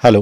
Hello.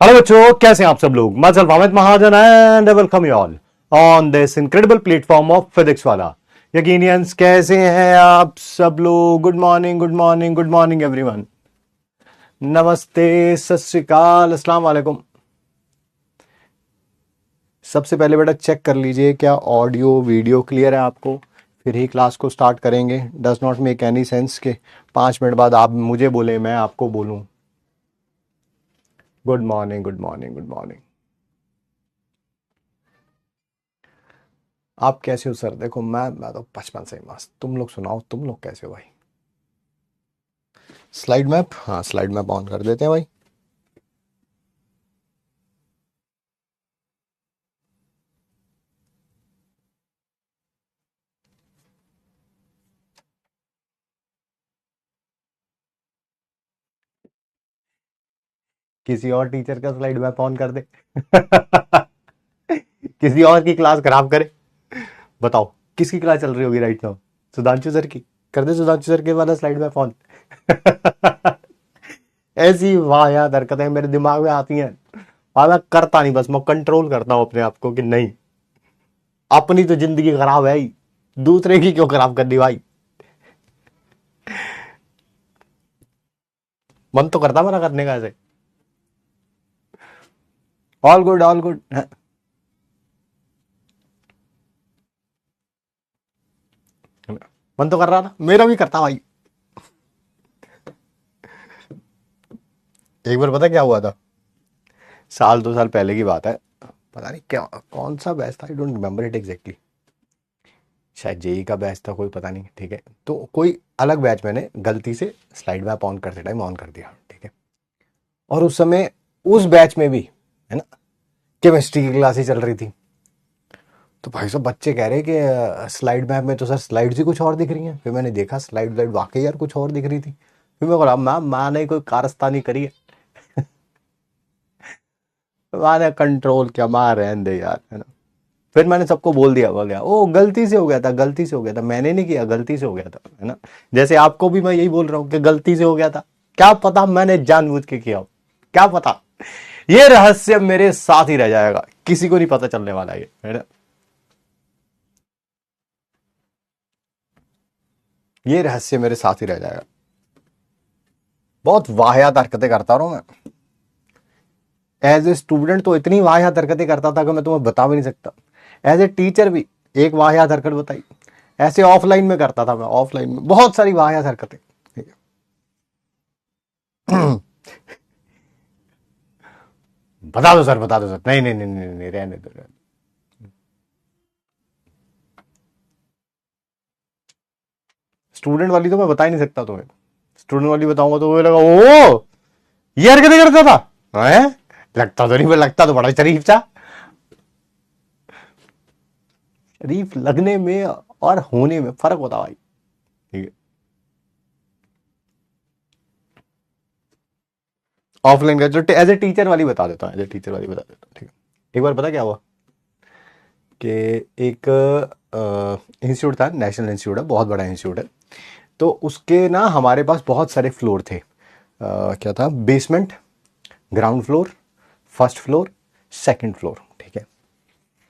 Hello बच्चों, कैसे हैं आप सब लोग। मैं Amit Mahajan and welcome you all on this incredible platform of physics Wallah. यकीनियंस, कैसे हैं आप सब लोग। Good morning, good morning, good morning everyone. नमस्ते, सत श्री अकाल, अस्सलाम वालेकुम। सबसे पहले बेटा चेक कर लीजिए क्या ऑडियो वीडियो क्लियर है आपको, फिर ही क्लास को स्टार्ट करेंगे। Does not make any sense के 5 मिनट बाद आप मुझे बोले मैं आपको बोलूं। Good morning, good morning, good morning. आप कैसे हो सर। देखो मैं तो बचपन से ही मस्त। तुम लोग सुनाओ, तुम लोग कैसे हो भाई। स्लाइड मैप, हाँ स्लाइड मैप ऑन कर देते हैं भाई। किसी और टीचर का स्लाइड मैप ऑन कर दे किसी और की क्लास खराब करे। बताओ किसकी क्लास चल रही होगी राइट नाउ। सुधांशु सर की। कर दे सुधांशु सर के वाला स्लाइड मैप ऑन ऐसी वाहियात हरकतें मेरे दिमाग में आती हैं और मैं करता नहीं, बस मैं कंट्रोल करता हूं अपने आप को कि नहीं, अपनी तो जिंदगी खराब है ही, दूसरे की क्यों खराब करनी भाई। मन तो करता मेरा करने का ऐसे। All good, all good. मन तो कर रहा था, मेरा भी करता भाई। एक बार पता क्या हुआ था, साल 2 साल पहले की बात है। पता नहीं क्या कौन सा बैच था, I don't remember it exactly. शायद जेई का बैच था कोई, पता नहीं। ठीक है, तो कोई अलग बैच मैंने गलती से स्लाइड मैप ऑन करते टाइम ऑन कर दिया। ठीक है, और उस समय उस बैच में भी है ना केमिस्ट्री की क्लासेस चल रही थी। तो भाई साहब बच्चे कह रहे कि स्लाइड मैप में तो सर स्लाइड्स ही कुछ और दिख रही हैं। फिर मैंने देखा स्लाइड वाइड वाकई यार कुछ और दिख रही थी। फिर मैं बोला मैम मैंने कोई कारस्तानी करी है मैंने कंट्रोल किया, मार रहने दे यार, है ना। फिर मैंने सबको बोल दिया, बोल गया ओ गलती से हो गया था, गलती से हो गया था, मैंने नहीं किया, गलती से हो गया था, है ना। जैसे आपको भी मैं यही बोल रहा हूँ कि गलती से हो गया था। क्या पता मैंने जानबूझ के किया हो, क्या पता। ये रहस्य मेरे साथ ही रह जाएगा, किसी को नहीं पता चलने वाला ये, है ना। ये रहस्य मेरे साथ ही रह जाएगा। बहुत वाहियात हरकतें करता रहा हूं मैं। एज ए स्टूडेंट तो इतनी वाहियात हरकतें करता था कि मैं तुम्हें बता भी नहीं सकता। एज ए टीचर भी एक वाहियात हरकत बताई। ऐसे ऑफलाइन में करता था मैं, ऑफलाइन में बहुत सारी वाहियात हरकतें। ठीक है बता दो सर, बता दो सर। नहीं नहीं नहीं नहीं, नहीं रहने दो, रहने दो। स्टूडेंट वाली तो मैं बता ही नहीं सकता तुम्हें। स्टूडेंट वाली बताऊंगा तो वो लगा ओ ये हरकतें करता था है। लगता तो नहीं, पर लगता तो बड़ा शरीफ था। शरीफ लगने में और होने में फर्क होता भाई। ठीक है, ऑफलाइन का जो एज ए टीचर वाली बता देता हूँ, एज ए टीचर वाली बता देता हूँ। ठीक है, एक बार पता क्या हुआ कि एक इंस्टीट्यूट था, नेशनल इंस्टीट्यूट है, बहुत बड़ा इंस्टीट्यूट है। तो उसके ना हमारे पास बहुत सारे फ्लोर थे। क्या था, basement, ground floor, first floor, second floor. ठीक है,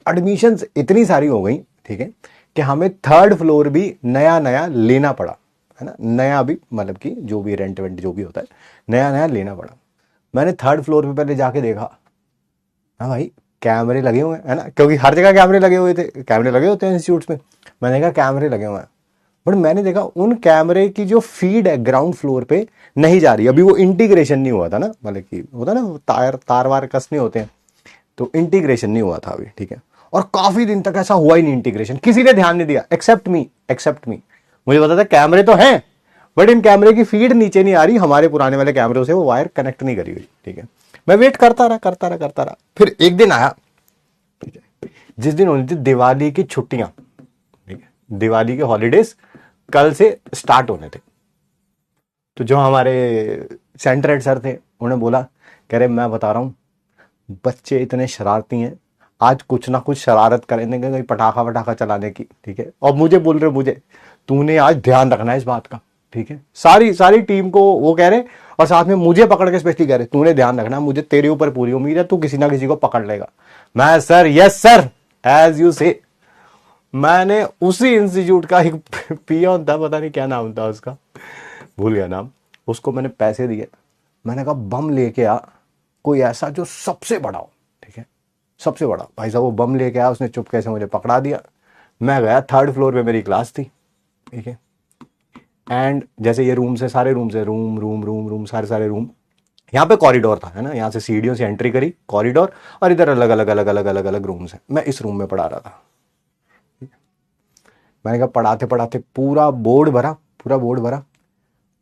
एडमिशन्स इतनी सारी हो गई, ठीक है, कि हमें थर्ड फ्लोर भी नया नया लेना पड़ा, है ना। नया भी मतलब कि जो भी रेंट वेंट जो भी होता है, नया नया लेना पड़ा। मैंने थर्ड फ्लोर पे पहले जाके देखा, हाँ भाई कैमरे लगे हुए हैं, है ना, क्योंकि हर जगह कैमरे लगे हुए थे, कैमरे लगे होते हैं इंस्टीट्यूट्स में। मैंने कहा कैमरे लगे हुए हैं। बट मैंने देखा उन कैमरे की जो फीड है ग्राउंड फ्लोर पे नहीं जा रही, अभी वो इंटीग्रेशन नहीं हुआ था ना, मतलब कि होता ना तार वार कसने होते हैं, तो इंटीग्रेशन नहीं हुआ था अभी, ठीक है। और काफी दिन तक ऐसा हुआ ही नहीं इंटीग्रेशन, किसी ने ध्यान नहीं दिया एक्सेप्ट मी। मुझे पता था कैमरे तो हैं, बट इन कैमरे की फीड नीचे नहीं आ रही, हमारे पुराने वाले कैमरे से वो वायर कनेक्ट नहीं करी हुई, ठीक है। मैं वेट करता रहा, फिर एक दिन आया, ठीक है, जिस दिन होनी थी दिवाली की छुट्टियां, ठीक है, दिवाली के हॉलीडेज कल से स्टार्ट होने थे। तो जो हमारे सेंटर हेड सर थे उन्होंने बोला, कह रहे मैं बता रहा हूं बच्चे इतने शरारती हैं, आज कुछ ना कुछ शरारत करेंगे, कहीं पटाखा वटाखा चलाने की, ठीक है। और मुझे बोल रहे, मुझे तूने आज ध्यान रखना है इस बात का, ठीक है। सारी सारी टीम को वो कह रहे, और साथ में मुझे पकड़ के स्पेशली कह रहे तूने ध्यान रखना, मुझे तेरे ऊपर पूरी उम्मीद है, तू किसी ना किसी को पकड़ लेगा। मैं sir yes sir as you say. मैंने उसी इंस्टीट्यूट का एक पियोन था, पता नहीं क्या नाम था उसका, भूल गया नाम, उसको मैंने पैसे दिए, मैंने कहा बम लेके आ, कोई ऐसा जो सबसे बड़ा हो, ठीक है, सबसे बड़ा। भाई साहब वो बम लेके आया, उसने चुपके से मुझे पकड़ा दिया, मैं गया, 3rd फ्लोर पे मेरी क्लास थी, ठीक है। एंड जैसे ये रूम से सारे रूम से रूम सारे रूम, यहाँ पे कॉरिडोर था, है ना, यहाँ से सीढ़ियों से एंट्री करी, कॉरिडोर, और इधर अलग अलग रूम्स हैं। मैं इस रूम में पढ़ा रहा था, मैंने कहा पढ़ाते पढ़ाते पूरा बोर्ड भरा,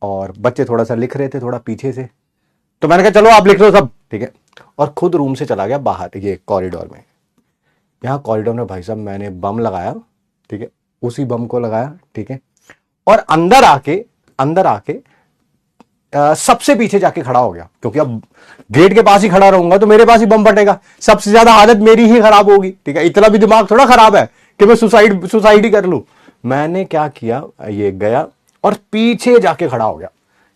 और बच्चे थोड़ा सा लिख रहे थे थोड़ा पीछे से, तो मैंने कहा चलो आप लिख लो सब, ठीक है। और खुद रूम से चला गया बाहर, ये कॉरिडोर में, यहाँ कॉरिडोर में भाई साहब मैंने बम लगाया, ठीक है, उसी बम को लगाया, ठीक है। और अंदर आके सबसे पीछे जाके खड़ा हो गया, क्योंकि अब गेट के पास ही खड़ा रहूंगा तो मेरे पास ही बम फटेगा, सबसे ज्यादा हालत मेरी ही खराब होगी, ठीक है। इतना भी दिमाग थोड़ा खराब है कि मैं सुसाइड ही कर लूं। मैंने क्या किया, ये गया और पीछे जाके खड़ा हो गया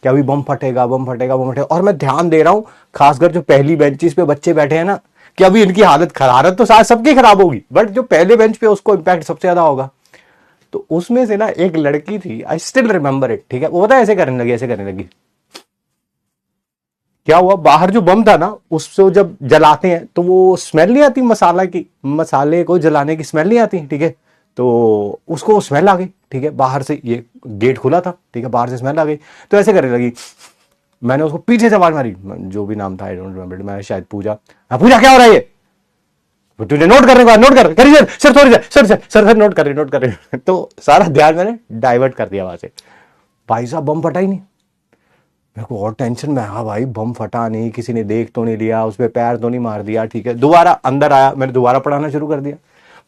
कि अभी बम फटेगा। और मैं ध्यान दे रहा हूं, खासकर जो पहली बेंचेस पे बच्चे बैठे हैं ना, कि अभी इनकी हालत तो शायद सबकी खराब होगी, बट जो पहले बेंच पे उसको इंपैक्ट सबसे ज्यादा होगा। तो उसमें से ना एक लड़की थी, आई स्टिल रिमेंबर इट, ठीक है। वो पता है ऐसे करने लगी। क्या हुआ, बाहर जो बम था ना, उससे जब जलाते हैं तो वो स्मेल नहीं आती मसाले को जलाने की स्मेल नहीं आती, ठीक है। तो उसको स्मेल आ गई, ठीक है, बाहर से, ये गेट खुला था, ठीक है, बाहर से स्मेल आ गई, तो ऐसे करने लगी। मैंने उसको पीछे से आवाज मारी, जो भी नाम था आई डोंट रिमेंबर, मैं शायद पूजा, हाँ पूजा क्या हो रहा है ये, तुझे नोट करने का, नोट कर करिए सर, थोड़ी सर नोट कर रहे तो सारा ध्यान मैंने डाइवर्ट कर दिया वहां से। भाई साहब बम फटा ही नहीं, मेरे को और टेंशन में, हाँ भाई बम फटा नहीं, किसी ने देख तो नहीं लिया, उस पर पैर तो नहीं मार दिया, ठीक है। दोबारा अंदर आया, मैंने दोबारा पढ़ाना शुरू कर दिया,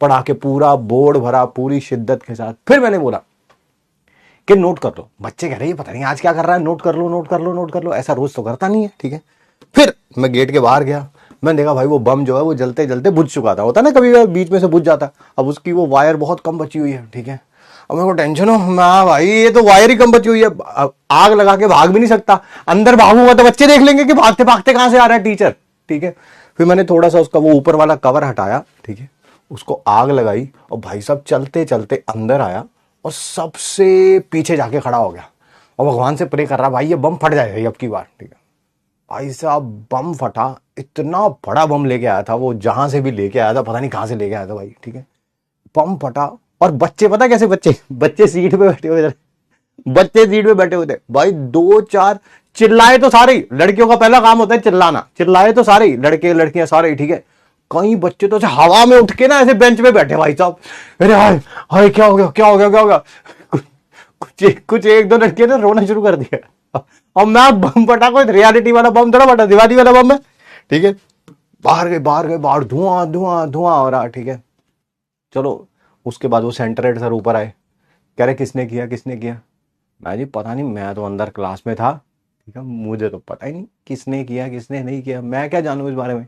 पढ़ा के पूरा बोर्ड भरा पूरी शिद्दत के साथ। फिर मैंने बोला कि नोट कर लो। बच्चे कह रहे हैं पता नहीं आज क्या कर रहा है, नोट कर लो, ऐसा रोज तो करता नहीं है, ठीक है। फिर मैं गेट के बाहर गया, मैंने देखा भाई वो बम जो है वो जलते जलते बुझ चुका था, होता ना कभी बीच में से बुझ जाता, अब उसकी वो वायर बहुत कम बची हुई है, ठीक है। अब मेरे को टेंशन हो, मैं भाई ये तो वायर ही कम बची हुई है, आग लगा के भाग भी नहीं सकता, अंदर भागूंगा तो बच्चे देख लेंगे कि भागते भागते कहां से आ रहा है टीचर, ठीक है। फिर मैंने थोड़ा सा उसका वो ऊपर वाला कवर हटाया, ठीक है, उसको आग लगाई, और भाई साहब चलते चलते अंदर आया और सबसे पीछे जाके खड़ा हो गया, और भगवान से प्रे कर रहा भाई ये बम फट जाएगा अब की बार, ठीक है। भाई साहब बम फटा, इतना बड़ा बम लेके आया था वो, जहां से भी लेके आया था, पता नहीं कहां से लेके आया था भाई, ठीक है। बम फटा, और बच्चे पता कैसे, बच्चे सीट पे बैठे हुए थे, भाई 2-4 चिल्लाए तो सारे, लड़कियों का पहला काम होता है चिल्लाना, चिल्लाए तो सारे, लड़के लड़कियां सारे, ठीक है। कई बच्चे तो हवा में उठ के ना ऐसे बेंच पे बैठे, भाई साहब अरे हाय हाय क्या हो गया कुछ एक दो लड़कियों ने रोना शुरू कर दिया। और मैं बम फटा, कोई रियलिटी वाला बम थोड़ा फटा, दिवाली वाला बम है, ठीक है। बाहर धुआं हो रहा, ठीक है। चलो उसके बाद वो सेंटर हेड सर ऊपर आए, कह रहे किसने किया। मैं जी पता नहीं, मैं तो अंदर क्लास में था, ठीक है, मुझे तो पता ही नहीं किसने किया किसने नहीं किया, मैं क्या जानूं इस बारे में,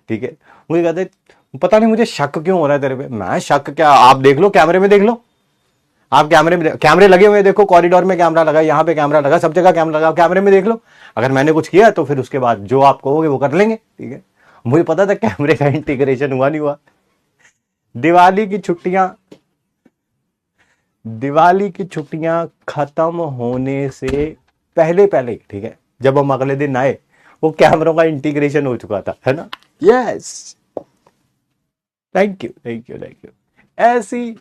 ठीक है। मुझे कहते पता नहीं मुझे शक क्यों हो रहा है तेरे पे। मैं शक क्या, आप देख लो कैमरे में, देख लो आप कैमरे लगे हुए, देखो कॉरिडोर में कैमरा लगा, यहाँ पे कैमरा लगा, सब जगह कैमरा लगा, कैमरे में देख लो। अगर मैंने कुछ किया तो फिर उसके बाद जो आप कहोगे वो कर लेंगे, ठीक है। मुझे पता था कैमरे का इंटीग्रेशन हुआ नहीं हुआ। दिवाली की छुट्टियां खत्म होने से पहले, ठीक है, जब हम अगले दिन आए वो कैमरों का इंटीग्रेशन हो चुका था, है ना। Yes, thank you. ऐसी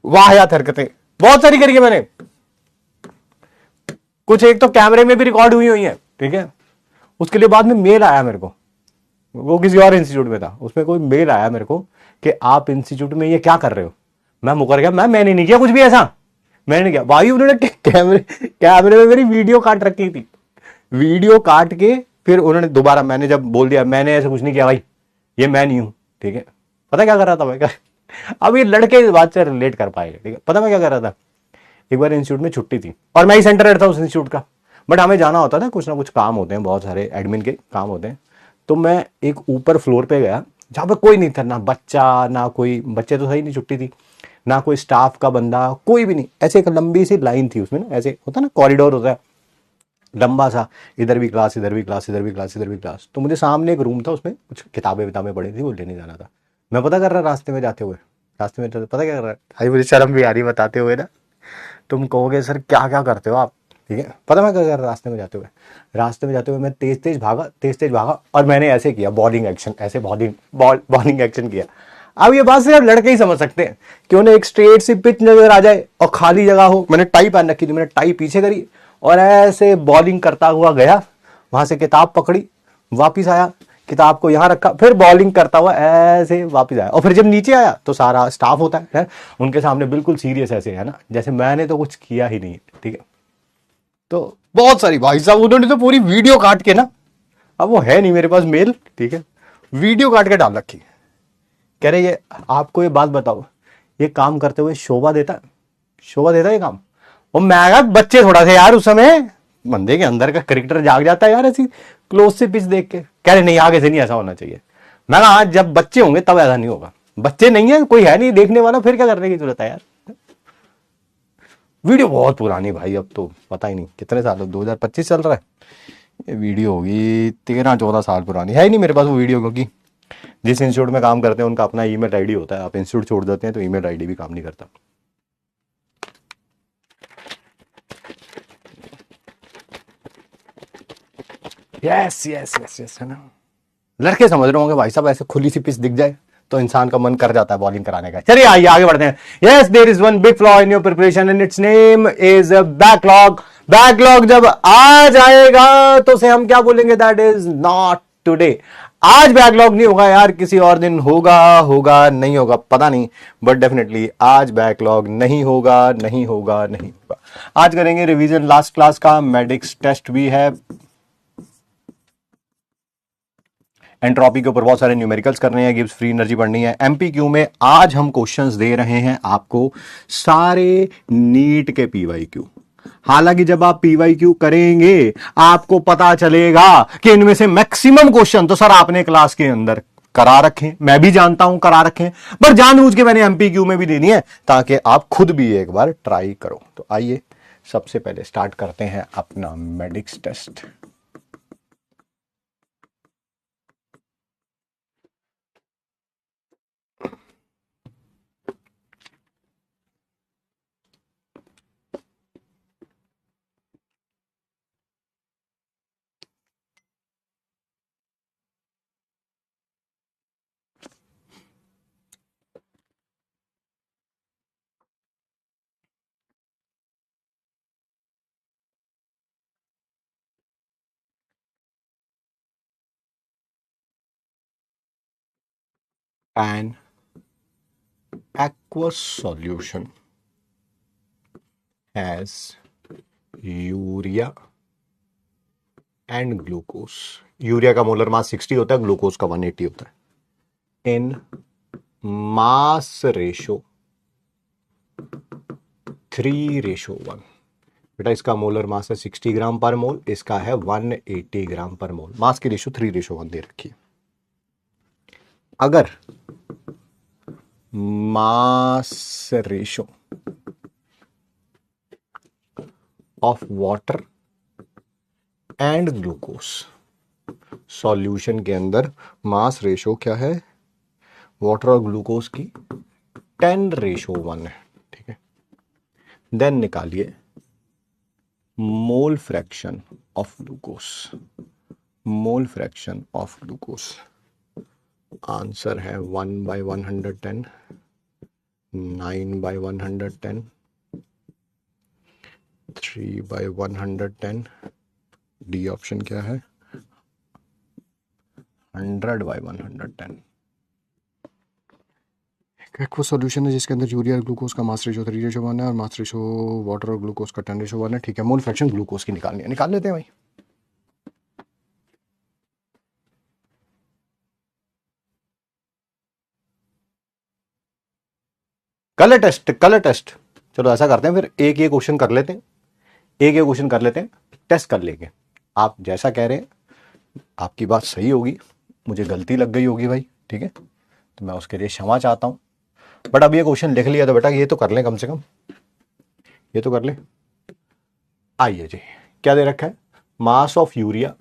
वाहियात हरकतें बहुत सारी करी है मैंने, कुछ एक तो कैमरे में भी रिकॉर्ड हुई है, ठीक है। उसके लिए बाद में मेल आया मेरे को, वो किसी और इंस्टीट्यूट में था, उसमें कोई मेल आया मेरे को कि आप इंस्टीट्यूट में ये क्या कर रहे हो। मैं मुकर गया, मैंने नहीं किया कुछ भी ऐसा, मैंने नहीं किया भाई। उन्होंने कैमरे में मेरी वीडियो काट रखी थी, वीडियो काट के फिर उन्होंने दोबारा, मैंने जब बोल दिया मैंने ऐसा कुछ नहीं किया भाई, ये मैं नहीं हूं, ठीक है। पता क्या कर रहा था भाई, अब ये लड़के इस बात से रिलेट कर पाएगा, ठीक है। पता मैं क्या कर रहा था, एक बार इंस्टीट्यूट में छुट्टी थी और मैं ही सेंटर हेड था उस इंस्टीट्यूट का, बट हमें जाना होता था, कुछ ना कुछ काम होते हैं, बहुत सारे एडमिन के काम होते हैं। तो मैं एक ऊपर फ्लोर पे गया जहां पे कोई नहीं था, ना बच्चा, ना कोई, बच्चे तो सही नहीं, छुट्टी थी, ना कोई स्टाफ का बंदा, कोई भी नहीं। ऐसे एक लंबी सी लाइन थी उसमें ना, ऐसे होता ना कॉरिडोर होता है लंबा सा, इधर भी क्लास, इधर भी क्लास, इधर भी क्लास, इधर भी क्लास। तो मुझे सामने एक रूम था, उसमें कुछ किताबें विताबें पड़ी थी, वो लेने जाना था। मैं पता कर रहा रास्ते में जाते हुए, रास्ते में पता क्या कर रहा है भाई, मुझे शर्म भी आ रही बताते हुए ना, तुम कहोगे सर क्या क्या करते हो आप, ठीक है। पता मैं क्या कर रहा, रास्ते में जाते हुए मैं तेज तेज भागा और मैंने ऐसे किया बॉलिंग एक्शन, ऐसे बॉलिंग एक्शन किया। अब ये बात सिर्फ लड़के ही समझ सकते हैं कि उन्हें एक स्ट्रेट सी पिच नजर आ जाए और खाली जगह हो। मैंने टाई पहन रखी थी, मैंने टाई पीछे करी और ऐसे बॉलिंग करता हुआ गया, वहां से किताब पकड़ी, वापिस आया, किताब को यहां रखा, फिर बॉलिंग करता हुआ ऐसे वापस आया। और फिर जब नीचे आया तो सारा स्टाफ होता है उनके सामने बिल्कुल सीरियस ऐसे, है ना, जैसे मैंने तो कुछ किया ही नहीं है, ठीक है। तो बहुत सारी भाई साहब, उन्होंने तो पूरी वीडियो काट के ना, अब वो है नहीं मेरे पास मेल, ठीक है, वीडियो काट के डाल रखी। कह रहे ये आपको ये बात बताओ, ये काम करते हुए शोभा देता है, शोभा देता है ये काम। वो मैं बच्चे थोड़ा थे यार उस समय, बंदे के अंदर का क्रिकेटर जाग जाता है यार ऐसी क्लोज से पिच देख के। कह रहे नहीं आगे से नहीं ऐसा होना चाहिए। मैं कहा आज जब बच्चे होंगे तब ऐसा नहीं होगा, बच्चे नहीं है, कोई है नहीं देखने वाला, फिर क्या करने की जरूरत है यार। वीडियो बहुत पुरानी भाई, अब तो पता ही नहीं कितने साल, 2025 चल रहा है, ये वीडियो होगी 13-14 साल पुरानी, है ही नहीं मेरे पास वो वीडियो, क्योंकि जिस इंस्टीट्यूट में काम करते हैं उनका अपना ईमेल आईडी होता है, आप इंस्टीट्यूट छोड़ देते हैं तो ईमेल आईडी भी काम नहीं करता। यस यस यस यस, है ना। लड़के समझ रहे होंगे भाई साहब, ऐसे खुली सी पिच दिख जाए तो इंसान का मन कर जाता है बॉलिंग कराने का। चलिए आइए आगे बढ़ते हैं। Yes, there is one big flaw in your preparation and it's name is backlog. Backlog जब आ जाएगा तो उसे हम क्या बोलेंगे, दैट इज नॉट टुडे। आज बैकलॉग नहीं होगा यार, किसी और दिन होगा, होगा नहीं होगा पता नहीं, बट डेफिनेटली आज बैकलॉग नहीं होगा, नहीं होगा, नहीं होगा। आज करेंगे रिवीजन लास्ट क्लास का, मेडिक्स टेस्ट भी है, एंट्रोपी के ऊपर बहुत सारे न्यूमेरिकल्स करने हैं, गिब्स फ्री एनर्जी पढ़नी है। एमपीक्यू में आज हम क्वेश्चंस दे रहे हैं आपको सारे नीट के पीवाईक्यू। हालांकि जब आप पीवाईक्यू करेंगे आपको पता चलेगा कि इनमें से मैक्सिमम क्वेश्चन तो सर आपने क्लास के अंदर करा रखे, मैं भी जानता हूं करा रखे, पर जानबूझ के मैंने एमपीक्यू में भी देनी है ताकि आप खुद भी एक बार ट्राई करो। तो आइए सबसे पहले स्टार्ट करते हैं अपना medics test. An aqueous solution has urea and glucose. Urea का मोलर मास 60 होता है, ग्लूकोज का 180 होता है। In mass ratio 3:1। बेटा इसका मोलर मास है 60 ग्राम पर मोल, इसका है 180 ग्राम पर मोल। मास की रेशो 3:1 दे रखी है। अगर mass ratio of water and glucose, solution के अंदर मास रेशो क्या है, वाटर और ग्लूकोज की 10:1 है, ठीक है। देन निकालिए mole fraction of glucose, mole fraction of glucose. Answer है 1/110, 9/110, 3/110, डी ऑप्शन क्या है, 100/110। एक्वा सॉल्यूशन है जिसके अंदर यूरिया और ग्लूकोज का मास रेशो 3:1 है और मास रेशो वाटर और ग्लूकोज का 10:1 है। ठीक है, मोल फ्रैक्शन ग्लूकोज की निकालनी है, निकाल लेते हैं भाई। Colour test, colour test. चलो ऐसा करते हैं फिर, एक ये क्वेश्चन कर लेते हैं, एक ये क्वेश्चन कर लेते हैं, टेस्ट कर लेंगे। आप जैसा कह रहे हैं, आपकी बात सही होगी, मुझे गलती लग गई होगी भाई, ठीक है, तो मैं उसके लिए क्षमा चाहता हूं। बट अब ये क्वेश्चन लिख लिया तो बेटा ये तो कर लें, कम से कम ये तो कर लें। आइए जी, क्या दे रखा है, mass of urea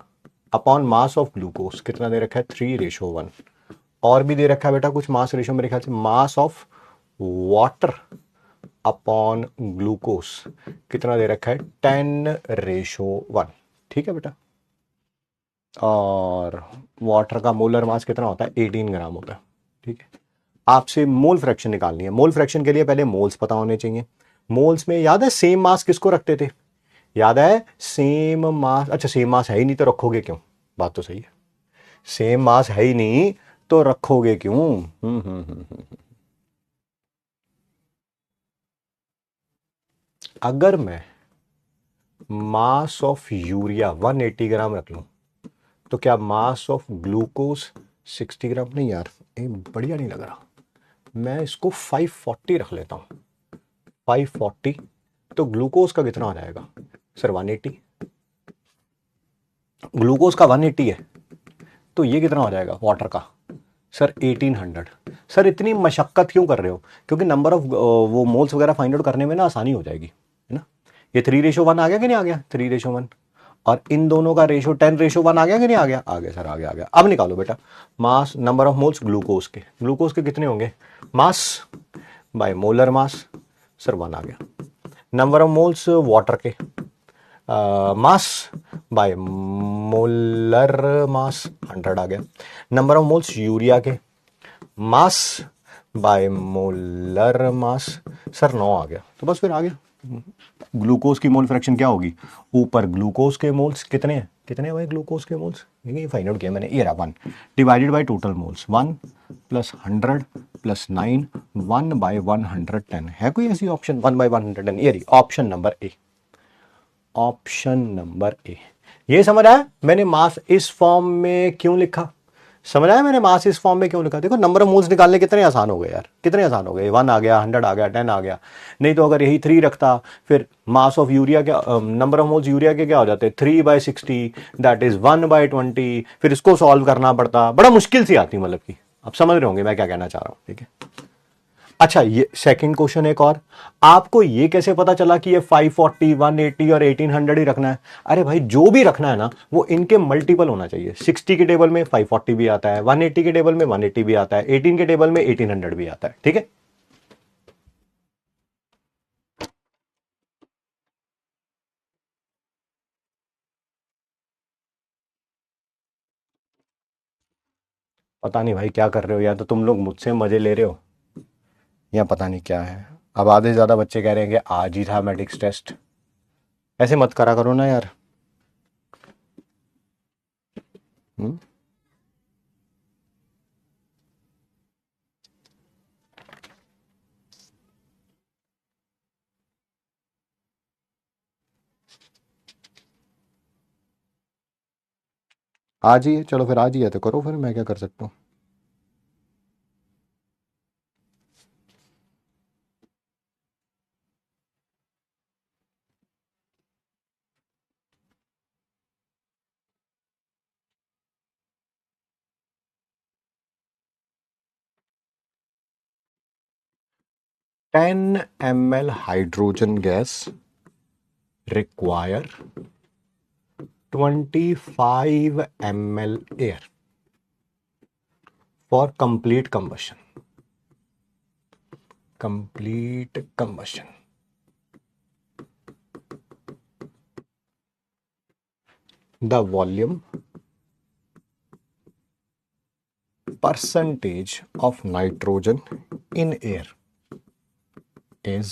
upon mass of glucose कितना दे रखा है, 3:1। और भी दे रखा है बेटा कुछ मास रेशो, मेरे ख्याल से mass of water upon glucose कितना दे रखा है, 10:1। ठीक है बेटा, और वाटर का मोलर मास कितना होता है, 18 ग्राम होता है। ठीक है, आपसे मोल फ्रैक्शन निकालनी है। मोल फ्रैक्शन के लिए पहले मोल्स पता होने चाहिए। मोल्स में याद है सेम मास किसको रखते थे, याद है सेम मास, अच्छा सेम मास है ही नहीं तो रखोगे क्यों, बात तो सही है, सेम मास है ही नहीं तो रखोगे क्यों। अगर मैं मास ऑफ यूरिया 180 ग्राम रख लूं तो क्या मास ऑफ ग्लूकोज 60 ग्राम, नहीं यार ये बढ़िया नहीं लग रहा, मैं इसको 540 रख लेता हूं। 540 तो ग्लूकोज का कितना आ जाएगा सर, 180। ग्लूकोज का 180 है तो ये कितना हो जाएगा वाटर का सर, 1800। सर इतनी मशक्कत क्यों कर रहे हो, क्योंकि नंबर ऑफ वो मोल्स वगैरह फाइंड आउट करने में ना आसानी हो जाएगी, है ना। ये 3:1 आ गया कि नहीं आ गया, 3:1, और इन दोनों का रेशो 10:1 आ गया कि नहीं आ गया, आ गया सर, आ गया, आ गया। अब निकालो बेटा मास, नंबर ऑफ मोल्स ग्लूकोज के, ग्लूकोज के कितने होंगे, mass by molar mass, sir 1 आ गया। नंबर ऑफ मोल्स वाटर के, मास बाय मोलर मास 100 आ गया। नंबर ऑफ मोल्स यूरिया के, mass by molar mass, sir 9 आ गया। तो बस फिर आ गया। ग्लूकोज की मोल फ्रैक्शन क्या होगी, ऊपर ग्लूकोज के मोल्स कितने हैं, कितने भाई ग्लूकोज के मोल्स, ये फाइंड आउट किया मैंने, ये रहा 1 डिवाइडेड बाय टोटल मोल्स, 1 + 100 + 9, 1/110 है कोई ऐसी ऑप्शन, 1/110, ये रही option number A, option number A. ये समझ आया मैंने मास इस फॉर्म में क्यों लिखा, समझ आया मैंने मास इस फॉर्म में क्यों लिखा। देखो नंबर ऑफ मोल्स निकालने कितने आसान हो गए यार, कितने आसान हो गए, 1 आ गया, 100 आ गया, 10 आ गया। नहीं तो अगर यही 3 रखता, फिर मास ऑफ यूरिया क्या, नंबर ऑफ मोल्स यूरिया के क्या हो जाते, 3/60, दैट इज 1/20। फिर इसको सॉल्व करना पड़ता, बड़ा मुश्किल सी आती, मतलब कि आप समझ रहे होंगे मैं क्या कहना चाह रहा हूँ, ठीक है। अच्छा ये सेकंड क्वेश्चन एक और, आपको ये कैसे पता चला कि ये 540, 180 और 1800 ही रखना है। अरे भाई जो भी रखना है ना वो इनके मल्टीपल होना चाहिए। 60 के टेबल में 540 भी आता है, 180 के टेबल में 180 भी आता है, 18 के टेबल में 1800 भी आता है, ठीक है। पता नहीं भाई क्या कर रहे हो, या तो तुम लोग मुझसे मजे ले रहे हो या पता नहीं क्या है। अब आधे से ज्यादा बच्चे कह रहे हैं कि आज ही था मैट्रिक्स टेस्ट, ऐसे मत करा करो ना यार। हम्म? आज ही है, चलो फिर आज ही है तो करो, फिर मैं क्या कर सकता हूँ। 10 ml hydrogen gas require 25 ml air for complete combustion. Complete combustion. The volume percentage of nitrogen in air is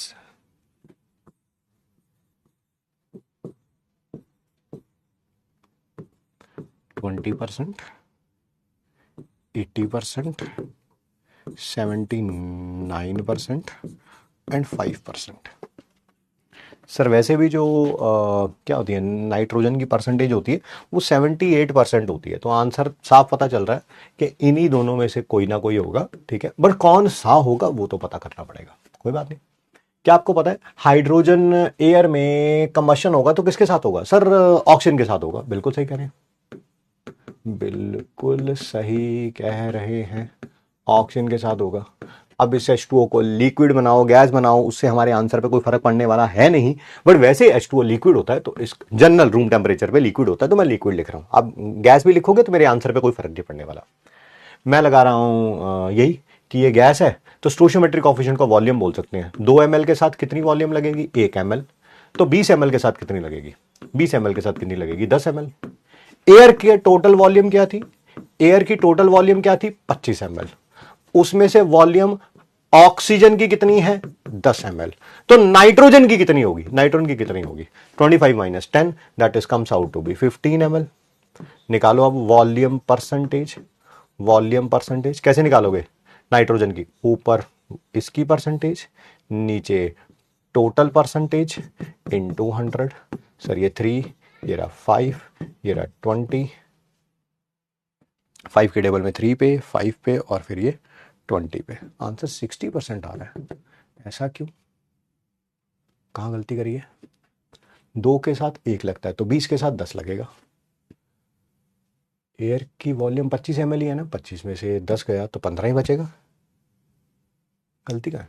20%, 80%, 79% and 5%। Sir वैसे भी जो क्या होती है नाइट्रोजन की परसेंटेज होती है वो 78% होती है, तो आंसर साफ पता चल रहा है कि इन्हीं दोनों में से कोई ना कोई होगा, ठीक है। बट कौन सा होगा वो तो पता करना पड़ेगा, कोई बात नहीं। क्या आपको पता है हाइड्रोजन एयर में कंबशन होगा तो किसके साथ होगा? सर ऑक्सीजन के साथ होगा। बिल्कुल सही कह रहे हैं, बिल्कुल सही कह रहे हैं, ऑक्सीजन के साथ होगा। अब इस H2O को लिक्विड बनाओ, गैस बनाओ, उससे हमारे आंसर पे कोई फर्क पड़ने वाला है नहीं। बट वैसे H2O लिक्विड होता है, तो इस जनरल रूम टेम्परेचर पे लिक्विड होता है, तो मैं लिक्विड लिख रहा हूं। अब गैस भी लिखोगे तो मेरे आंसर पे कोई फर्क नहीं पड़ने वाला। मैं लगा रहा हूं यही कि ये गैस है, तो स्टोइचियोमेट्रिक कोएफिशिएंट का वॉल्यूम बोल सकते हैं। 2 ml के साथ कितनी वॉल्यूम लगेगी? 1 ml। तो 20 ml के साथ कितनी लगेगी? 20 ml के साथ कितनी लगेगी? 10 ml। एयर की टोटल वॉल्यूम क्या थी? एयर की टोटल वॉल्यूम क्या थी? 25 ml। उसमें से वॉल्यूम ऑक्सीजन की कितनी है? 10 ml। तो नाइट्रोजन की कितनी होगी? नाइट्रोजन की कितनी होगी? 25 minus 10, that is comes out to be 15 ml। निकालो अब वॉल्यूम परसेंटेज। वॉल्यूम परसेंटेज कैसे निकालोगे? नाइट्रोजन की ऊपर इसकी परसेंटेज, नीचे टोटल परसेंटेज इनटू 100। सर ये 3, ये रहा 5, ये रहा 20। 5 के टेबल में 3 पे, 5 पे और फिर ये 20 पे। आंसर 60% आ रहा है। ऐसा क्यों? कहाँ गलती करी है? 2 के साथ 1 लगता है तो 20 के साथ 10 लगेगा। एयर की वॉल्यूम 25 ml ही है ना, 25 में से 10 गया तो 15 ही बचेगा। गलती का है।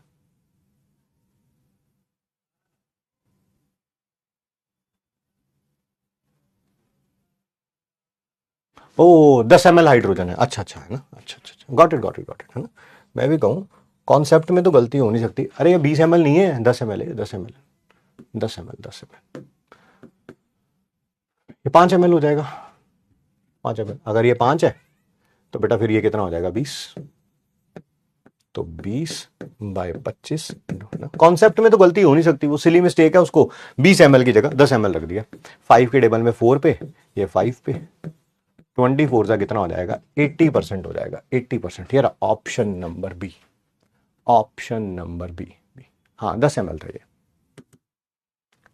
ओ 10 ml हाइड्रोजन है, अच्छा अच्छा है ना, अच्छा अच्छा अच्छा, got it got it got it, है ना। मैं भी कहूँ कॉन्सेप्ट में तो गलती हो नहीं सकती। अरे ये 20 ml नहीं है, 10 ml है, 10 ml, 10 ml, 10 ml। ये 5 ml हो जाएगा, 5 ml। अगर ये 5 है तो बेटा फिर ये कितना हो जाएगा? 20। तो 20/25। कॉन्सेप्ट में तो गलती हो नहीं सकती, वो सिली मिस्टेक है, उसको 20 ml की जगह 10 ml रख दिया। 5 के टेबल में 4 पे, ये 5 पे, 24 का कितना हो जाएगा? 80% हो जाएगा, 80%। यार option number B, option number B. हाँ 10 ml था ये।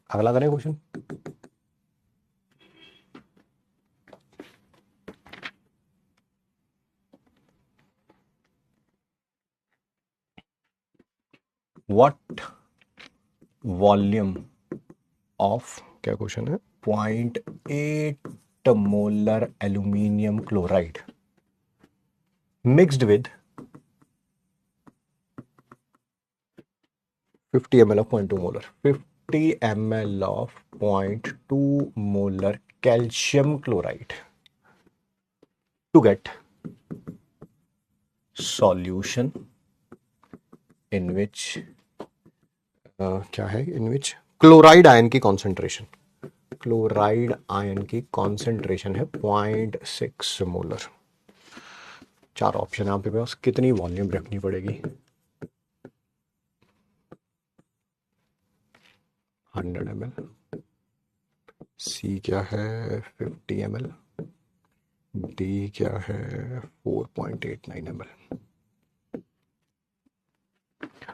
अगला करें क्वेश्चन। व्हाट वॉल्यूम ऑफ, क्या क्वेश्चन है? 0.8 molar aluminium chloride mixed with 50 ml of 0.2 molar, 50 ml of 0.2 molar calcium chloride to get solution in which क्या है? in which क्लोराइड आयन की कॉन्सेंट्रेशन, क्लोराइड आयन की कॉन्सेंट्रेशन है 0.6 molar. 4 option है आपके पास, कितनी वॉल्यूम रखनी पड़ेगी? 100 ml। सी क्या है? 50 ml। डी क्या है? 4.89 ml।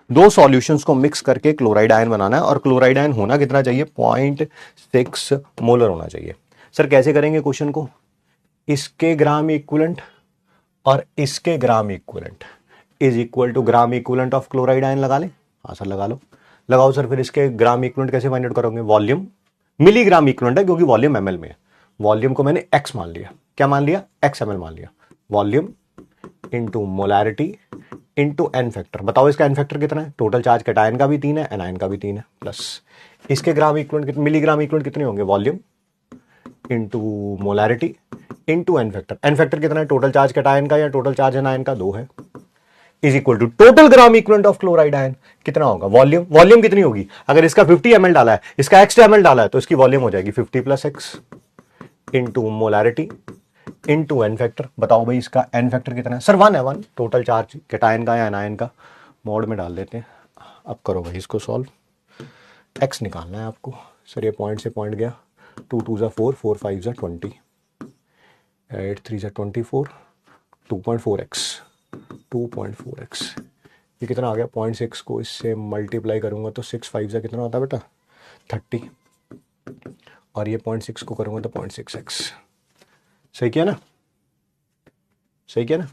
दो सॉल्यूशंस को मिक्स करके क्लोराइड आयन बनाना है, और क्लोराइड आयन होना कितना चाहिए? 0.6 मोलर होना चाहिए। सर कैसे करेंगे क्वेश्चन को? इसके ग्राम इक्विवेलेंट और इसके gram equivalent is equal to gram equivalent of chloride ion लगा लें। हाँ सर लगा लो। लगाओ सर। फिर इसके ग्राम इक्विवेलेंट कैसे फाइंड आउट करोगे? वॉल्यूम, मिलीग्राम इक्विवेलेंट है क्योंकि वॉल्यूम ml में है। वॉल्यूम को मैंने x मान लिया। क्या मान लिया? x ml मान लिया। Volume into molarity into n factor. बताओ इसका एन फैक्टर कितना है? टोटल चार्ज कैटायन का भी 3 है, एनायन का भी 3 है, प्लस इसके ग्राम इक्विवेलेंट, मिलीग्राम इक्विवेलेंट कितने होंगे? Volume into molarity into n factor. N factor कितना है? टोटल चार्ज कैटायन का या टोटल चार्ज एनायन का? 2 है। Is equal to total gram equivalent of chloride ion कितना होगा? वॉल्यूम, वॉल्यूम कितनी होगी? अगर इसका 50 ml डाला है, इसका x ml डाला है, तो इसकी वॉल्यूम हो जाएगी 50 plus x into molarity into n factor. बताओ भाई इसका एन फैक्टर कितना है? सर 1 है, 1 टोटल चार्ज कैटायन का या एनायन का। मोड में डाल देते हैं। अब करो भाई इसको सॉल्व। x निकालना है आपको। सर ये पॉइंट से पॉइंट गया, 2 2 ज़ा 4, 4 5 ज़ा 20। 8 3 से 24, 2.4x, 2.4x, ये कितना आ गया, 0.6 को इससे मल्टीप्लाई करूँगा तो 6 5 से कितना होता है बेटा 30, और ये 0.6 को करूँगा तो 0.6x। सही किया ना, सही किया ना,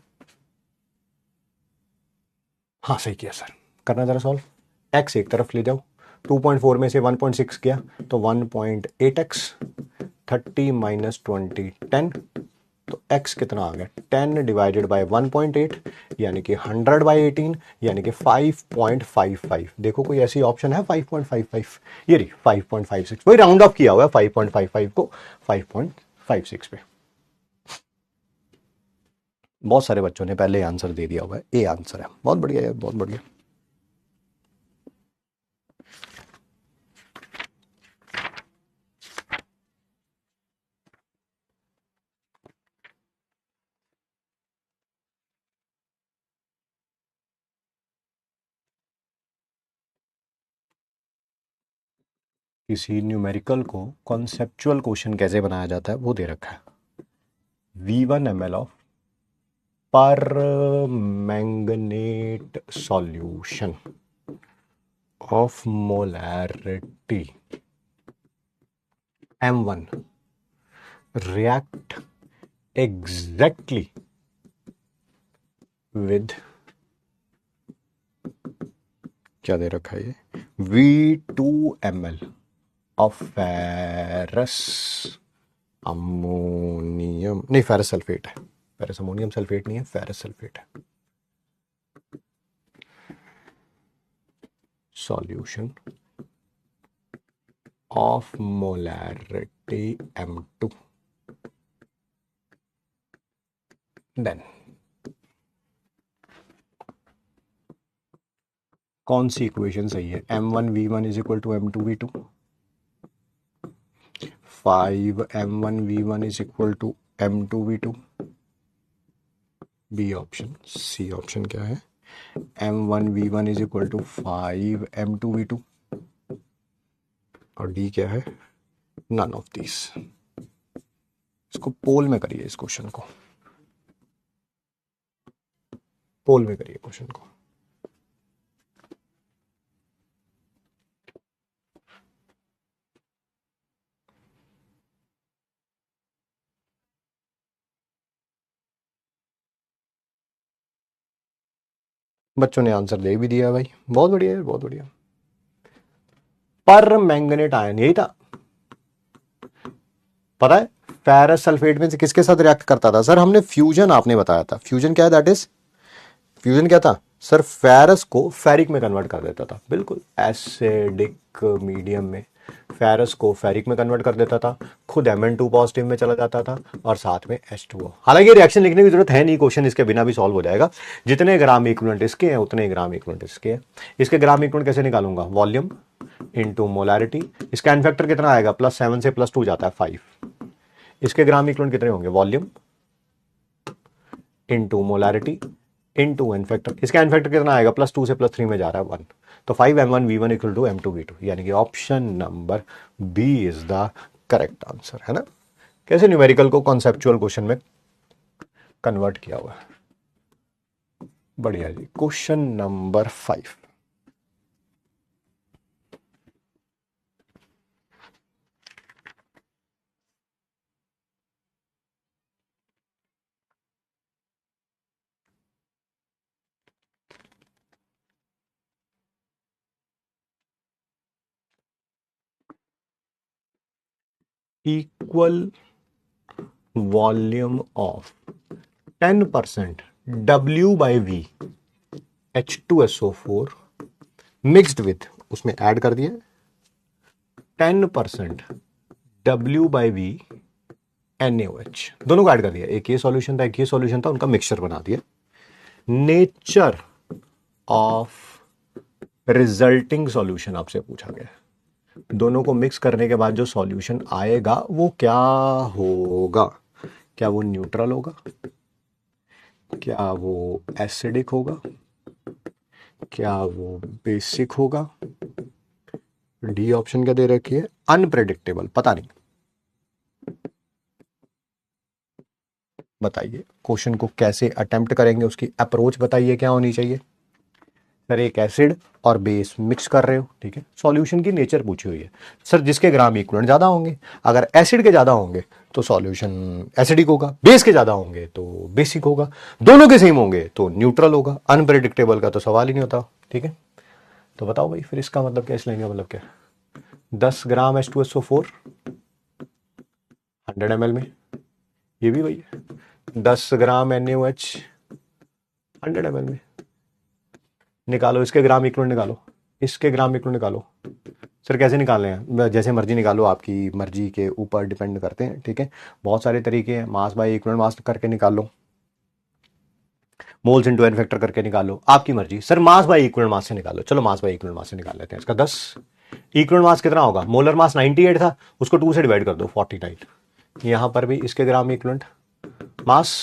हाँ सही किया सर। करना जरा सॉल्व, x एक तरफ ले जाओ, 2.4 में से 1.6 किया तो 1.8x, 30 माइनस 20 10, तो x कितना आ गया 10 डिवाइडेड बाय 1.8 यानी कि 100 बाय 18 यानी कि 5.55। देखो कोई ऐसी ऑप्शन है 5.55, ये रही 5.56, वही राउंड ऑफ किया हुआ है 5.55 को 5.56 पे। बहुत सारे बच्चों ने पहले आंसर दे दिया हुआ है, ए आंसर है, बहुत बढ़िया यार, बहुत बढ़िया। किसी न्यूमेरिकल को कॉन्सेप्चुअल क्वेश्चन कैसे बनाया जाता है वो दे रखा है, V1 ml of permanganate solution of molarity M1 react exactly with, क्या दे रखा है ये, V2 ml of ferrous ammonium, नहीं फेरस सल्फेट है, फेरस अमोनियम सल्फेट नहीं है, फेरस सल्फेट है, solution of molarity M2, then कौन सी इक्वेशन सही है, M1 V1 is equal to M2 V2, 5 M1 V1 is equal to M2 V2, B option. C option क्या है, M1 V1 is equal to 5 M2 V2, और D क्या है, none of this. इसको पोल में करिए, इस क्वेश्चन को पोल में करिए क्वेश्चन को। बच्चों ने आंसर दे भी दिया भाई, बहुत बढ़िया है, बहुत बढ़िया। पर मैंगनेट आयन यही था, पता है फेरस सल्फेट में से किसके साथ रिएक्ट करता था सर, हमने फ्यूजन आपने बताया था, फ्यूजन क्या है, दैट इज फ्यूजन क्या था सर, फेरस को फेरिक में कन्वर्ट कर देता था, बिल्कुल एसिडिक मीडियम में फेरस को फेरिक में कन्वर्ट कर देता था, खुद Mn2 पॉजिटिव में चला जाता था और साथ में H2O। हालांकि रिएक्शन लिखने की जरूरत है नहीं, क्वेश्चन इसके बिना भी सॉल्व हो जाएगा, जितने ग्राम इक्विवेलेंट इसके हैं उतने ग्राम इक्विवेलेंट इसके हैं। इसके ग्राम इक्विवेलेंट कैसे निकालूंगा, वॉल्यूम इनटू मोलैरिटी, इसका एन फैक्टर कितना आएगा, +7 से +2 जाता है 5, इसके ग्राम इक्विवेलेंट कितने होंगे, volume into molarity into n factor, इसका एन फैक्टर कितना आएगा, +2 से +3 में जा रहा है 1, तो 5 M1 V1 equal to M2 V2, यानी कि option number B is the correct answer, है ना। कैसे न्यूमेरिकल को कॉन्सेप्चुअल क्वेश्चन में कन्वर्ट किया हुआ है, बढ़िया जी। Question number 5, equal volume of 10% W by V H2SO4 mixed with, उसमें ऐड कर दिया 10% W by V NaOH, दोनों को ऐड कर दिया, एक ये सॉल्यूशन था एक ये सॉल्यूशन था, उनका मिक्सचर बना दिया। नेचर ऑफ रिजल्टिंग सॉल्यूशन आपसे पूछा गया, दोनों को मिक्स करने के बाद जो सॉल्यूशन आएगा वो क्या होगा, क्या वो न्यूट्रल होगा, क्या वो एसिडिक होगा, क्या वो बेसिक होगा, डी ऑप्शन क्या दे रखी है, अनप्रेडिक्टेबल, पता नहीं। बताइए क्वेश्चन को कैसे अटेम्प्ट करेंगे, उसकी अप्रोच बताइए क्या होनी चाहिए। सर एक एसिड और बेस मिक्स कर रहे हो, ठीक है, सॉल्यूशन की नेचर पूछी हुई है। सर जिसके ग्राम इक्विवेलेंट ज़्यादा होंगे, अगर एसिड के ज़्यादा होंगे तो सॉल्यूशन एसिडिक होगा, बेस के ज़्यादा होंगे तो बेसिक होगा, दोनों के सेम होंगे तो न्यूट्रल होगा। अनप्रेडिक्टेबल का तो सवाल ही नहीं होता, ठीक है। तो बताओ भाई फिर इसका मतलब क्या, इस लाइन का मतलब क्या। 10 ग्राम H2SO4 100 ml में, ये भी वही है, 10 ग्राम NaOH 100 ml में। निकालो इसके ग्राम इक्विवेलेंट, निकालो इसके ग्राम इक्विवेलेंट निकालो। सर कैसे निकालने हैं, जैसे मर्जी निकालो, आपकी मर्जी के ऊपर डिपेंड करते हैं, ठीक है। बहुत सारे तरीके हैं, मास बाय इक्विवेलेंट मास करके निकाल लो, मोल्स इनटू एन फैक्टर करके निकाल लो, आपकी मर्जी। Sir mass by equivalent mass से निकालो, चलो मास बाय इक्विवेलेंट मास से निकाल लेते हैं। इसका 10 इक्विवेलेंट मास कितना होगा, मोलर मास 98 था, उसको 2 से डिवाइड कर दो 49। यहां पर भी इसके gram equivalent mass,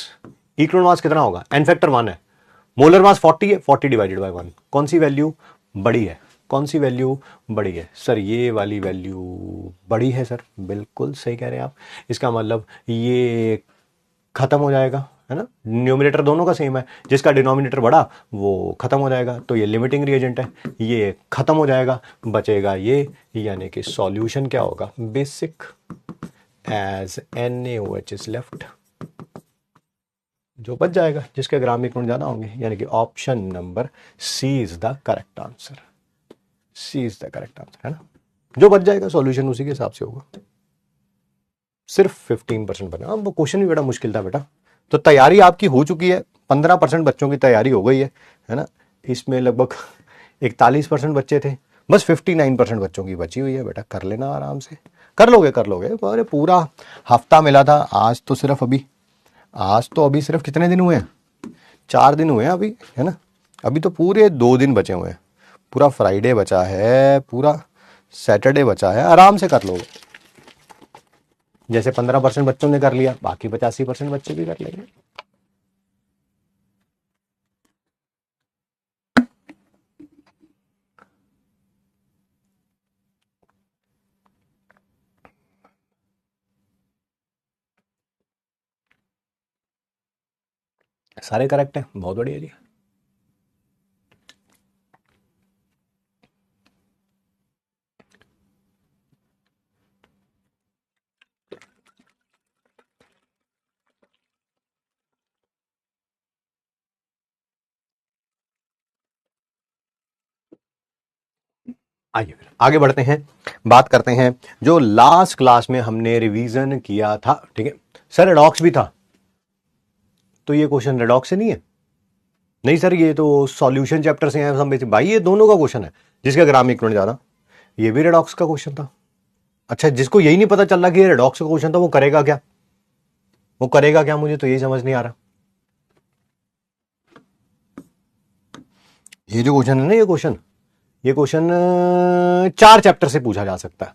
equivalent mass कितना होगा, एन फैक्टर 1 है, मोलर मास 40 है, 40 डिवाइडेड बाय 1, कौन सी वैल्यू बड़ी है, कौन सी वैल्यू बड़ी है। सर ये वाली वैल्यू बड़ी है सर, बिल्कुल सही कह रहे हैं आप। इसका मतलब ये खत्म हो जाएगा, है ना, न्यूमरेटर दोनों का सेम है, जिसका डिनोमिनेटर बड़ा वो खत्म हो जाएगा, तो ये लिमिटिंग रिएजेंट है, ये खत्म हो जाएगा, बचेगा ये, यानी कि सॉल्यूशन क्या होगा, basic as NaOH is left, जो बच जाएगा जिसके ग्राम इक्विवेलेंट ज्यादा होंगे, यानी कि option number C is the correct answer, C is the correct answer, है ना। जो बच जाएगा सॉल्यूशन उसी के हिसाब से होगा। सिर्फ 15% बना, अब वो क्वेश्चन भी बड़ा मुश्किल था बेटा। तो तैयारी आपकी हो चुकी है, 15% बच्चों की तैयारी हो गई है ना। इसमें लगभग 41% बच्चे थे, बस 59% बच्चों की बची हुई है बेटा। कर लेना आराम से, कर लोगे कर लोगे। अरे पूरा हफ्ता मिला था, आज तो सिर्फ अभी, आज तो अभी सिर्फ कितने दिन हुए हैं, 4 दिन हुए हैं अभी, है ना। अभी तो पूरे 2 दिन बचे हुए हैं, पूरा फ्राइडे बचा है, पूरा सैटरडे बचा है, आराम से कर लोगे। जैसे 15% बच्चों ने कर लिया, बाकी 85% बच्चे भी कर लेंगे। सारे करेक्ट हैं, बहुत बढ़िया जी। आइए फिर आगे बढ़ते हैं, बात करते हैं जो लास्ट क्लास में हमने रिवीजन किया था, ठीक है। सर रेडॉक्स भी था, तो ये क्वेश्चन रेडॉक्स से नहीं है, नहीं सर ये तो सॉल्यूशन चैप्टर से है सब भाई, ये दोनों का क्वेश्चन है, जिसका ग्राम इक्विवेलेंट ज्यादा, ये भी रेडॉक्स का क्वेश्चन था। अच्छा जिसको यही नहीं पता चल रहा कि ये रेडॉक्स का क्वेश्चन था, वो करेगा क्या, वो करेगा क्या, मुझे तो यही समझ नहीं आ रहा। ये जो क्वेश्चन है ना, ये क्वेश्चन 4 चैप्टर से पूछा जा सकता है।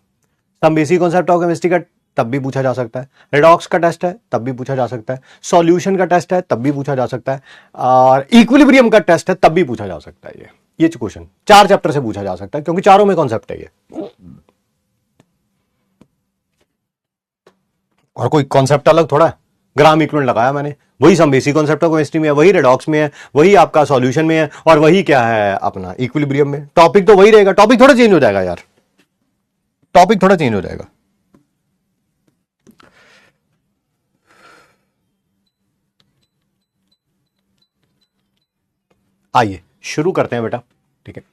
Some basic concept of chemistry का तब भी पूछा जा सकता है, रेडॉक्स का टेस्ट है तब भी पूछा जा सकता है, सॉल्यूशन का टेस्ट है तब भी पूछा जा सकता है, और इक्विलिब्रियम का टेस्ट है तब भी पूछा जा सकता है। ये क्वेश्चन 4 चैप्टर से पूछा जा सकता है, क्योंकि चारों में कॉन्सेप्ट है ये, और कोई कॉन्सेप्ट अलग थोड़ा है। ग्राम इक्विवेलेंट लगाया मैंने, वही some basic concept of chemistry में है, वही रेडॉक्स में है, वही आपका सॉल्यूशन में है, और वही क्या है अपना इक्विलिब्रियम में। टॉपिक तो वही रहेगा, टॉपिक थोड़ा चेंज हो जाएगा यार, टॉपिक थोड़ा चेंज हो जाएगा। आइए शुरू करते हैं बेटा, ठीक है,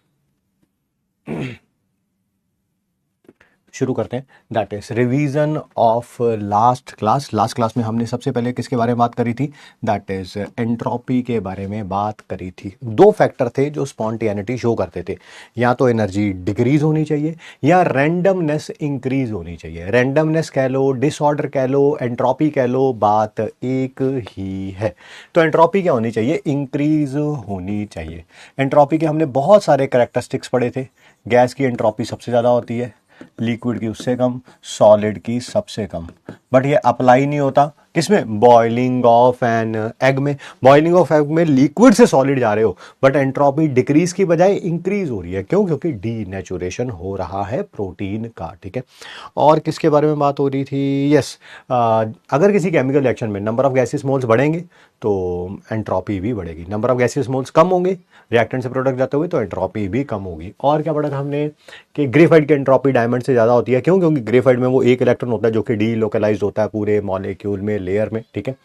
शुरू करते हैं। That is revision of last class. Last class में हमने सबसे पहले किसके बारे में बात करी थी, दैट इज एंट्रोपी के बारे में बात करी थी। 2 फैक्टर थे जो स्पॉन्टेनिटी शो करते थे, या तो एनर्जी डिक्रीज होनी चाहिए या रैंडमनेस इंक्रीज होनी चाहिए। रैंडमनेस कह लो, डिसऑर्डर कह लो, एंट्रोपी कह लो, बात एक ही है। तो एंट्रोपी क्या होनी चाहिए, इंक्रीज होनी चाहिए। एंट्रोपी के हमने बहुत सारे कैरेक्टरिस्टिक्स पढ़े थे। गैस की एंट्रोपी सबसे ज़्यादा होती है, लिक्विड की उससे कम, सॉलिड की सबसे कम, बट ये अप्लाई नहीं होता किसमें? बॉइलिंग ऑफ एन एग में। बॉइलिंग ऑफ एग में लिक्विड से सॉलिड जा रहे हो, बट एंट्रोपी डिक्रीज की बजाय इंक्रीज हो रही है। क्यों? क्योंकि डीनेचुरेशन हो रहा है प्रोटीन का। ठीक है, और किसके बारे में बात हो रही थी? यस, अगर किसी केमिकल रिएक्शन में नंबर ऑफ गैसेस मोल्स बढ़ेंगे तो एंट्रोपी भी बढ़ेगी, नंबर ऑफ गैसेस मोल्स कम होंगे रिएक्टेंट से प्रोडक्ट जाते हुए तो एंट्रोपी भी कम होगी। और क्या पढ़ा था हमने कि ग्रेफाइट की एंट्रोपी डायमंड से ज़्यादा होती है। क्यों? क्योंकि ग्रेफाइट में वो एक इलेक्ट्रॉन होता है जो कि डीलोकलाइज्ड होता है पूरे मॉलिक्यूल में, लेयर में। ठीक है,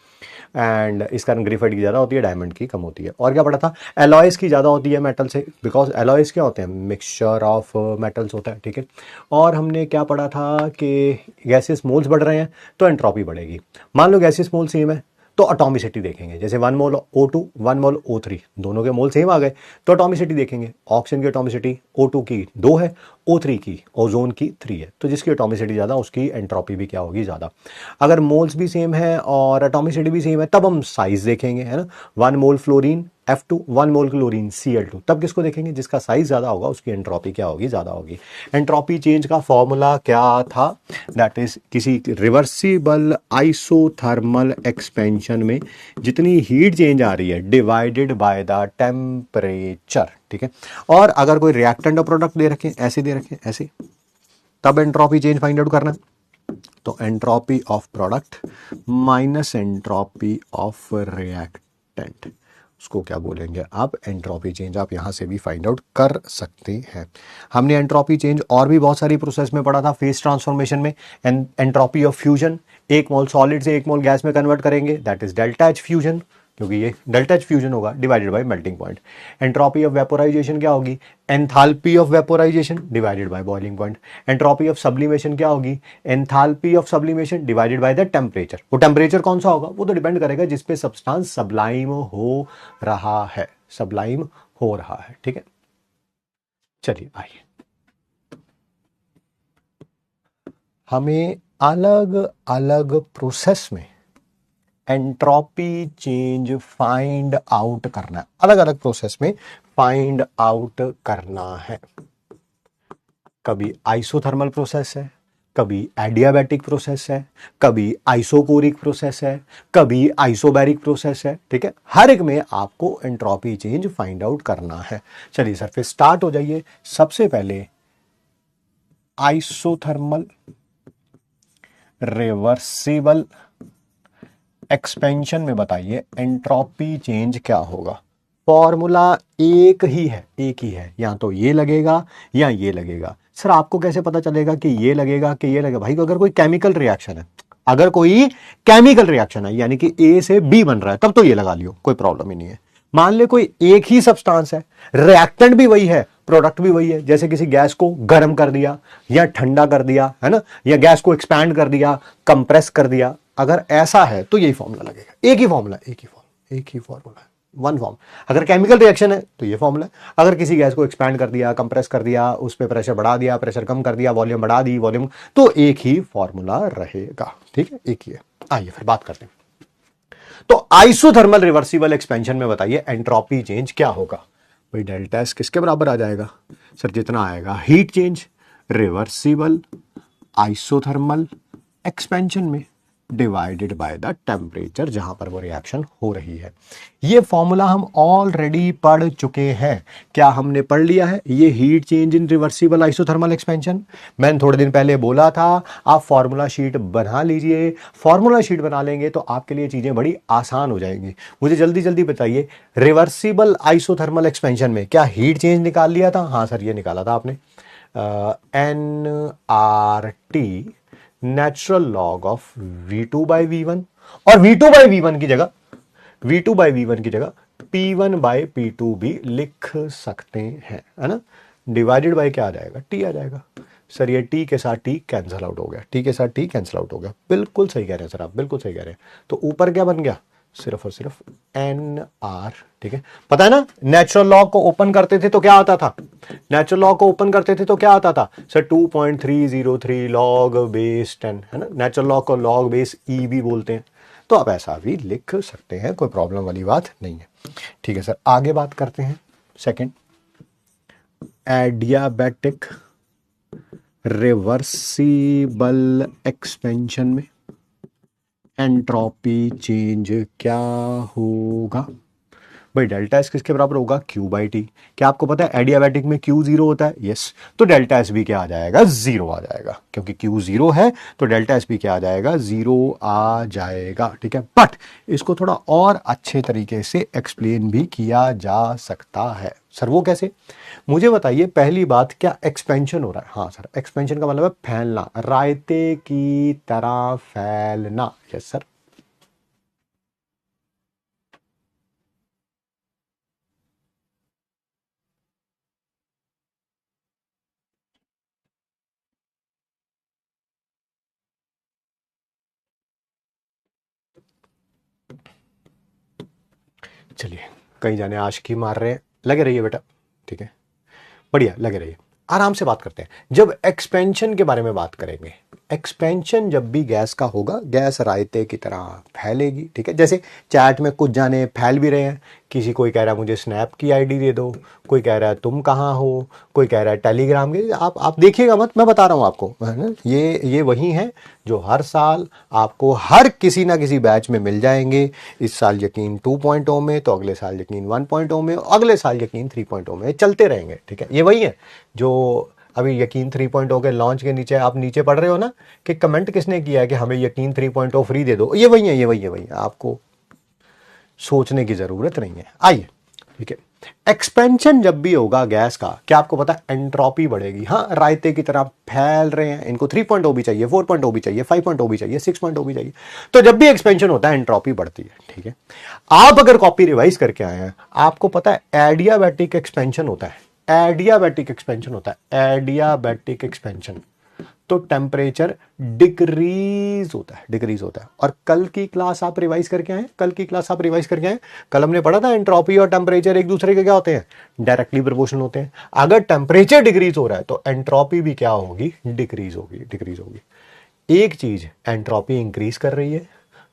एंड इस कारण ग्रेफाइट की ज़्यादा होती है, डायमंड की कम होती है। और क्या पढ़ा था? एलॉयज की ज़्यादा होती है मेटल से, बिकॉज एलॉयज क्या होते हैं? मिक्सचर ऑफ मेटल्स होता है। ठीक है, और हमने क्या पढ़ा था कि गैसेस मोल्स बढ़ रहे हैं तो एंट्रोपी बढ़ेगी। मान लो गैसेस मोल सेम है तो अटोमिसिटी देखेंगे, जैसे 1 मोल O2 1 मोल O3, दोनों के मोल सेम आ गए तो अटोमिसिटी देखेंगे। ऑक्सीजन की अटोमिसिटी O2 की 2 है, O3 की, ओजोन की 3 है, तो जिसकी एटॉमिसिटी ज़्यादा उसकी एंट्रोपी भी क्या होगी? ज़्यादा। अगर मोल्स भी सेम है और एटॉमिसिटी भी सेम है तब हम साइज देखेंगे, है ना। 1 मोल फ्लोरीन F2, 1 मोल क्लोरीन Cl2, तब किसको देखेंगे? जिसका साइज ज़्यादा होगा उसकी एंट्रोपी क्या होगी? ज़्यादा होगी। एंट्रोपी चेंज का फॉर्मूला क्या था? दैट इज किसी रिवर्सिबल आइसोथर्मल एक्सपेंशन में जितनी हीट चेंज आ रही है डिवाइडेड बाय द टेम्परेचर। ठीक है, और अगर कोई रिएक्टेंट और प्रोडक्ट दे रखे, ऐसे दे रखे, ऐसे, तब एंट्रोपी चेंज फाइंड आउट करना है। तो entropy of product minus entropy of reactant, उसको क्या बोलेंगे आप? Entropy change. आप यहां से भी फाइंड आउट कर सकते हैं। हमने एंट्रोपी चेंज और भी बहुत सारी प्रोसेस में पढ़ा था। फेस ट्रांसफॉर्मेशन में entropy of fusion, 1 mole solid से 1 मोल गैस में कन्वर्ट करेंगे, that is delta H fusion, क्योंकि ये डेल्टा एच फ्यूजन होगा divided by melting point. Entropy of vaporisation क्या होगी? Enthalpy of vaporisation divided by boiling point. Entropy of sublimation क्या होगी? Enthalpy of sublimation divided by the temperature. वो temperature कौन सा होगा? वो तो डिपेंड करेगा जिस पे सब्सटेंस सब्लाइम हो रहा है, सब्लाइम हो रहा है। ठीक है, चलिए आइए, हमें अलग अलग प्रोसेस में एंट्रोपी चेंज फाइंड आउट करना है, अलग अलग प्रोसेस में फाइंड आउट करना है। कभी आइसोथर्मल प्रोसेस है, कभी एडियाबैटिक प्रोसेस है, कभी आइसोकोरिक प्रोसेस है, कभी आइसोबैरिक प्रोसेस है। ठीक है, हर एक में आपको एंट्रोपी चेंज फाइंड आउट करना है। चलिए सर फिर स्टार्ट हो जाइए। सबसे पहले आइसोथर्मल रिवर्सिबल एक्सपेंशन में बताइए एंट्रोपी चेंज क्या होगा? फॉर्मूला एक ही है, एक ही है, या तो ये लगेगा या ये लगेगा। सर आपको कैसे पता चलेगा कि ये लगेगा कि ये लगेगा? भाई अगर कोई केमिकल रिएक्शन है, अगर कोई केमिकल रिएक्शन है यानी कि ए से बी बन रहा है तब तो ये लगा लियो, कोई प्रॉब्लम ही नहीं है। मान ले कोई एक ही सब्सटेंस है, रिएक्टेंट भी वही है, प्रोडक्ट भी वही है, जैसे किसी गैस को गर्म कर दिया या ठंडा कर दिया, है ना, या गैस को एक्सपैंड कर दिया, कंप्रेस कर दिया, अगर ऐसा है तो यही फॉर्मूला लगेगा। एक ही फॉर्मूला, एक ही फॉर्मूला, एक ही फॉर्मूला है, वन फॉर्म। अगर केमिकल रिएक्शन है तो ये फॉर्मूला है। अगर किसी गैस को एक्सपैंड कर दिया, कंप्रेस कर दिया, उस पर प्रेशर बढ़ा दिया, प्रेशर कम कर दिया, वॉल्यूम बढ़ा दी, वॉल्यूम, तो एक ही फॉर्मूला रहेगा। ठीक है, एक ही है। आइए फिर बात करते हैं। तो आइसोथर्मल रिवर्सिबल एक्सपेंशन में बताइए एंट्रोपी चेंज क्या होगा? भाई डेल्टा एस किसके बराबर आ जाएगा? सर जितना आएगा heat change reversible isothermal expansion में डिवाइडेड बाय द टेम्परेचर जहां पर वो रिएक्शन हो रही है। ये फॉर्मूला हम ऑलरेडी पढ़ चुके हैं। क्या हमने पढ़ लिया है? ये heat change in reversible isothermal expansion मैंने थोड़े दिन पहले बोला था। आप फॉर्मूला शीट बना लीजिए। फॉर्मूला शीट बना लेंगे तो आपके लिए चीजें बड़ी आसान हो जाएंगी। मुझे जल्दी जल्दी बताइए, रिवर्सिबल आइसोथर्मल एक्सपेंशन में क्या हीट चेंज निकाल लिया था? हाँ सर, ये निकाला था आपने, NRT natural log of V2 by V1, और V2 बाई V1 की जगह, V2 बाई V1 की जगह P1 बाई P2 भी लिख सकते हैं, है ना। डिवाइडेड बाई क्या आ जाएगा? T आ जाएगा। सर ये T के साथ T कैंसिल आउट हो गया, T के साथ T कैंसिल आउट हो गया। बिल्कुल सही कह रहे हैं सर आप, बिल्कुल सही कह रहे हैं। तो ऊपर क्या बन गया? सिर्फ और सिर्फ NR। ठीक है, पता है ना, नेचुरल लॉ को ओपन करते थे तो क्या आता था? नेचुरल लॉ को ओपन करते थे तो क्या आता था सर? 2.303 लॉग बेस 10, है ना। नेचुरल लॉ को लॉग बेस E भी बोलते हैं, तो आप ऐसा भी लिख सकते हैं, कोई प्रॉब्लम वाली बात नहीं है। ठीक है सर, आगे बात करते हैं। सेकंड, एडियाबैटिक रिवर्सिबल एक्सपेंशन में एंट्रोपी चेंज क्या होगा भाई? डेल्टा एस किसके बराबर होगा? Q by T. क्या आपको पता है एडियाबैटिक में क्यू जीरो होता है? यस। तो डेल्टा एस भी क्या आ जाएगा? जीरो आ जाएगा, क्योंकि क्यू जीरो है तो डेल्टा एस भी क्या आ जाएगा? जीरो आ जाएगा। ठीक है, बट इसको थोड़ा और अच्छे तरीके से एक्सप्लेन भी किया जा सकता है। सर वो कैसे? मुझे बताइए। पहली बात, क्या एक्सपेंशन हो रहा है? हाँ सर, एक्सपेंशन का मतलब है फैलना, रायते की तरह फैलना। Yes sir. चलिए, कहीं जाने आशिकी मार रहे हैं, लगे रहिए बेटा। ठीक है, बढ़िया, लगे रहिए। आराम से बात करते हैं। जब एक्सपेंशन के बारे में बात करेंगे, एक्सपेंशन जब भी गैस का होगा, गैस रायते की तरह फैलेगी। ठीक है, जैसे चैट में कुछ जाने फैल भी रहे हैं। किसी कोई कह रहा है मुझे स्नैप की आईडी दे दो, कोई कह रहा है तुम कहाँ हो, कोई कह रहा है टेलीग्राम की। आप देखिएगा मत, मैं बता रहा हूँ आपको, है ना? ये वही है जो हर साल आपको हर किसी ना किसी बैच में मिल जाएंगे। इस साल यकीन 2.0 में, तो अगले साल यकीन 1.0 में, अगले साल यकीन 3.0 में, चलते रहेंगे। ठीक है, ये वही है जो अभी यकीन 3.0 के लॉन्च के नीचे आप नीचे पढ़ रहे हो ना, कि कमेंट किसने किया है कि हमें यकीन 3.0 फ्री दे दो। ये वही है, ये वही है, वही है। आपको सोचने की जरूरत नहीं है। आइए, ठीक है। एक्सपेंशन जब भी होगा गैस का, क्या आपको पता है? एंट्रोपी बढ़ेगी। हाँ, रायते की तरह फैल रहे हैं, इनको 3.0 भी चाहिए, 4.0 भी चाहिए, 5.0 भी चाहिए, 6.0 भी चाहिए। तो जब भी एक्सपेंशन होता है एंट्रोपी बढ़ती है। ठीक है, आप अगर कॉपी रिवाइज करके आए हैं, आपको पता है एडियाबैटिक एक्सपेंशन होता है। एडियाबैटिक एक्सपेंशन होता है, एडियाबैटिक एक्सपेंशन। तो टेम्परेचर डिक्रीज होता है, डिक्रीज होता है। और कल की क्लास आप रिवाइज करके आए, कल की क्लास आप रिवाइज करके आए, कल हमने पढ़ा था एंट्रोपी और टेम्परेचर एक दूसरे के क्या होते हैं? डायरेक्टली प्रोपोर्शनल होते हैं। अगर टेम्परेचर डिक्रीज हो रहा है तो एंट्रोपी भी क्या होगी? डिक्रीज होगी, डिक्रीज होगी। एक चीज एंट्रोपी इंक्रीज कर रही है,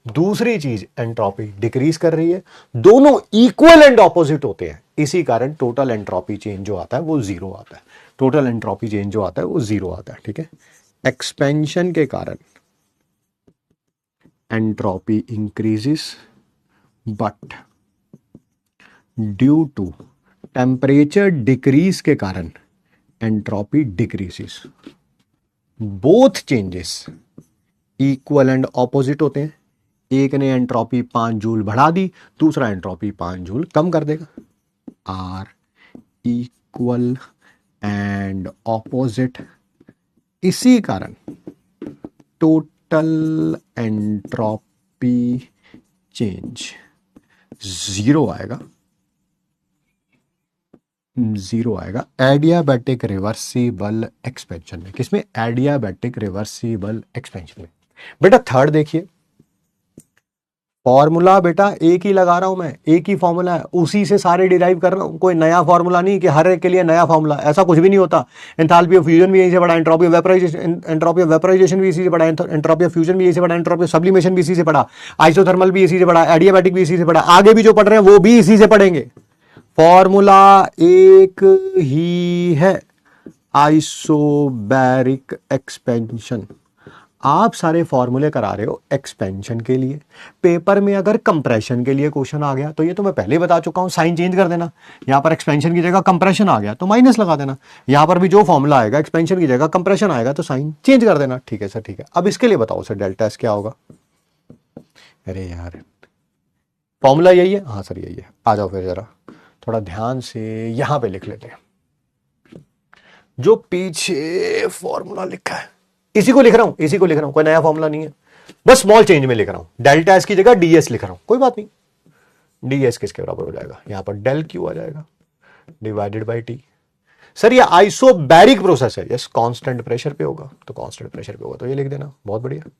दूसरी चीज एंट्रोपी डिक्रीज कर रही है, दोनों इक्वल एंड ऑपोजिट होते हैं। इसी कारण टोटल एंट्रोपी चेंज जो आता है वो जीरो आता है। टोटल एंट्रोपी चेंज जो आता है वो जीरो आता है। ठीक है, एक्सपेंशन के कारण entropy increases, but due to temperature decrease के कारण entropy decreases. Both changes equal and opposite होते हैं। एक ने एंट्रोपी 5 जूल बढ़ा दी, दूसरा एंट्रोपी 5 जूल कम कर देगा। आर इक्वल एंड ऑपोजिट, इसी कारण टोटल एंट्रोपी चेंज जीरो आएगा, जीरो आएगा एडियाबैटिक रिवर्सिबल एक्सपेंशन में। किसमें? एडियाबैटिक रिवर्सिबल एक्सपेंशन में। बेटा थर्ड देखिए, फॉर्मूला बेटा एक ही लगा रहा हूं मैं, एक ही फॉर्मूला है, उसी से सारे डिराइव कर रहा हूं। कोई नया फॉर्मूला नहीं कि हर एक के लिए नया फॉर्मूला, ऐसा कुछ भी नहीं होता। एंथैल्पी ऑफ फ्यूजन भी यहीं से पढ़ा, entropy of vaporisation, entropy of vaporisation भी इसी से पढ़ा, एंट्रोपी ऑफ फ्यूजन भी यहीं से पढ़ा, एंट्रोपी ऑफ सब्लिमेशन भी इसी से पढ़ा, आइसोथर्मल भी इसी से पढ़ा, एडियाबैटिक भी इसी से पढ़ा, आगे भी जो पढ़ रहे हैं वो भी इसी से पढ़ेंगे। फॉर्मूला एक ही है, आइसोबैरिक एक्सपेंशन। आप सारे फॉर्मूले करा रहे हो एक्सपेंशन के लिए। पेपर में अगर कंप्रेशन के लिए क्वेश्चन आ गया तो ये तो मैं पहले ही बता चुका हूं, साइन चेंज कर देना। यहां पर एक्सपेंशन की जगह कंप्रेशन आ गया तो माइनस लगा देना। यहां पर भी जो फॉर्मूला आएगा, एक्सपेंशन की जगह कंप्रेशन आएगा तो साइन चेंज कर देना। ठीक है सर, ठीक है। अब इसके लिए बताओ सर, डेल्टा एस क्या होगा? अरे यार, फॉर्मूला यही है? हाँ सर यही है। आ जाओ फिर जरा थोड़ा ध्यान से यहां पे लिख लेते हैं। जो पीछे फॉर्मूला लिखा है इसी को लिख रहा हूं, इसी को लिख रहा हूं, कोई नया फॉर्मूला नहीं है, बस स्मॉल चेंज में लिख रहा हूं। डेल्टा एस की जगह डीएस लिख रहा हूं, कोई बात नहीं। डीएस किसके बराबर हो जाएगा? यहां पर डेल क्यू आ जाएगा डिवाइडेड बाई टी। सर ये आइसोबैरिक प्रोसेस है, यस, कांस्टेंट प्रेशर पे होगा, तो कांस्टेंट प्रेशर पे होगा तो ये लिख देना, बहुत बढ़िया।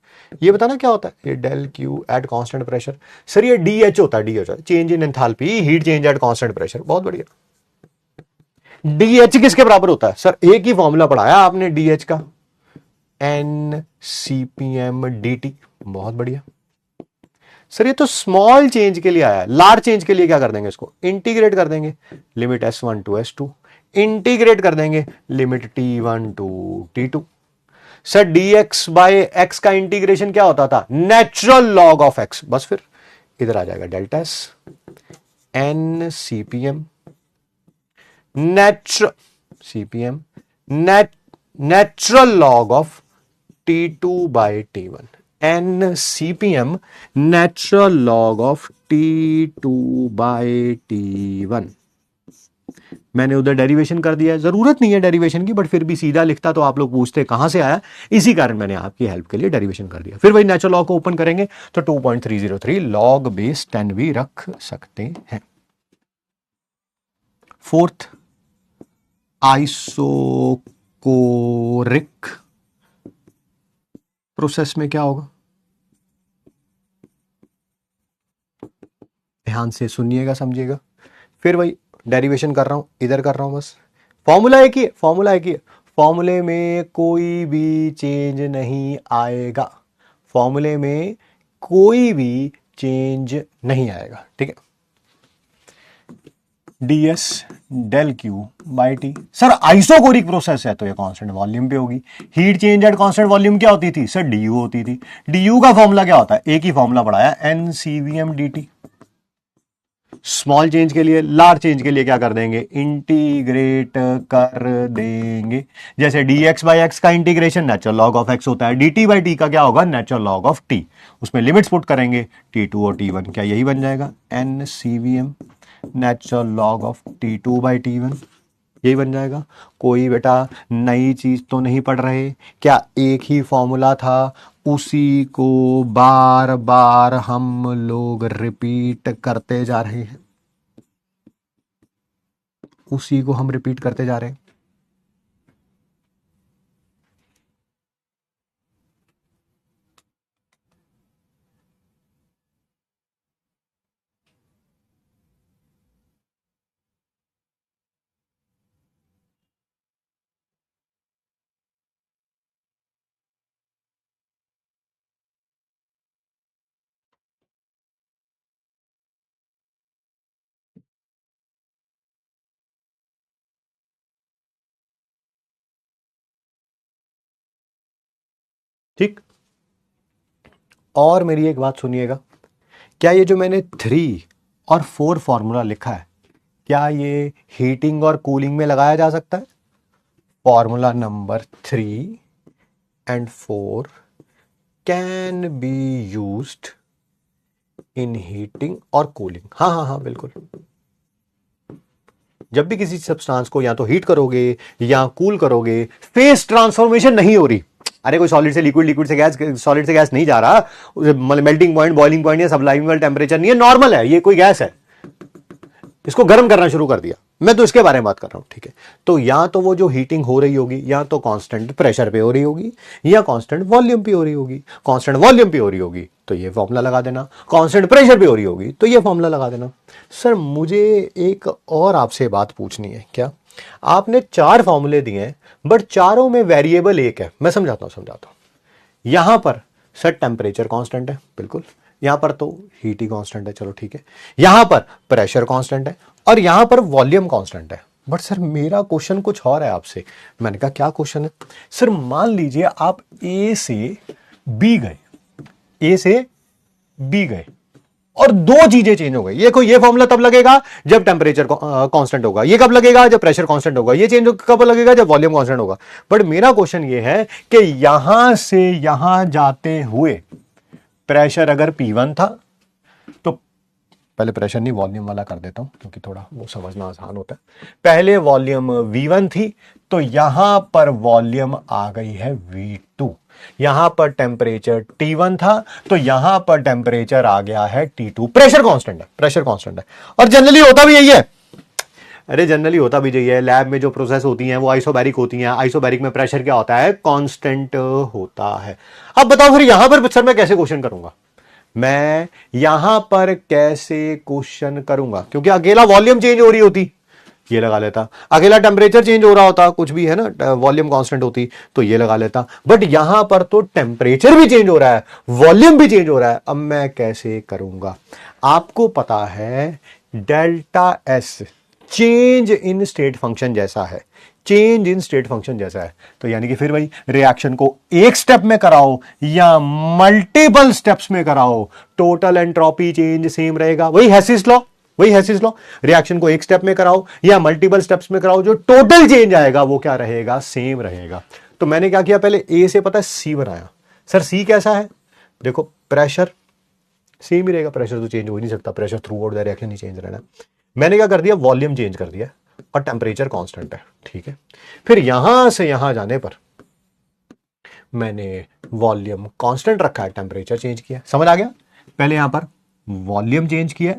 ये बताना क्या होता है ये del q at constant pressure? Sir ये डीएच होता है, डी होता है change in enthalpy, heat change at constant pressure, बहुत बढ़िया। डीएच किसके बराबर होता है? सर एक ही फॉर्मूला पढ़ाया आपने डीएच का, n C P M D T, बहुत बढ़िया। सर ये तो स्मॉल चेंज के लिए आया है, लार्ज चेंज के लिए क्या कर देंगे? इसको इंटीग्रेट कर देंगे, limit S1 to S2, integrate कर देंगे limit T1 to T2। Sir dx by x का इंटीग्रेशन क्या होता था, नेचुरल लॉग ऑफ x, बस फिर इधर आ जाएगा delta s n cpm natural log of T2 by T1, n cpm natural log of T2 by T1। मैंने उधर डेरिवेशन कर दिया है, जरूरत नहीं है डेरिवेशन की, बट फिर भी सीधा लिखता तो आप लोग पूछते कहां से आया, इसी कारण मैंने आपकी हेल्प के लिए डेरिवेशन कर दिया। फिर वही नेचुरल लॉग को ओपन करेंगे तो 2.303 लॉग बेस 10 भी रख सकते हैं। फोर्थ, आइसोकोरिक प्रोसेस में क्या होगा, ध्यान से सुनिएगा समझिएगा। फिर वही डेरिवेशन कर रहा हूं, इधर कर रहा हूं, बस फॉर्मूला एक ही, फॉर्मूले में कोई भी चेंज नहीं आएगा, फॉर्मूले में कोई भी चेंज नहीं आएगा, ठीक है। ds del q by T, sir isochoric process है तो ये कांस्टेंट वॉल्यूम पे होगी। Heat change at constant volume क्या होती थी, सर du होती थी। du का फॉर्मूला क्या होता है, एक ही फॉर्मूला पढ़ाया, n cvm dt। Small change के लिए, लार्ज चेंज के लिए क्या कर देंगे, इंटीग्रेट कर देंगे। जैसे dx बाई एक्स का integration natural log of x होता है, dt बाई टी का क्या होगा, नेचुरल लॉग ऑफ t। उसमें लिमिट्स पुट करेंगे, t2 और t1, क्या यही बन जाएगा, n cvm natural log of T2 by T1, यही बन जाएगा। कोई बेटा नई चीज तो नहीं पढ़ रहे, क्या एक ही फॉर्मूला था, उसी को बार बार हम लोग रिपीट करते जा रहे हैं, उसी को हम रिपीट करते जा रहे हैं। ठीक, और मेरी एक बात सुनिएगा, क्या ये जो मैंने 3 और 4 फॉर्मूला लिखा है, क्या ये हीटिंग और कूलिंग में लगाया जा सकता है? Formula number 3 and 4 can be used in heating और कूलिंग। हाँ, बिल्कुल। जब भी किसी सब्सटेंस को या तो हीट करोगे या कूल करोगे, फेस ट्रांसफॉर्मेशन नहीं हो रही, अरे कोई सॉलिड से लिक्विड, लिक्विड से गैस, सॉलिड से गैस नहीं जा रहा, मेल्टिंग पॉइंट, बॉइलिंग पॉइंट या सबलाइमल टेम्परेचर नहीं है, नॉर्मल है, ये कोई गैस है, इसको गर्म करना शुरू कर दिया, मैं तो इसके बारे में बात कर रहा हूं, ठीक है। तो या तो वो जो हीटिंग हो रही होगी या तो कांस्टेंट प्रेशर पे हो रही होगी या कांस्टेंट वॉल्यूम पे हो रही होगी। कांस्टेंट वॉल्यूम पे हो रही होगी तो ये फॉर्मूला लगा देना, कांस्टेंट प्रेशर पे हो रही होगी तो ये फॉर्मूला लगा देना। सर मुझे एक और आपसे बात पूछनी है, क्या आपने 4 फॉर्मूले दिए हैं बट चारों में वेरिएबल एक है, मैं समझाता हूं। यहां पर सर टेम्परेचर कांस्टेंट है, बिल्कुल, यहां पर तो हीट ही कांस्टेंट है, चलो ठीक है, यहां पर प्रेशर कांस्टेंट है और यहां पर वॉल्यूम कांस्टेंट है। बट सर मेरा क्वेश्चन कुछ और है आपसे। मैंने कहा क्या क्वेश्चन है? सर मान लीजिए आप ए से बी गए और 2 चीजें चेंज हो गई। ये फॉर्मूला तब लगेगा जब टेम्परेचर कांस्टेंट होगा, ये कब लगेगा जब प्रेशर कांस्टेंट होगा, ये चेंज कब लगेगा जब वॉल्यूम कांस्टेंट होगा। बट मेरा क्वेश्चन ये है कि यहां से यहां जाते हुए प्रेशर अगर P1 था, तो पहले प्रेशर नहीं वॉल्यूम वाला कर देता हूं क्योंकि थोड़ा वो समझना आसान होता है। पहले वॉल्यूम V1 थी तो यहां पर वॉल्यूम आ गई है V2। यहां पर टेम्परेचर T1 था तो यहां पर टेम्परेचर आ गया है T2। प्रेशर कांस्टेंट है और जनरली होता भी यही है। अरे जनरली होता भी यही है, लैब में जो प्रोसेस होती हैं वो आइसोबैरिक होती हैं। आइसोबैरिक में प्रेशर क्या होता है? कांस्टेंट होता है। अब बताओ फिर यहां पर सर मैं कैसे क्वेश्चन करूंगा? मैं यहां पर कैसे क्वेश्चन करूंगा? क्योंकि अकेला वॉल्यूम चेंज हो रही होती, ये लगा लेता, अकेला टेम्परेचर चेंज हो रहा होता, कुछ भी है ना, वॉल्यूम कांस्टेंट होती तो ये लगा लेता। बट यहां पर तो टेम्परेचर भी चेंज हो रहा है, वॉल्यूम भी चेंज हो रहा है। अब मैं कैसे करूंगा? आपको पता है delta S change in state function जैसा है। चेंज इन स्टेट फंक्शन जैसा है। तो यानी कि फिर भाई रिएक्शन को एक स्टेप में कराओ या मल्टीपल स्टेप्स में कराओ, टोटल एंट्रोपी चेंज सेम रहेगा। वही हेसिस लॉ, वही हेसिस लॉ, रिएक्शन को एक स्टेप में कराओ या मल्टीपल स्टेप्स में कराओ, जो टोटल चेंज आएगा वो क्या रहेगा, सेम रहेगा। तो मैंने क्या किया, पहले ए से पता है सी बनाया। सर सी कैसा है, देखो प्रेशर सेम ही रहेगा, प्रेशर तो चेंज हो ही नहीं सकता, pressure through out the reaction he change रहना। मैंने क्या कर दिया, वॉल्यूम चेंज कर दिया और टेम्परेचर कांस्टेंट है, ठीक है। फिर यहां से यहां जाने पर मैंने वॉल्यूम कांस्टेंट रखा है, टेम्परेचर चेंज किया, समझ आ गया। पहले यहां पर वॉल्यूम चेंज किया,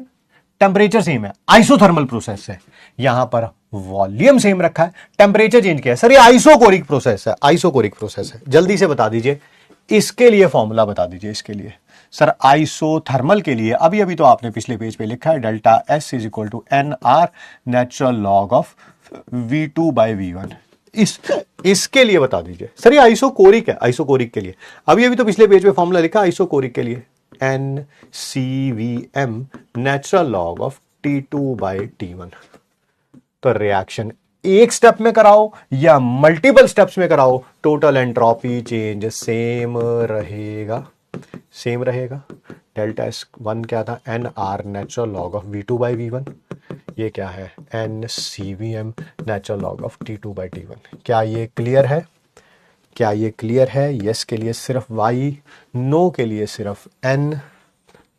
टेम्परेचर सेम है, आइसोथर्मल प्रोसेस है। यहां पर वॉल्यूम सेम रखा है, टेम्परेचर चेंज किया है। सर ये आइसोकोरिक प्रोसेस है, आइसोकोरिक प्रोसेस है। जल्दी से बता दीजिए, इसके लिए फॉर्मूला बता दीजिए इसके लिए। सर आइसोथर्मल के लिए अभी अभी तो आपने पिछले पेज पे लिखा है, delta S is equal to n R natural log of V2/V1। इसके लिए बता दीजिए। सर ये आइसोकोरिक है, आइसोकोरिक के लिए अभी अभी तो पिछले पेज पे फॉर्मूला लिखा आइसोकोरिक के लिए, NCVM natural log of T2/T1। तो रिएक्शन एक स्टेप में कराओ या मल्टीपल स्टेप्स में कराओ, टोटल एंट्रोपी चेंज सेम रहेगा, सेम रहेगा। डेल्टा एस वन क्या था, n R natural log of V2/V1, ये क्या है, NCVM natural log of T2/T1। क्या ये क्लियर है, क्या ये क्लियर है? यस के लिए सिर्फ Y, नो के लिए सिर्फ N,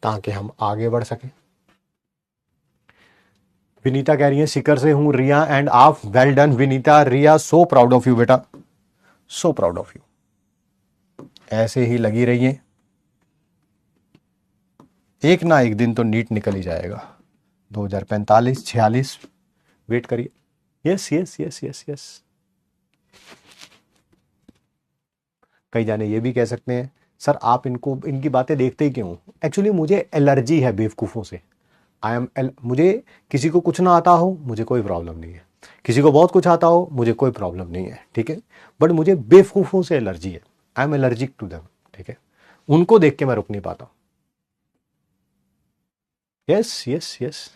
ताकि हम आगे बढ़ सकें। विनीता कह रही है सिकर से हूं रिया एंड आप, well done Vinita, Riya so proud of you बेटा, सो प्राउड ऑफ यू। ऐसे ही लगी रहिए, एक ना एक दिन तो नीट निकल ही जाएगा, 2045 46 वेट करिए। Yes yes yes yes yes. कई जाने ये भी कह सकते हैं सर आप इनको, इनकी बातें देखते ही क्यों? एक्चुअली मुझे एलर्जी है बेवकूफ़ों से। मुझे किसी को कुछ ना आता हो मुझे कोई प्रॉब्लम नहीं है, किसी को बहुत कुछ आता हो मुझे कोई प्रॉब्लम नहीं है, ठीक है। बट मुझे बेवकूफ़ों से एलर्जी है, I am allergic to them, ठीक है। उनको देख के मैं रुक नहीं पाता। Yes yes yes.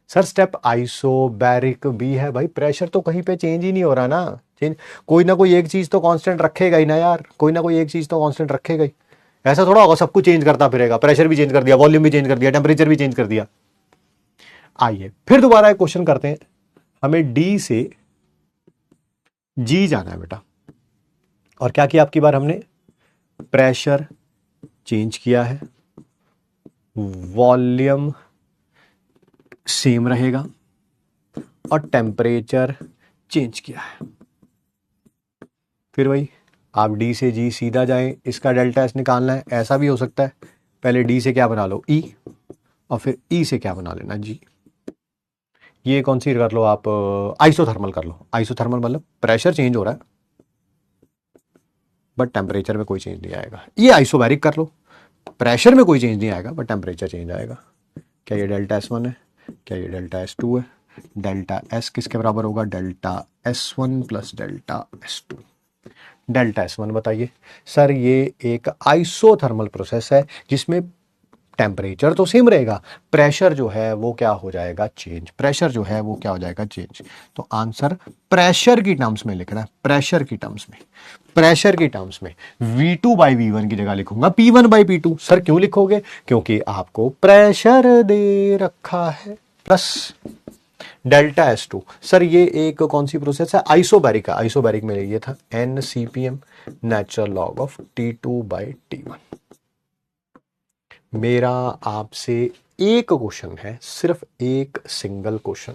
Sir step isobaric भी है भाई, प्रेशर तो कहीं पे चेंज ही नहीं हो रहा ना, चेंज कोई ना कोई एक चीज तो कांस्टेंट रखेगा ही ना यार, कोई ना कोई एक चीज तो कांस्टेंट रखेगा ही। ऐसा थोड़ा होगा सब कुछ चेंज करता फिरेगा, प्रेशर भी चेंज कर दिया, वॉल्यूम भी चेंज कर दिया, टेम्परेचर भी चेंज कर दिया। आइए फिर दोबारा एक क्वेश्चन करते हैं, हमें डी से जी जाना है बेटा। और क्या किया आपकी बार हमने, प्रेशर चेंज किया है, वॉल्यूम सेम रहेगा और टेम्परेचर चेंज किया है। फिर वही आप डी से जी सीधा जाएं, इसका डेल्टा एस निकालना है। ऐसा भी हो सकता है पहले डी से क्या बना लो ई, और फिर ई से क्या बना लेना जी। ये कौन सी कर लो आप, आइसोथर्मल कर लो। आइसोथर्मल मतलब प्रेशर चेंज हो रहा है बट टेम्परेचर में कोई चेंज नहीं आएगा। ये आइसोबैरिक कर लो, प्रेशर में कोई चेंज नहीं आएगा बट टेम्परेचर चेंज आएगा। क्या ये डेल्टा एस वन है, क्या ये डेल्टा एस टू है? डेल्टा एस किसके बराबर होगा, delta S one plus delta S two. Delta S one बताइए। सर ये एक आइसोथर्मल प्रोसेस है जिसमें टेम्परेचर तो सेम रहेगा, प्रेशर जो है वो क्या हो जाएगा, चेंज। प्रेशर जो है वो क्या हो जाएगा, चेंज। तो आंसर प्रेशर की टर्म्स में लिखना है, प्रेशर की टर्म्स में, प्रेशर की टर्म्स में V2/V1 की जगह लिखूंगा P1/P2। सर क्यों लिखोगे, क्योंकि आपको प्रेशर दे रखा है, plus delta S two. Sir ये एक कौन सी प्रोसेस है, आइसोबैरिक है। आइसोबैरिक में ये था NCPM natural log of T2/T1। मेरा आपसे एक क्वेश्चन है, सिर्फ एक सिंगल क्वेश्चन,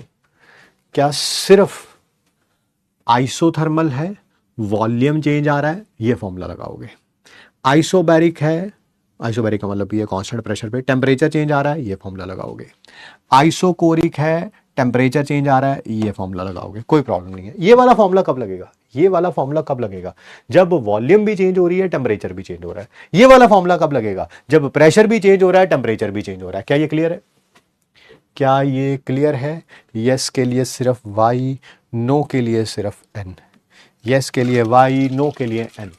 क्या सिर्फ आइसोथर्मल है, वॉल्यूम चेंज आ रहा है, ये फॉर्मूला लगाओगे? आइसोबैरिक है, आइसोबैरिक का मतलब ये कांस्टेंट प्रेशर पे टेम्परेचर चेंज आ रहा है, ये फॉर्मूला लगाओगे। आइसोकोरिक है, टेम्परेचर चेंज आ रहा है, ये फॉर्मूला लगाओगे, कोई प्रॉब्लम नहीं है। ये वाला फॉर्मूला कब लगेगा, ये वाला फॉर्मूला कब लगेगा, जब वॉल्यूम भी चेंज हो रही है, टेम्परेचर भी चेंज हो रहा है। ये वाला फॉर्मूला कब लगेगा, जब प्रेशर भी चेंज हो रहा है, टेम्परेचर भी चेंज हो रहा है। क्या ये क्लियर है, क्या ये क्लियर है? यस के लिए सिर्फ वाई, नो के लिए सिर्फ एन। यस के लिए वाई, नो के लिए एन।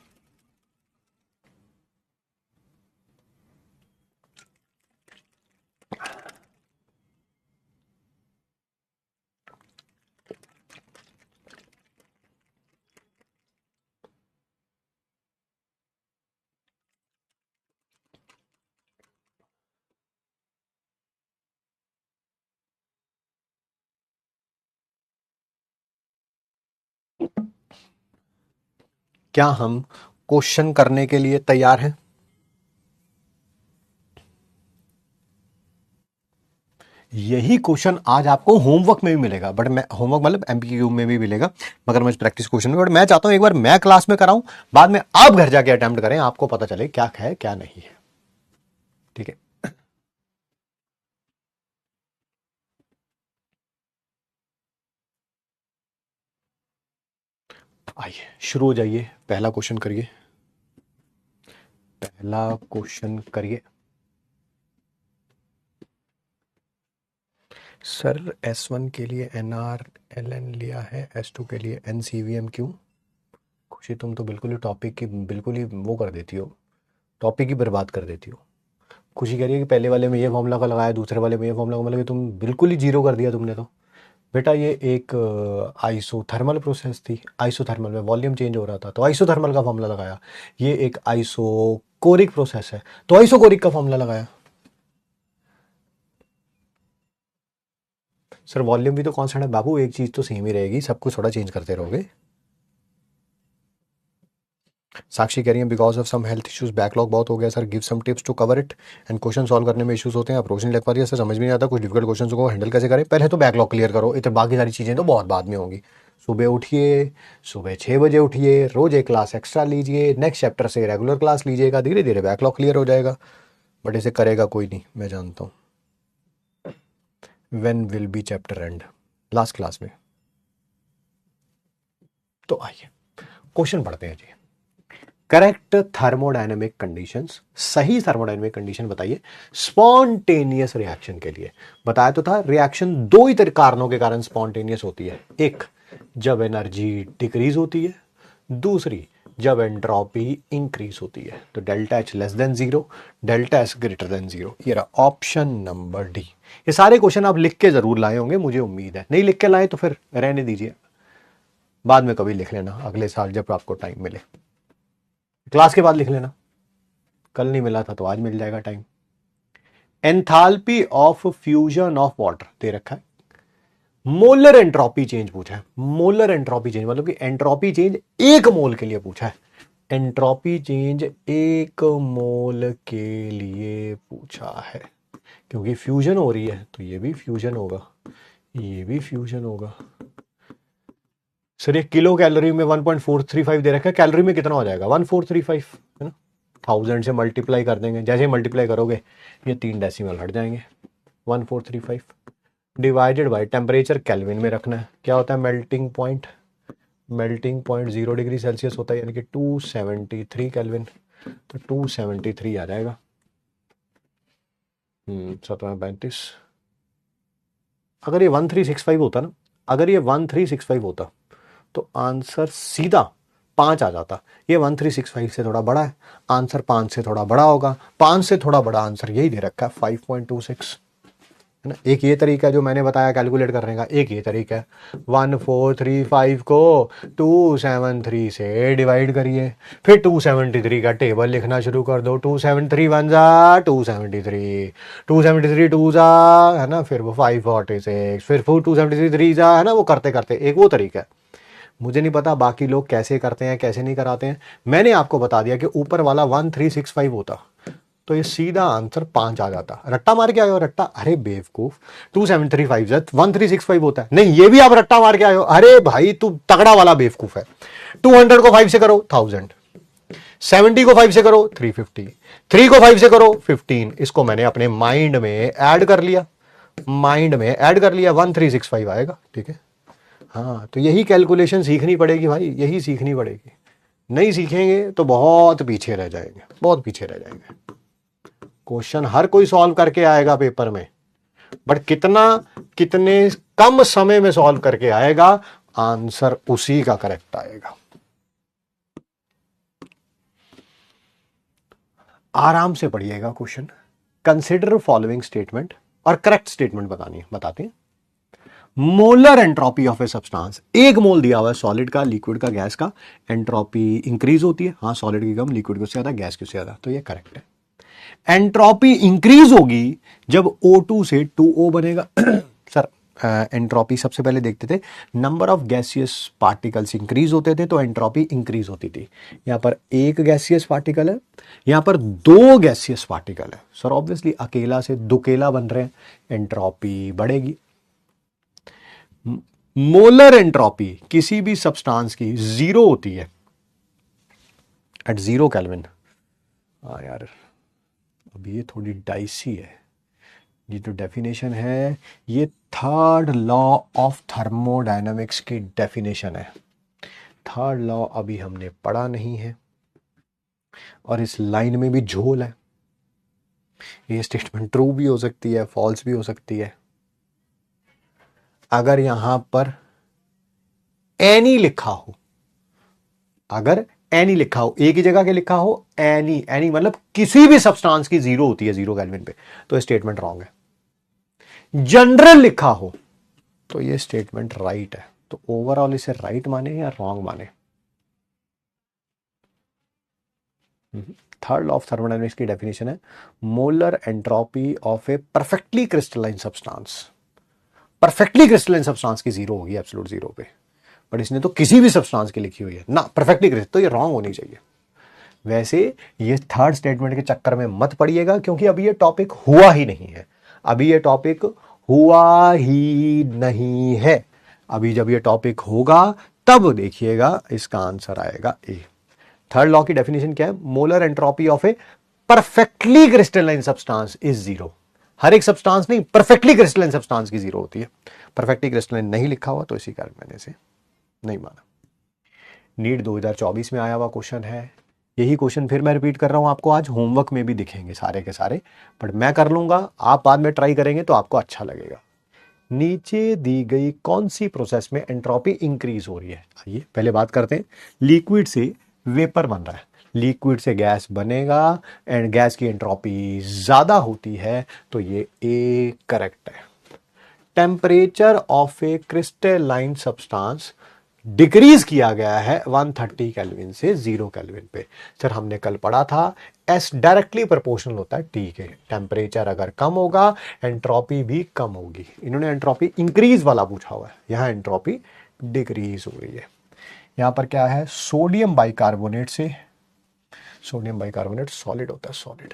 क्या हम क्वेश्चन करने के लिए तैयार हैं? यही क्वेश्चन आज आपको होमवर्क में भी मिलेगा, बट मैं होमवर्क मतलब एमपीक्यू में भी मिलेगा, मगर मैं प्रैक्टिस क्वेश्चन में, बट मैं चाहता हूं एक बार मैं क्लास में कराऊं, बाद में आप घर जाके अटेम्प्ट करें, आपको पता चले क्या है क्या नहीं है। ठीक है, आइए शुरू हो जाइए, पहला क्वेश्चन करिए, पहला क्वेश्चन करिए। सर S1 के लिए NRLN लिया है, S2 के लिए NCVM क्यों? खुशी तुम तो बिल्कुल ही टॉपिक की बिल्कुल ही वो कर देती हो, टॉपिक ही बर्बाद कर देती हो। खुशी कह रही है कि पहले वाले में ये फॉर्मूला का लगाया, दूसरे वाले में ये फॉर्मूला का, मतलब कि तुम बिल्कुल ही जीरो कर दिया तुमने तो। बेटा ये एक आइसोथर्मल प्रोसेस थी, आइसोथर्मल में वॉल्यूम चेंज हो रहा था तो आइसोथर्मल का फॉर्मूला लगाया। ये एक आइसोकोरिक प्रोसेस है तो आइसोकोरिक का फॉर्मूला लगाया। सर वॉल्यूम भी तो कांस्टेंट है बाबू, एक चीज तो सेम ही रहेगी, सब कुछ थोड़ा चेंज करते रहोगे। साक्षी कह रही है because of some health issues backlog बहुत हो गया sir, give some tips to cover it, and question solve करने में इश्यूज होते हैं, अप्रोच नहीं लग पा रही है सर, समझ में नहीं आता कुछ डिफिकल्ट क्वेश्चन को हैंडल कैसे करें। पहले तो बैकलॉग क्लियर करो, इतने बाकी सारी चीज़ें तो बहुत बाद में होंगी। सुबह उठिए, सुबह 6 बजे उठिए, रोज एक क्लास एक्स्ट्रा लीजिए, नेक्स्ट चैप्टर से रेगुलर क्लास लीजिएगा, धीरे धीरे बैकलॉग क्लियर हो जाएगा। बट इसे करेगा कोई नहीं, मैं जानता हूँ। When will be chapter and? Last class में। तो आइए क्वेश्चन पढ़ते हैं जी। करेक्ट थर्मोडायनेमिक कंडीशंस, सही थर्मोडायनेमिक कंडीशन बताइए स्पॉन्टेनियस रिएक्शन के लिए। बताया तो था रिएक्शन दो ही कारणों के कारण स्पॉन्टेनियस होती है, एक जब एनर्जी डिक्रीज होती है, दूसरी जब एंट्रोपी इंक्रीज होती है। तो delta H less than zero, delta S greater than zero, ये रहा ऑप्शन नंबर डी। ये सारे क्वेश्चन आप लिख के जरूर लाए होंगे, मुझे उम्मीद है। नहीं लिख के लाए तो फिर रहने दीजिए, बाद में कभी लिख लेना, अगले साल जब आपको टाइम मिले, क्लास के बाद लिख लेना। कल नहीं मिला था तो आज मिल जाएगा time. Enthalpy of fusion of water दे रखा है, मोलर एंट्रोपी चेंज पूछा है। मोलर एंट्रोपी चेंज मतलब कि एंट्रोपी चेंज एक मोल के लिए पूछा है, एंट्रोपी चेंज एक मोल के लिए पूछा है, क्योंकि फ्यूजन हो रही है तो ये भी फ्यूजन होगा, ये भी फ्यूजन होगा। सर ये किलो कैलोरी में 1.435 दे रखा है, कैलोरी में कितना हो जाएगा? 1435 है ना, 1000 से मल्टीप्लाई कर देंगे, जैसे ही मल्टीप्लाई करोगे ये 3 डेसिमल हट जाएंगे। 1435 डिवाइडेड बाय टेम्परेचर केल्विन में रखना है, क्या होता है melting point? Melting point 0 degree Celsius होता है, यानी कि 273 केल्विन, तो 273 आ जाएगा। 735। अगर ये 1365 होता ना, अगर ये 1365 होता तो आंसर सीधा 5 आ जाता। ये 1365 से थोड़ा बड़ा है, आंसर 5 से थोड़ा बड़ा होगा, 5 से थोड़ा बड़ा आंसर यही दे रखा है 5.26 है ना। एक ये तरीका है जो मैंने बताया कैलकुलेट करने का, एक ये तरीका है 1435 को 273 से डिवाइड करिए, फिर 273 का टेबल लिखना शुरू कर दो, 273 वन जा 273, 273 टू जा है ना, फिर वो 546, फिर 273 3 जा है ना, वो करते करते एक वो तरीका है। मुझे नहीं पता बाकी लोग कैसे करते हैं कैसे नहीं कराते हैं, मैंने आपको बता दिया कि ऊपर वाला 1365 होता तो ये सीधा आंसर 5 आ जाता। रट्टा मार के आए हो रट्टा, अरे बेवकूफ, 2735 1365 होता है, नहीं ये भी आप रट्टा मार के आए हो, अरे भाई तू तगड़ा वाला बेवकूफ है। 200 को 5 से करो 1000, 70 को 5 से करो 350, 3 को 5 से करो 15, इसको मैंने अपने माइंड में ऐड कर लिया, माइंड में ऐड कर लिया, 1365 आएगा। ठीक है, हाँ तो यही कैलकुलेशन सीखनी पड़ेगी भाई, यही सीखनी पड़ेगी, नहीं सीखेंगे तो बहुत पीछे रह जाएंगे, बहुत पीछे रह जाएंगे। क्वेश्चन हर कोई सॉल्व करके आएगा पेपर में, बट कितना कितने कम समय में सॉल्व करके आएगा, आंसर उसी का करेक्ट आएगा। आराम से पढ़िएगा क्वेश्चन। कंसिडर फॉलोइंग स्टेटमेंट और करेक्ट स्टेटमेंट बतानी है, बताते हैं। Molar entropy of a substance, एक मोल दिया हुआ है सॉलिड का, लिक्विड का, गैस का, एंट्रोपी इंक्रीज होती है, हाँ सॉलिड की कम, लिक्विड की ज्यादा, गैस की ज्यादा, तो ये करेक्ट है। एंट्रोपी इंक्रीज होगी जब O2 से 2O बनेगा। सर एंट्रोपी सबसे पहले देखते थे, number of gaseous particles increase होते थे तो एंट्रोपी इंक्रीज होती थी। यहां पर एक गैसियस पार्टिकल है, यहां पर दो गैसियस पार्टिकल है, सर ऑब्वियसली अकेला से दुकेला बन रहे हैं, एंट्रोपी बढ़ेगी। मोलर एंट्रोपी किसी भी सब्सटेंस की जीरो होती है एट 0 केल्विन। हाँ यार, अब ये थोड़ी डाइसी है, ये जो डेफिनेशन है ये थर्ड लॉ ऑफ थर्मोडायनामिक्स की डेफिनेशन है। थर्ड लॉ अभी हमने पढ़ा नहीं है और इस लाइन में भी झोल है। ये स्टेटमेंट ट्रू भी हो सकती है, फॉल्स भी हो सकती है। अगर यहां पर एनी लिखा हो, अगर एनी लिखा हो, एक ही जगह के लिखा हो एनी, एनी मतलब किसी भी सब्सटेंस की जीरो होती है 0 केल्विन पे, तो स्टेटमेंट रॉन्ग है। जनरल लिखा हो तो ये स्टेटमेंट राइट है। तो ओवरऑल इसे राइट माने या रॉन्ग माने? थर्ड लॉ ऑफ थर्मोडायनेमिक्स की डेफिनेशन है molar entropy of a perfectly crystalline substance. Perfectly crystalline substance की जीरो होगी एब्सोल्यूट जीरो पे, बट इसने तो किसी भी सब्सटेंस की लिखी हुई है ना परफेक्टली क्रिस्टल, तो ये रॉन्ग होनी चाहिए। वैसे ये थर्ड स्टेटमेंट के चक्कर में मत पड़िएगा क्योंकि अभी ये टॉपिक हुआ ही नहीं है। अभी ये टॉपिक हुआ ही नहीं है। अभी जब ये टॉपिक होगा तब देखिएगा इसका आंसर आएगा ए। थर्ड लॉ की डेफिनेशन क्या है? Molar entropy of a perfectly crystalline substance is zero. हर एक सब्सटेंस नहीं, परफेक्टली क्रिस्टलाइन सब्सटेंस की जीरो होती है। परफेक्टली क्रिस्टलाइन नहीं लिखा हुआ तो इसी कारण मैंने इसे नहीं माना। नीट 2024 में आया हुआ क्वेश्चन है। यही क्वेश्चन फिर मैं रिपीट कर रहा हूं आपको, आज होमवर्क में भी दिखेंगे सारे के सारे, बट मैं कर लूंगा, आप बाद में ट्राई करेंगे तो आपको अच्छा लगेगा। नीचे दी गई कौन सी प्रोसेस में एंट्रोपी इंक्रीज हो रही है? आइए पहले बात करते हैं। लिक्विड से वेपर बन रहा है, लिक्विड से गैस बनेगा एंड गैस की एंट्रोपी ज्यादा होती है, तो ये ए करेक्ट है। Temperature of A crystalline substance decrease किया गया है 130 केल्विन से 0 केल्विन पे। सर हमने कल पढ़ा था एस डायरेक्टली प्रोपोर्शनल होता है टी के। टेम्परेचर अगर कम होगा एंट्रोपी भी कम होगी। इन्होंने एंट्रोपी इंक्रीज वाला पूछा हुआ है, यहां एंट्रोपी डिक्रीज हो रही है। यहां पर क्या है? सोडियम बाइकार्बोनेट से, सोडियम बाइकार्बोनेट सॉलिड होता है, सॉलिड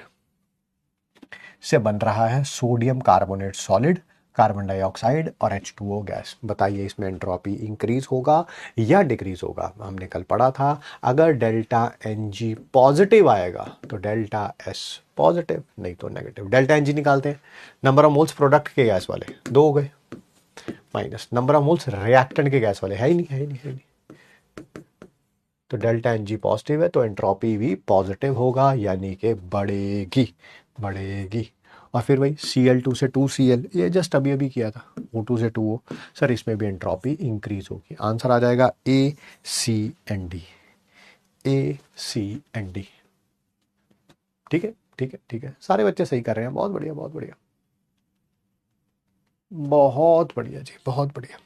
से बन रहा है sodium carbonate solid, carbon dioxide और H2O गैस। बताइए इसमें एंट्रोपी इंक्रीज होगा या डिक्रीज होगा? हमने कल पढ़ा था अगर डेल्टा Ng पॉजिटिव आएगा तो डेल्टा S पॉजिटिव, नहीं तो नेगेटिव। डेल्टा Ng निकालते हैं, नंबर ऑफ मोल्स प्रोडक्ट के गैस वाले 2 हो गए, minus number of moles reactant के गैस वाले, है ही नहीं, है ही नहीं, है ही नहीं। तो डेल्टा Ng पॉजिटिव है तो एंट्रोपी भी पॉजिटिव होगा, यानी कि बढ़ेगी, बढ़ेगी। और फिर वही Cl2 से 2Cl, ये जस्ट अभी अभी किया था, O2 से 2O। सर इसमें भी एंट्रोपी इंक्रीज होगी। आंसर आ जाएगा ACND, ACND। ठीक है, ठीक है, ठीक है, सारे बच्चे सही कर रहे हैं, बहुत बढ़िया, बहुत बढ़िया, बहुत बढ़िया जी, बहुत बढ़िया।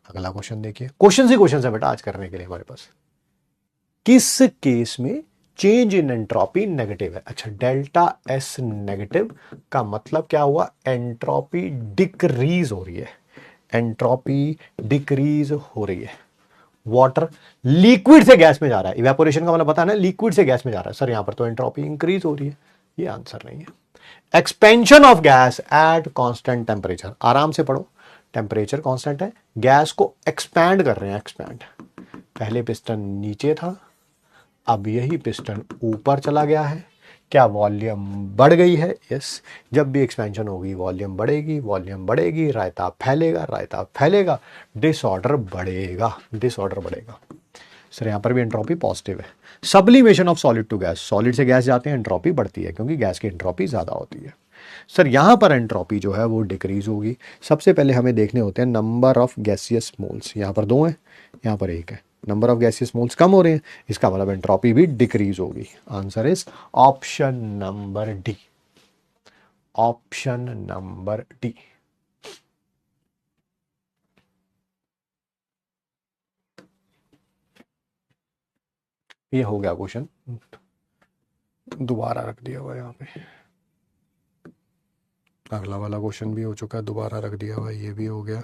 अगला क्वेश्चन देखिए, क्वेश्चन ही क्वेश्चन है बेटा आज करने के लिए हमारे पास। किस केस में चेंज इन एंट्रोपी नेगेटिव है? अच्छा, डेल्टा एस नेगेटिव का मतलब क्या हुआ? एंट्रोपी डिक्रीज हो रही है, एंट्रोपी डिक्रीज हो रही है। वाटर लिक्विड से गैस में जा रहा है, इवेपोरेशन का मतलब पता है ना, लिक्विड से गैस में जा रहा है। सर यहां पर तो एंट्रोपी इंक्रीज हो रही है, ये आंसर नहीं है। Expansion of gas at constant temperature, आराम से पढ़ो, टेम्परेचर कांस्टेंट है, गैस को एक्सपैंड कर रहे हैं, एक्सपैंड। पहले पिस्टन नीचे था, अब यही पिस्टन ऊपर चला गया है, क्या वॉल्यूम बढ़ गई है? यस। जब भी एक्सपेंशन होगी वॉल्यूम बढ़ेगी, वॉल्यूम बढ़ेगी, रायता फैलेगा, रायता फैलेगा, डिसऑर्डर बढ़ेगा, डिसऑर्डर बढ़ेगा। सर यहां पर भी एंट्रोपी पॉजिटिव है। Sublimation of solid to gas, solid से गैस जाते हैं एंट्रोपी बढ़ती है क्योंकि गैस की एंट्रोपी ज्यादा होती है। सर यहां पर एंट्रोपी जो है वो डिक्रीज होगी। सबसे पहले हमें देखने होते हैं नंबर ऑफ गैसियस मोल्स, यहां पर 2 है, यहां पर 1 है, नंबर ऑफ गैसियस मोल्स कम हो रहे हैं, इसका मतलब एंट्रोपी भी डिक्रीज होगी। Answer is option number D, option number D. ये हो गया क्वेश्चन, दोबारा रख दिया हुआ यहां पे। अगला वाला क्वेश्चन भी हो चुका है, दोबारा रख दिया भाई, ये भी हो गया।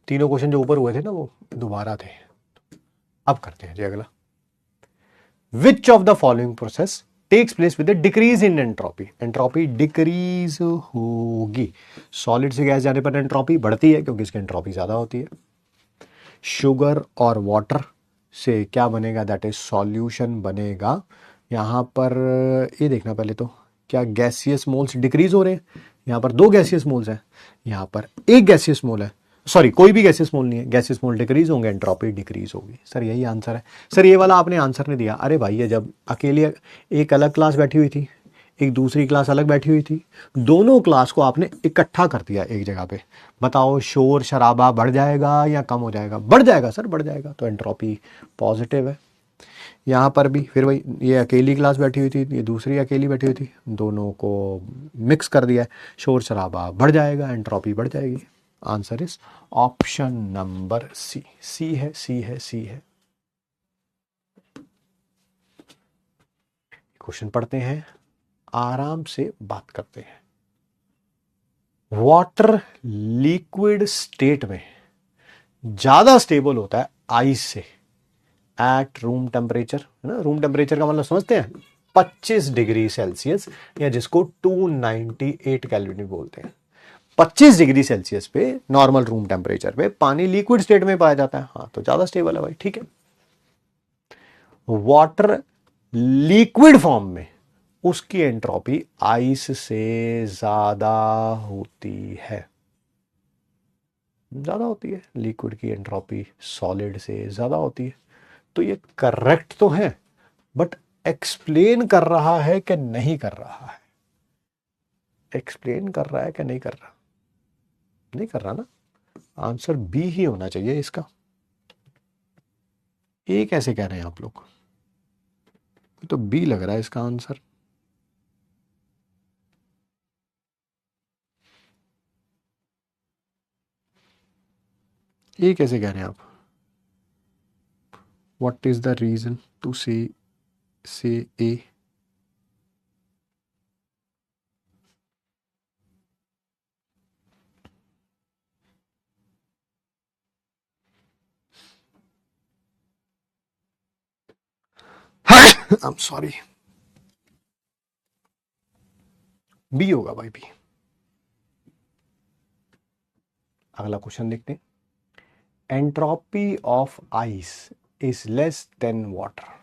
तीनों क्वेश्चन जो ऊपर हुए थे ना वो दोबारा थे। अब करते हैं जी अगला। Which of the following process takes place with decrease in entropy? Entropy decrease होगी। सॉलिड से गैस जाने पर एंट्रोपी बढ़ती है क्योंकि इसकी एंट्रोपी ज्यादा होती है। शुगर और वाटर से क्या बनेगा? दैट इज सॉल्यूशन बनेगा। यहां पर ये देखना पहले तो, क्या गैसियस मोल्स डिक्रीज हो रहे हैं? यहां पर 2 गैसियस मोल्स हैं, यहां पर 1 गैसियस मोल है। सॉरी, कोई भी गैसियस मोल नहीं है, गैसियस मोल डिक्रीज होंगे, एंट्रोपी डिक्रीज होगी। सर यही आंसर है। सर ये वाला आपने आंसर नहीं दिया। अरे भाई, ये जब अकेले एक अलग क्लास बैठी हुई थी, एक दूसरी क्लास अलग बैठी हुई थी, दोनों क्लास को आपने इकट्ठा कर दिया एक जगह पे। बताओ शोर शराबा बढ़ जाएगा या कम हो जाएगा? बढ़ जाएगा सर, बढ़ जाएगा, तो एंट्रोपी पॉजिटिव है। यहाँ पर भी फिर वही, ये अकेली क्लास बैठी हुई थी, ये दूसरी अकेली बैठी हुई थी, दोनों को मिक्स कर दिया है, शोर शराबा बढ़ जाएगा, एंट्रोपी बढ़ जाएगी। Answer is option number C. C है, सी है, सी है। क्वेश्चन पढ़ते हैं, आराम से बात करते हैं। वाटर लिक्विड स्टेट में ज्यादा स्टेबल होता है आइस से एट रूम टेम्परेचर, है ना। रूम टेम्परेचर का मतलब समझते हैं, 25 डिग्री सेल्सियस, या जिसको 298 केल्विन बोलते हैं। 25 डिग्री सेल्सियस पे नॉर्मल रूम टेम्परेचर पे पानी लिक्विड स्टेट में पाया जाता है। हाँ, तो ज्यादा स्टेबल है भाई, ठीक है। वाटर लिक्विड फॉर्म में उसकी एंट्रोपी आइस से ज्यादा होती है, ज्यादा होती है। लिक्विड की एंट्रोपी सॉलिड से ज्यादा होती है। तो ये करेक्ट तो है, बट एक्सप्लेन कर रहा है कि नहीं कर रहा है? एक्सप्लेन कर रहा है कि नहीं कर रहा? नहीं कर रहा ना। आंसर बी ही होना चाहिए इसका। ए कैसे कह रहे हैं आप लोग? तो बी लग रहा है इसका आंसर। ए कैसे कह रहे हैं आप? What is the reason to say A? I am sorry, B होगा भाई, बी। अगला क्वेश्चन देखते हैं। Entropy of ice is less than water.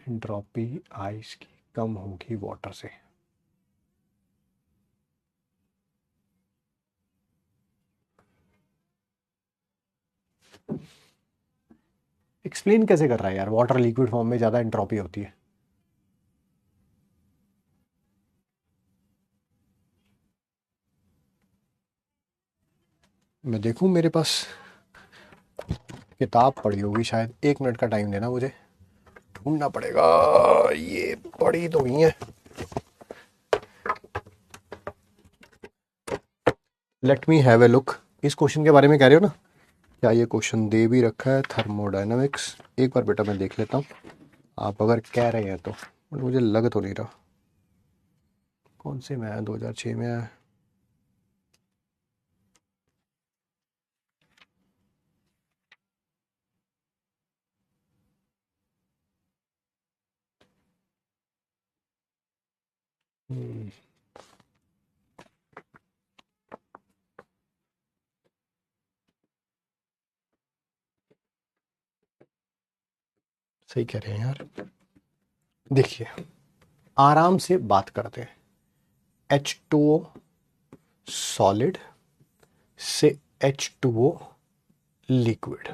Entropy ice की कम होगी वाटर से। एक्सप्लेन कैसे कर रहा है यार? वाटर लिक्विड फॉर्म में ज्यादा एंट्रोपी होती है। मैं देखूं, मेरे पास किताब पड़ी होगी शायद। 1 मिनट का टाइम देना, मुझे ढूंढना पड़ेगा। ये पड़ी तो नहीं है। Let me have a look. इस क्वेश्चन के बारे में कह रहे हो ना? क्या ये क्वेश्चन दे भी रखा है? थर्मोडायनामिक्स। एक बार बेटा मैं देख लेता हूँ, आप अगर कह रहे हैं तो। मुझे लग तो नहीं रहा। कौन से में है? 2006 में है। सही कह रहे हैं यार। देखिए, आराम से बात करते हैं। H2O सॉलिड से H2O लिक्विड,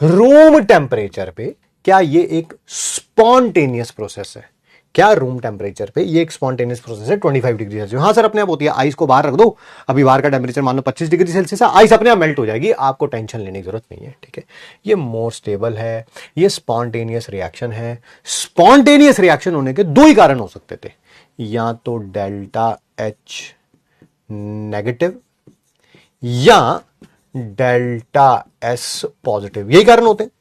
रूम टेम्परेचर पे क्या ये एक स्पॉन्टेनियस प्रोसेस है? क्या रूम टेम्परेचर पे ये एक स्पॉन्टेनियस प्रोसेस है? 25 डिग्री सेल्सियस। हाँ सर, अपने आप होती है। आइस को बाहर रख दो, अभी बाहर का टेम्परेचर मान लो 25 डिग्री सेल्सियस है, आइस अपने आप मेल्ट हो जाएगी, आपको टेंशन लेने की जरूरत नहीं है, ठीक है। ये मोर स्टेबल है, ये स्पॉन्टेनियस रिएक्शन है। स्पॉन्टेनियस रिएक्शन होने के 2 ही कारण हो सकते थे, या तो डेल्टा H नेगेटिव, या डेल्टा एस पॉजिटिव। यही कारण होते हैं,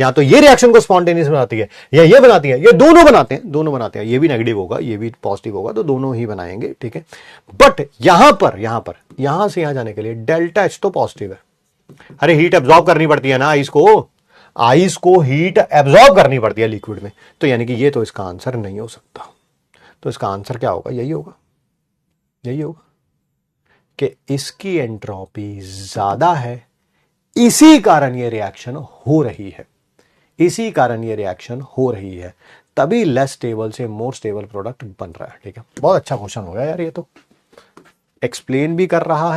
या तो ये रिएक्शन को स्पॉन्टेनियस बनाती है या ये बनाती है, ये दोनों बनाते हैं, दोनों बनाते हैं, ये भी नेगेटिव होगा ये भी पॉजिटिव होगा, तो दोनों ही बनाएंगे, ठीक है। बट यहां से यहां जाने के लिए डेल्टा एच तो पॉजिटिव है। अरे हीट एब्जॉर्ब करनी पड़ती है ना आइस को हीट एब्जॉर्ब करनी पड़ती है लिक्विड में, तो यानी कि ये तो इसका आंसर नहीं हो सकता। तो इसका आंसर क्या होगा, यही होगा कि इसकी एंट्रोपी ज्यादा है, इसी कारण ये रिएक्शन हो रही है, तभी लेस स्टेबल से मोर स्टेबल प्रोडक्ट बन रहा है, ठीक है। बहुत अच्छा क्वेश्चन हो गया यार, ये तो एक्सप्लेन भी कर रहा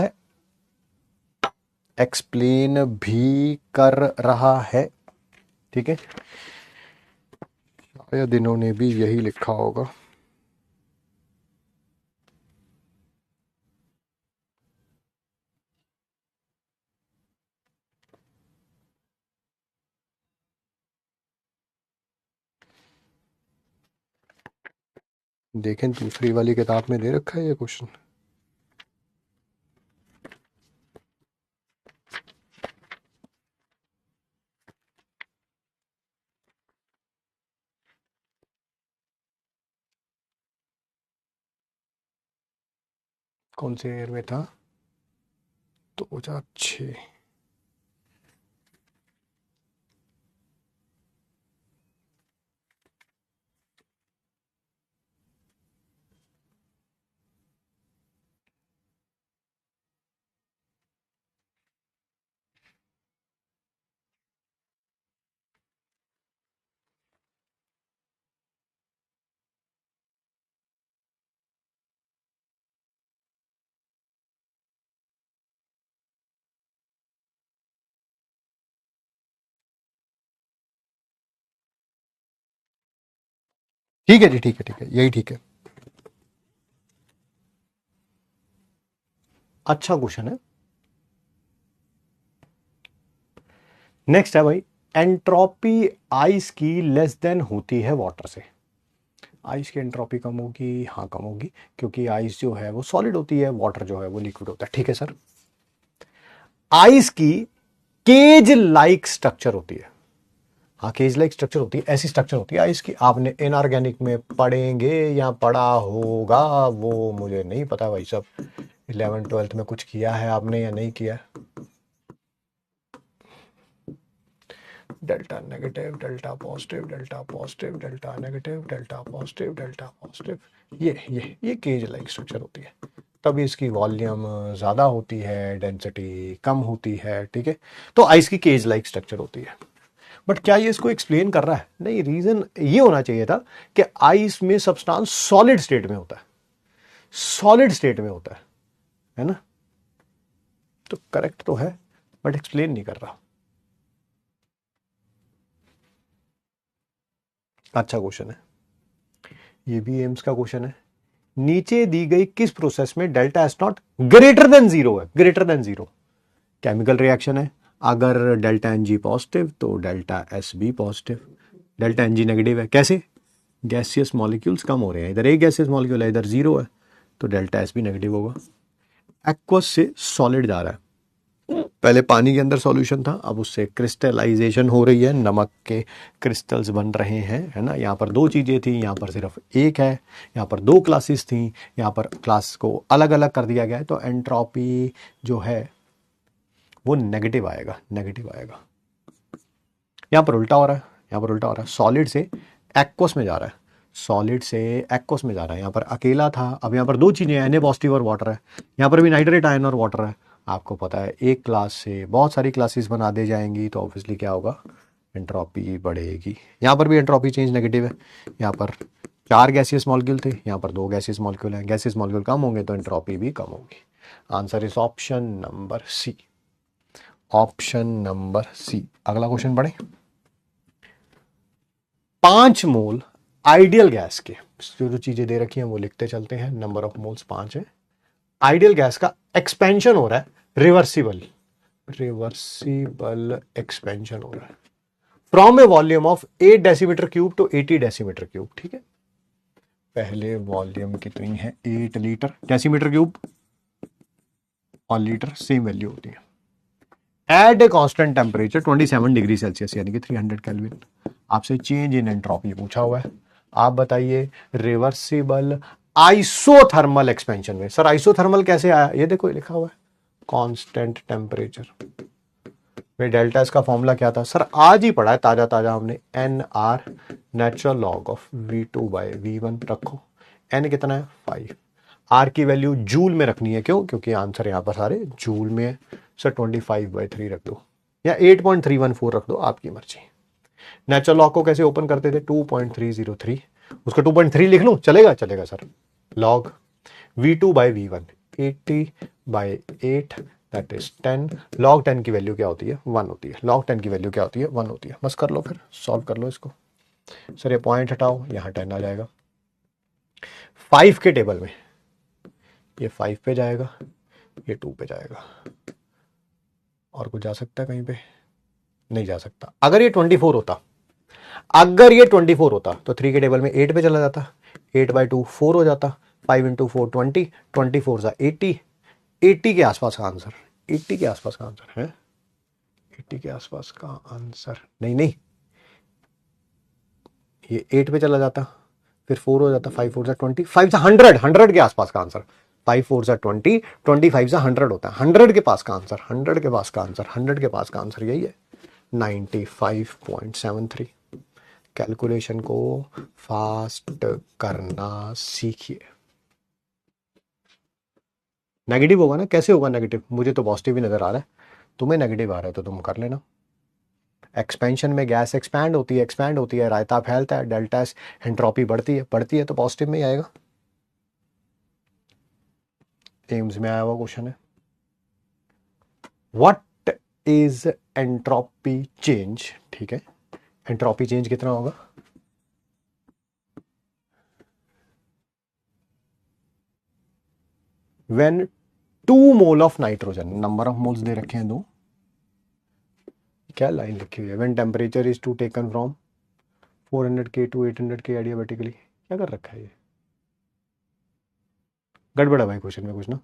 है, ठीक है। शायद इन्होंने भी यही लिखा होगा। देखें दूसरी वाली किताब में दे रखा है ये क्वेश्चन। कौन से ईयर में था, 2006। ठीक है जी, ठीक है, यही ठीक है। अच्छा क्वेश्चन है। नेक्स्ट है भाई, एंट्रोपी आइस की लेस देन होती है वाटर से। आइस की एंट्रोपी कम होगी, हाँ कम होगी, क्योंकि आइस जो है वो सॉलिड होती है, वाटर जो है वो लिक्विड होता है, ठीक है सर। आइस की केज लाइक स्ट्रक्चर होती है, हाँ केज लाइक स्ट्रक्चर होती है, ऐसी स्ट्रक्चर होती है आइस की। आपने इनऑर्गेनिक में पढ़ेंगे या पढ़ा होगा वो मुझे नहीं पता भाई साहब, 11th-12th में कुछ किया है आपने या नहीं किया। Delta negative, delta positive, delta positive, delta negative, delta positive, delta positive, ये केज लाइक स्ट्रक्चर होती है। तभी इसकी वॉल्यूम ज़्यादा होती है, डेंसिटी कम होती है, ठीक है। तो आइस की केज लाइक स्ट्रक्चर होती है। बट क्या ये इसको एक्सप्लेन कर रहा है, नहीं। रीजन ये होना चाहिए था कि आइस में सब्सटेंस सॉलिड स्टेट में होता है ना। तो करेक्ट तो है बट एक्सप्लेन नहीं कर रहा। अच्छा क्वेश्चन है, ये भी एम्स का क्वेश्चन है। नीचे दी गई किस प्रोसेस में delta S not greater than zero है, केमिकल रिएक्शन है। अगर डेल्टा एन जी पॉजिटिव तो डेल्टा एस भी positive, delta n G negative है, कैसे, गैसियस मॉलिक्यूल्स कम हो रहे हैं, इधर एक गैसियस मॉलिक्यूल है, इधर जीरो है, तो डेल्टा एस भी नेगेटिव होगा। एक्वस से सॉलिड जा रहा है, पहले पानी के अंदर सॉल्यूशन था, अब उससे क्रिस्टलाइजेशन हो रही है, नमक के क्रिस्टल्स बन रहे हैं, है ना। यहाँ पर दो चीज़ें थी, यहाँ पर सिर्फ एक है, यहाँ पर दो क्लासेस थी, यहाँ पर क्लास को अलग अलग कर दिया गया है, तो एंट्रोपी जो है वो नेगेटिव आएगा। यहाँ पर उल्टा हो रहा है, सॉलिड से एक्वस में जा रहा है, यहाँ पर अकेला था, अब यहाँ पर दो चीज़ें, Na पॉजिटिव और वाटर है, यहाँ पर भी नाइट्रेट आयन और वाटर है। आपको पता है एक क्लास से बहुत सारी क्लासेस बना दे जाएंगी, तो ऑब्वियसली क्या होगा, एंट्रोपी बढ़ेगी। यहाँ पर भी एंट्रोपी चेंज नेगेटिव है, यहाँ पर 4 गैसियस मॉलिक्यूल थे, यहाँ पर 2 गैसियस मॉलिक्यूल हैं, गैसियस मॉलिक्यूल कम होंगे तो एंट्रोपी भी कम होगी। Answer is option number C. अगला क्वेश्चन पढ़ें। 5 मोल आइडियल गैस के, जो चीजें दे रखी हैं वो लिखते चलते हैं, नंबर ऑफ मोल्स 5 है। आइडियल गैस का एक्सपेंशन हो रहा है, रिवर्सिबल एक्सपेंशन हो रहा है, from a volume of 8 decimetre cube to 80 decimetre cube, ठीक है। पहले वॉल्यूम कितनी है, 8 लीटर, डेसीमीटर क्यूब और लीटर सेम वैल्यू होती है। At a constant temperature 27 degree Celsius यानी कि 300 केल्विन आपसे चेंज इन एंट्रोपी पूछा हुआ है। आप बताइए रिवर्सिबल आइसोथर्मल एक्सपेंशन में, सर आइसोथर्मल कैसे आया, ये देखो लिखा हुआ है कांस्टेंट टेम्परेचर में डेल्टा एस का फॉर्मूला क्या था, सर आज ही पढ़ा है ताजा ताजा हमने, n R natural log of V2/V1 रखो। एन कितना है 5, आर की वैल्यू जूल में रखनी है, क्यों, क्योंकि आंसर यहां पर सारे जूल में है। सर 25/3 रख दो या 8.314 रख दो, आपकी मर्जी। नेचुरल लॉग को कैसे ओपन करते थे, 2.303, उसको 2.3 लिख लूं, चलेगा, चलेगा sir. Log V2/V1 80/8 that is 10, log 10 की वैल्यू क्या होती है 1 होती है, लॉग 10 की वैल्यू क्या होती है 1 होती है। बस कर लो, फिर सॉल्व कर लो इसको। सर ये पॉइंट हटाओ, यहां 10 आ जाएगा 5 के टेबल में, ये 5 पे जाएगा, ये 2 पे जाएगा, और कुछ जा सकता है कहीं पे, नहीं जा सकता। अगर ये 24 होता, अगर ये 24 होता तो 3 के टेबल में 8 पे चला जाता, 8/2 4 हो जाता, 5 × 4 20, 24 सा 80, 80 के आसपास का आंसर, 80 के आसपास का आंसर है, 80 के आसपास का आंसर, नहीं नहीं, ये 8 पे चला जाता, फिर 4 हो जाता, 5 4 सा 20, 5 सा 100, 100 के आसपास का आंसर, 5 4 सा 20, 25 सा 100 होता है, 100 के पास का आंसर, 100 के पास का आंसर, 100 के पास का आंसर यही है 95.73। कैलकुलेशन को फास्ट करना सीखिए। नेगेटिव होगा ना, कैसे होगा नेगेटिव, मुझे तो पॉजिटिव ही नजर आ रहा है, तुम्हें नेगेटिव आ रहा है तो तुम कर लेना। एक्सपेंशन में गैस एक्सपैंड होती है, रायता फैलता है, डेल्टा एस एंट्रोपी बढ़ती है तो पॉजिटिव में ही आएगा। एम्स में आया हुआ क्वेश्चन है, व्हाट इज एंट्रोपी चेंज, ठीक है, एंट्रोपी चेंज कितना होगा, when 2 mole of nitrogen, number of moles दे रखे हैं 2, क्या लाइन लिखी हुई है, when temperature is to taken from 400K to 800K adiabatically, क्या कर रखा है ये, गड़बड़ है भाई क्वेश्चन में कुछ ना,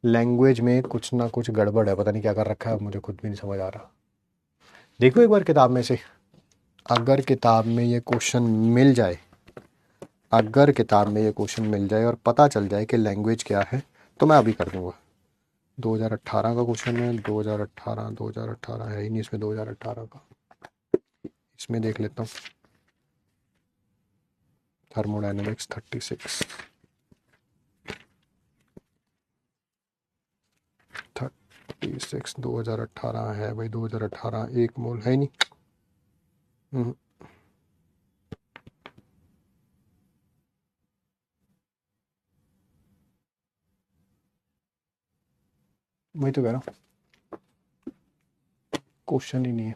लैंग्वेज में कुछ ना कुछ गड़बड़ है, पता नहीं क्या कर रखा है, मुझे खुद भी नहीं समझ आ रहा। देखो एक बार किताब में से, अगर किताब में ये क्वेश्चन मिल जाए, अगर किताब में ये क्वेश्चन मिल जाए और पता चल जाए कि लैंग्वेज क्या है, तो मैं अभी कर दूंगा। 2018 का क्वेश्चन है, 2018 है ही नहीं इसमें, 2018 का, इसमें देख लेता हूँ, थर्मोडायनेमिक्स 36 2018 है भाई, 2018 1 मोल है ही नहीं। वही तो कह रहा हूँ, क्वेश्चन ही नहीं है,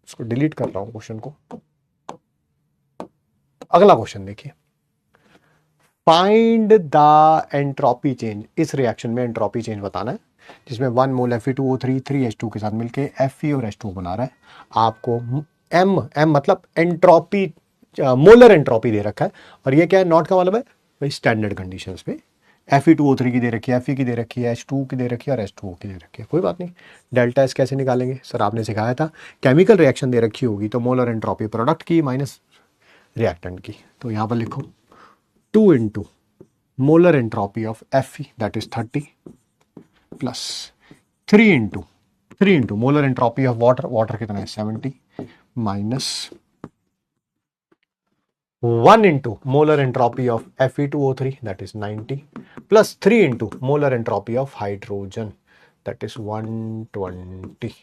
इसको डिलीट कर रहा हूँ क्वेश्चन को। अगला क्वेश्चन देखिए, फाइंड द एंट्रोपी चेंज, इस रिएक्शन में एंट्रोपी चेंज बताना है, जिसमें 1 मोल Fe2O3 3H2 के साथ मिलके Fe और H2 बना रहा है। आपको एम मतलब एंट्रोपी, मोलर एंट्रोपी दे रखा है, और ये क्या है, नॉट का मतलब है भाई स्टैंडर्ड कंडीशंस पे, Fe2O3 की दे रखी है, Fe की दे रखी है, H2 की दे रखी है और H2O की दे रखी है, कोई बात नहीं। डेल्टा एस कैसे निकालेंगे, सर आपने सिखाया था, केमिकल रिएक्शन दे रखी होगी तो मोलर एंट्रोपी प्रोडक्ट की माइनस रिएक्टेंट की, तो यहाँ पर लिखो 2 into molar entropy of Fe that is 30 plus 3 into molar entropy of water कितना है 70 minus 1 into molar entropy of Fe2O3 that is 90 plus 3 into molar entropy of hydrogen that is 120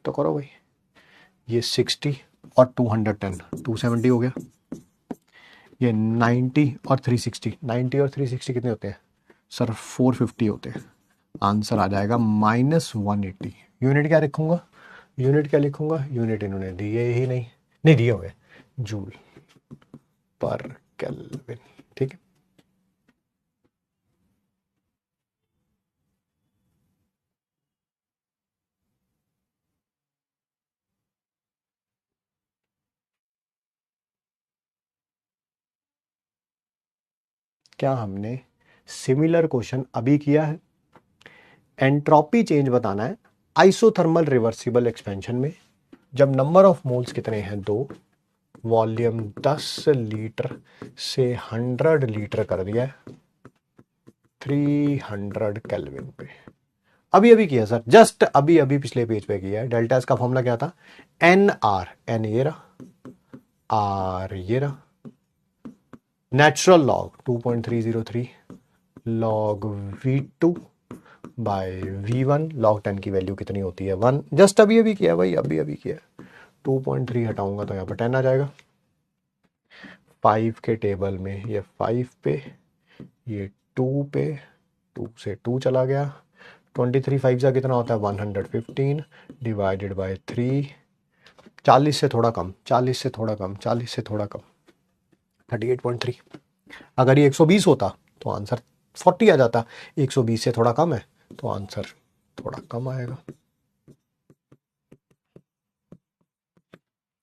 तो करो भाई, ये 60 और 210 270 हो गया, ये 90 और 360, 90 और 360 कितने होते हैं सर 450 होते हैं, आंसर आ जाएगा -180। यूनिट क्या लिखूंगा, यूनिट क्या लिखूंगा, यूनिट इन्होंने दिए ही नहीं, नहीं दिए हुए, जूल पर केल्विन, ठीक है। क्या हमने सिमिलर क्वेश्चन अभी किया है। एंट्रोपी चेंज बताना है आइसोथर्मल रिवर्सिबल एक्सपेंशन में, जब नंबर ऑफ मोल्स कितने हैं 2, वॉल्यूम 10 लीटर से 100 लीटर कर दिया है 300 केल्विन पे। अभी अभी किया सर, जस्ट अभी अभी पिछले पेज पे किया है। डेल्टा एस का फॉर्मूला क्या था, एन आर, एन ये रहा, आर ये रहा, natural log 2.303 log V2 by V1, log 10 की वैल्यू कितनी होती है 1। जस्ट अभी अभी किया भाई, अभी अभी किया। 2.3 हटाऊंगा तो यहाँ पर 10 आ जाएगा। 5 के टेबल में ये 5 पे, ये 2 पे, 2 से 2 चला गया। 23 5 का कितना होता है 115 डिवाइडेड बाय 3, 40 से थोड़ा कम, 40 से थोड़ा कम, 40 से थोड़ा कम, 38.3। अगर ये 120 होता तो आंसर 40 आ जाता, 120 से थोड़ा कम है तो आंसर थोड़ा कम आएगा।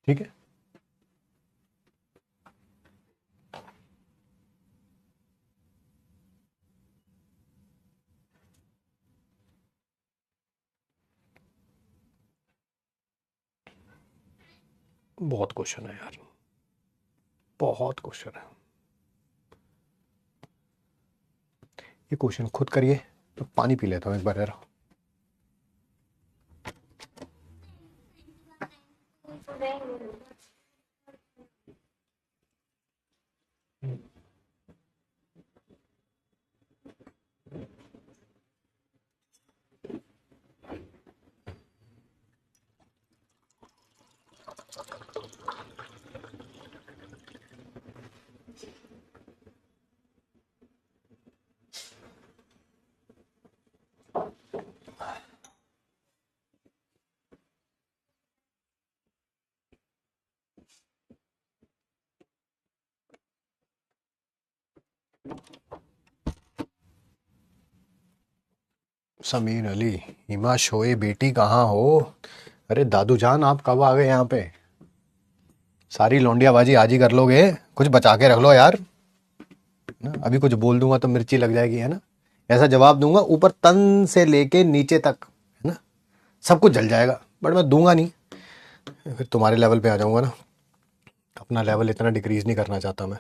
ठीक है, बहुत क्वेश्चन है यार, बहुत क्वेश्चन है। ये क्वेश्चन खुद करिए, तो पानी पी लेता हूँ एक बार जरा। समीर अली, हिमा शोए बेटी कहाँ हो? अरे दादू जान, आप कब आ गए यहाँ पे? सारी लौंडियाबाजी आज ही कर लोगे? कुछ बचा के रख लो यार ना। अभी कुछ बोल दूंगा तो मिर्ची लग जाएगी, है ना। ऐसा जवाब दूंगा ऊपर तन से लेके नीचे तक, है ना, सब कुछ जल जाएगा, बट मैं दूंगा नहीं, फिर तुम्हारे लेवल पे आ जाऊंगा ना। अपना लेवल इतना डिक्रीज नहीं करना चाहता मैं।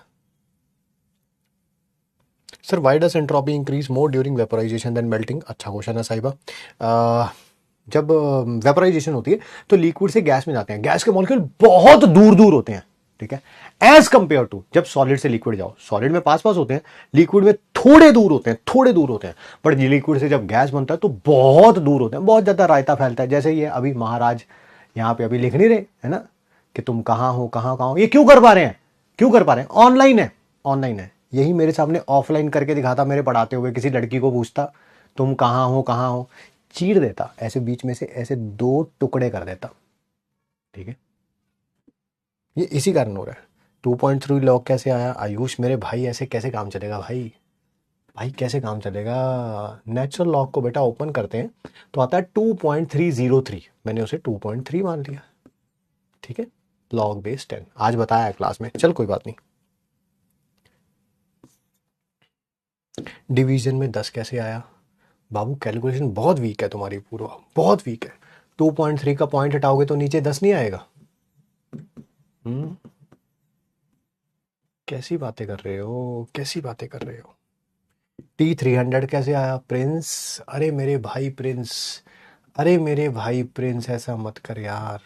Sir why does entropy increase more during vaporisation than melting? अच्छा क्वेश्चन है साहिबा। जब वेपोराइजेशन होती है तो लिक्विड से गैस में जाते हैं, गैस के मॉलिक्यूल बहुत दूर दूर होते हैं, ठीक है, एज कंपेयर टू जब सॉलिड से लिक्विड जाओ, सॉलिड में पास पास होते हैं, लिक्विड में थोड़े दूर होते हैं, थोड़े दूर होते हैं। बट लिक्विड से जब गैस बनता है तो बहुत दूर होते हैं, बहुत ज्यादा रायता फैलता है। जैसे ये अभी महाराज यहाँ पे अभी लिख नहीं रहे, है ना, कि तुम कहाँ हो, कहाँ कहाँ हो। ये क्यों कर पा रहे हैं, क्यों कर पा रहे हैं? ऑनलाइन है, ऑनलाइन है। यही मेरे सामने ऑफलाइन करके दिखाता, मेरे पढ़ाते हुए किसी लड़की को पूछता तुम कहाँ हो, कहाँ हो, चीर देता ऐसे, बीच में से ऐसे 2 टुकड़े कर देता, ठीक है। ये इसी कारण हो रहा है। 2.3 लॉग कैसे आया आयुष मेरे भाई? ऐसे कैसे काम चलेगा भाई? भाई कैसे काम चलेगा? नेचुरल लॉग को बेटा ओपन करते हैं तो आता है 2.303, मैंने उसे 2.3 मान लिया, ठीक है। लॉग बेस 10 आज बताया क्लास में, चल कोई बात नहीं। डिवीजन में 10 कैसे आया? बाबू कैलकुलेशन बहुत वीक है तुम्हारी, पूरा बहुत वीक है। 2.3 का पॉइंट हटाओगे तो नीचे 10 नहीं आएगा। कैसी बातें कर रहे हो, कैसी बातें कर रहे हो? T300 कैसे आया प्रिंस? अरे मेरे भाई प्रिंस, अरे मेरे भाई प्रिंस, ऐसा मत कर यार।